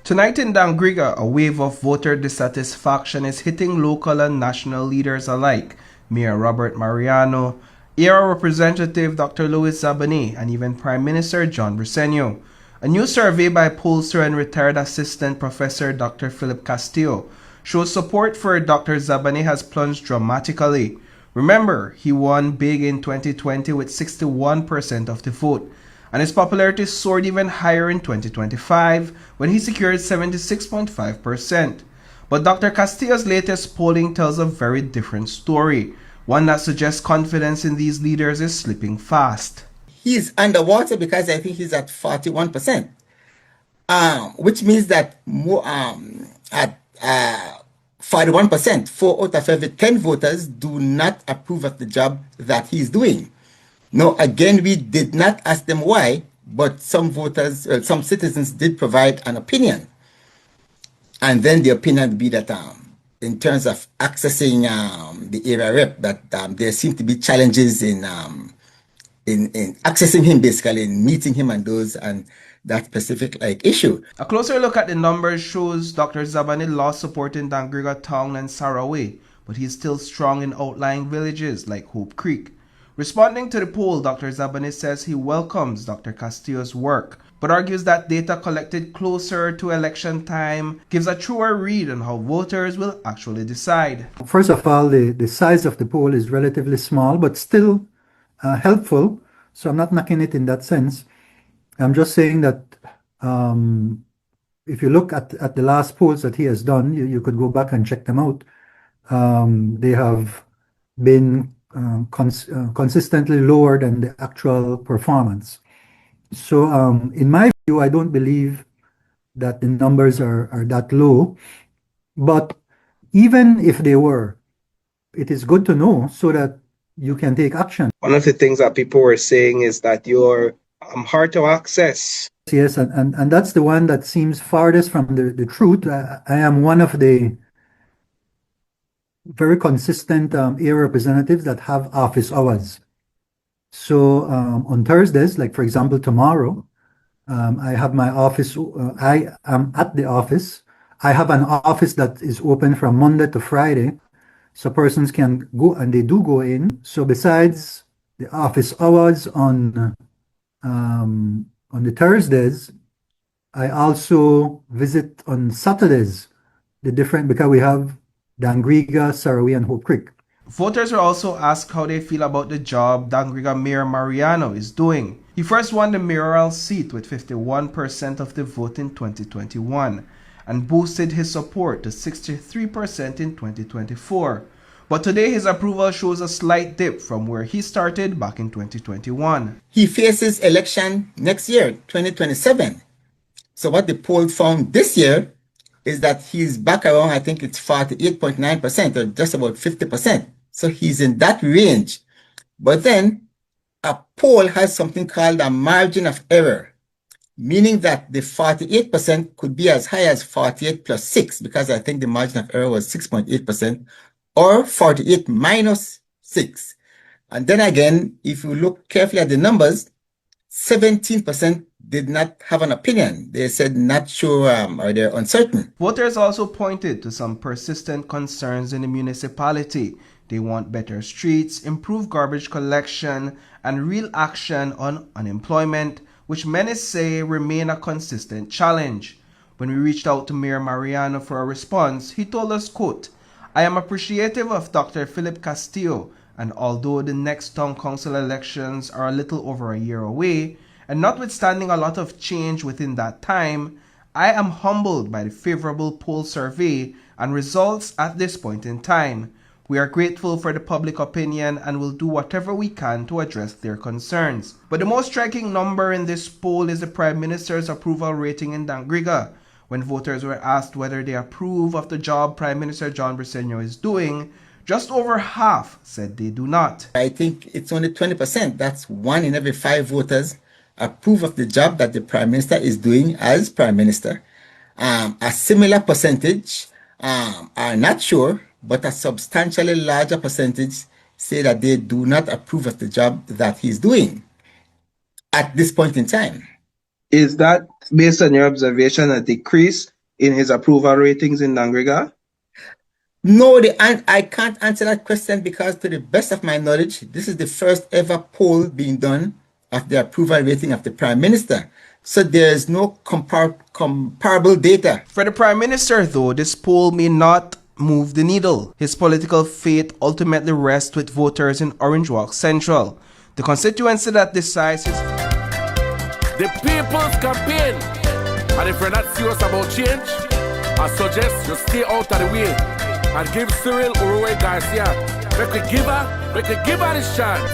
Tonight in Dangriga, a wave of voter dissatisfaction is hitting local and national leaders alike. Mayor Robert Mariano, era Representative Dr. Louis Zabane, and even Prime Minister John Briceño. A new survey by pollster and retired assistant professor Dr. Philip Castillo shows support for Dr. Zabane has plunged dramatically. Remember, he won big in 2020 with 61% of the vote, and his popularity soared even higher in 2025 when he secured 76.5%. But Dr. Castillo's latest polling tells a very different story, one that suggests confidence in these leaders is slipping fast. He's underwater because I think he's at 41%, which means that more, at 41%, 4 out of every 10 voters do not approve of the job that he's doing. Now, again, we did not ask them why, but some voters, some citizens did provide an opinion. And then the opinion would be that in terms of accessing the area rep, that there seem to be challenges in accessing him, basically, in meeting him and those and that specific issue. A closer look at the numbers shows Dr. Zabane lost support in Dangriga Town and Uruwei, but he's still strong in outlying villages like Hope Creek. Responding to the poll, Dr. Zabane says he welcomes Dr. Castillo's work, but argues that data collected closer to election time gives a truer read on how voters will actually decide. First of all, the size of the poll is relatively small, but still helpful. So I'm not knocking it in that sense. I'm just saying that if you look at the last polls that he has done, you could go back and check them out. They have been consistently lower than the actual performance. So in my view, I don't believe that the numbers are that low. But even if they were, it is good to know so that you can take action. One of the things that people were saying is that you're hard to access. Yes, and that's the one that seems farthest from the truth. I am one of the very consistent area representatives that have office hours. So on Thursdays, like for example tomorrow, I have my office. I am at the office. I have an office that is open from Monday to Friday, so persons can go, and they do go in. So besides the office hours on the Thursdays, I also visit on Saturdays because we have Dangriga, Uruwei, and Hope Creek. Voters were also asked how they feel about the job Dangriga Mayor Mariano is doing. He first won the mayoral seat with 51% of the vote in 2021 and boosted his support to 63% in 2024. But today his approval shows a slight dip from where he started back in 2021. He faces election next year, 2027. So what the poll found this year is that he's back around, I think it's 48.9% or just about 50%. So he's in that range. But then a poll has something called a margin of error, meaning that the 48% could be as high as 48 plus 6, because I think the margin of error was 6.8%, or 48 minus 6. And then again, if you look carefully at the numbers, 17% did not have an opinion. They said not sure or they're uncertain. Voters also pointed to some persistent concerns in the municipality. They want better streets, improved garbage collection, and real action on unemployment, which many say remain a consistent challenge. When we reached out to Mayor Mariano for a response, he told us, quote, "I am appreciative of Dr. Philip Castillo, and although the next town council elections are a little over a year away, and notwithstanding a lot of change within that time, I am humbled by the favorable poll survey and results at this point in time. We are grateful for the public opinion and will do whatever we can to address their concerns." But the most striking number in this poll is the Prime Minister's approval rating in Dangriga. When voters were asked whether they approve of the job Prime Minister John Briceño is doing, just over half said they do not. I think it's only 20%. That's 1 in every 5 voters approve of the job that the Prime Minister is doing as Prime Minister. A similar percentage are not sure, but a substantially larger percentage say that they do not approve of the job that he's doing at this point in time. Is that, based on your observation, a decrease in his approval ratings in Dangriga? No, I can't answer that question because, to the best of my knowledge, this is the first ever poll being done of the approval rating of the Prime Minister. So there is no comparable data. For the Prime Minister, though, this poll may not move the needle. His political fate ultimately rests with voters in Orange Walk Central, the constituency that decides his... The people's campaign. And if you're not serious about change, I suggest you stay out of the way and give Cyril Uruwei Garcia. Make we give her this chance.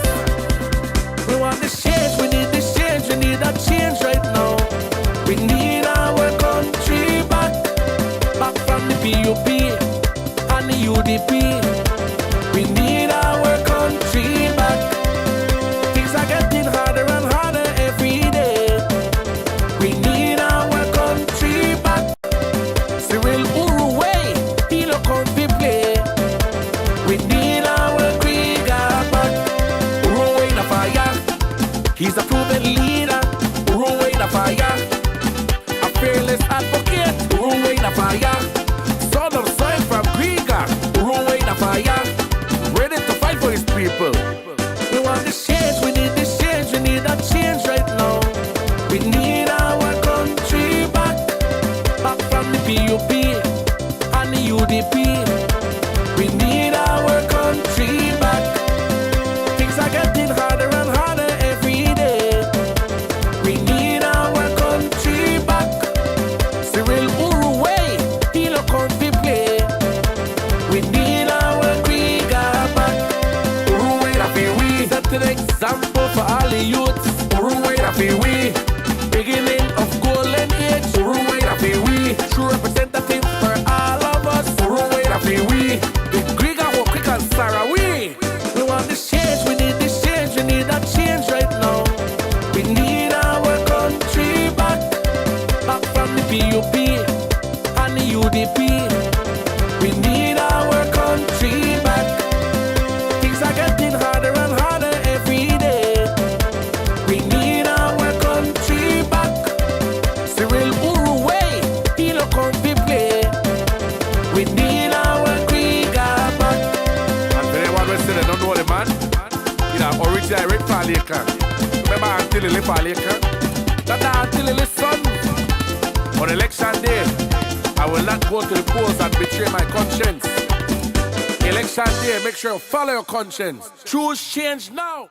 We want this change, we need this change, we need that change right now. We need our country back from the PUP and the UDP. We need our country back. Things are getting harder and harder every day. We need our country back. Cyril Uruwei, he look on the play. We need our Dangriga back. Uruwei na fire, he's a proven leader. Uruwei na fire, a fearless advocate. Uruwei na fire, son of soil from Dangriga. Uruwei na fire, ready to fight for his people. We want this change, we need this change, we need that change right now. We need our country back from the PUP and the UDP. We need our country back. Things are getting harder and harder every day. We need our country back. Cyril Uruwei, he look on the play. We need our Dangriga back. Uruwei na fi we, set an example for all the youths. Uruwei na fi we, beginning of golden age. Uruwei na fi we, true representative for all of us. Uruwei na fi we, the Dangriga walk quick and Sarah we. We want this change, we need this change, we need that change right now. We need our country back from the PUP and the UDP. We need our country back. Things are getting harder and harder every day. We need our country back. Cyril Uruwei, he look on the play. We need our Dangriga back. And for anyone who said they don't know the man, you know, originally Rick Faleka. Remember Auntie Lily Faleka? That's Auntie Lily's son. On election day, I will not go to the polls and betray my conscience. Election day, make sure you follow your conscience. Choose change now.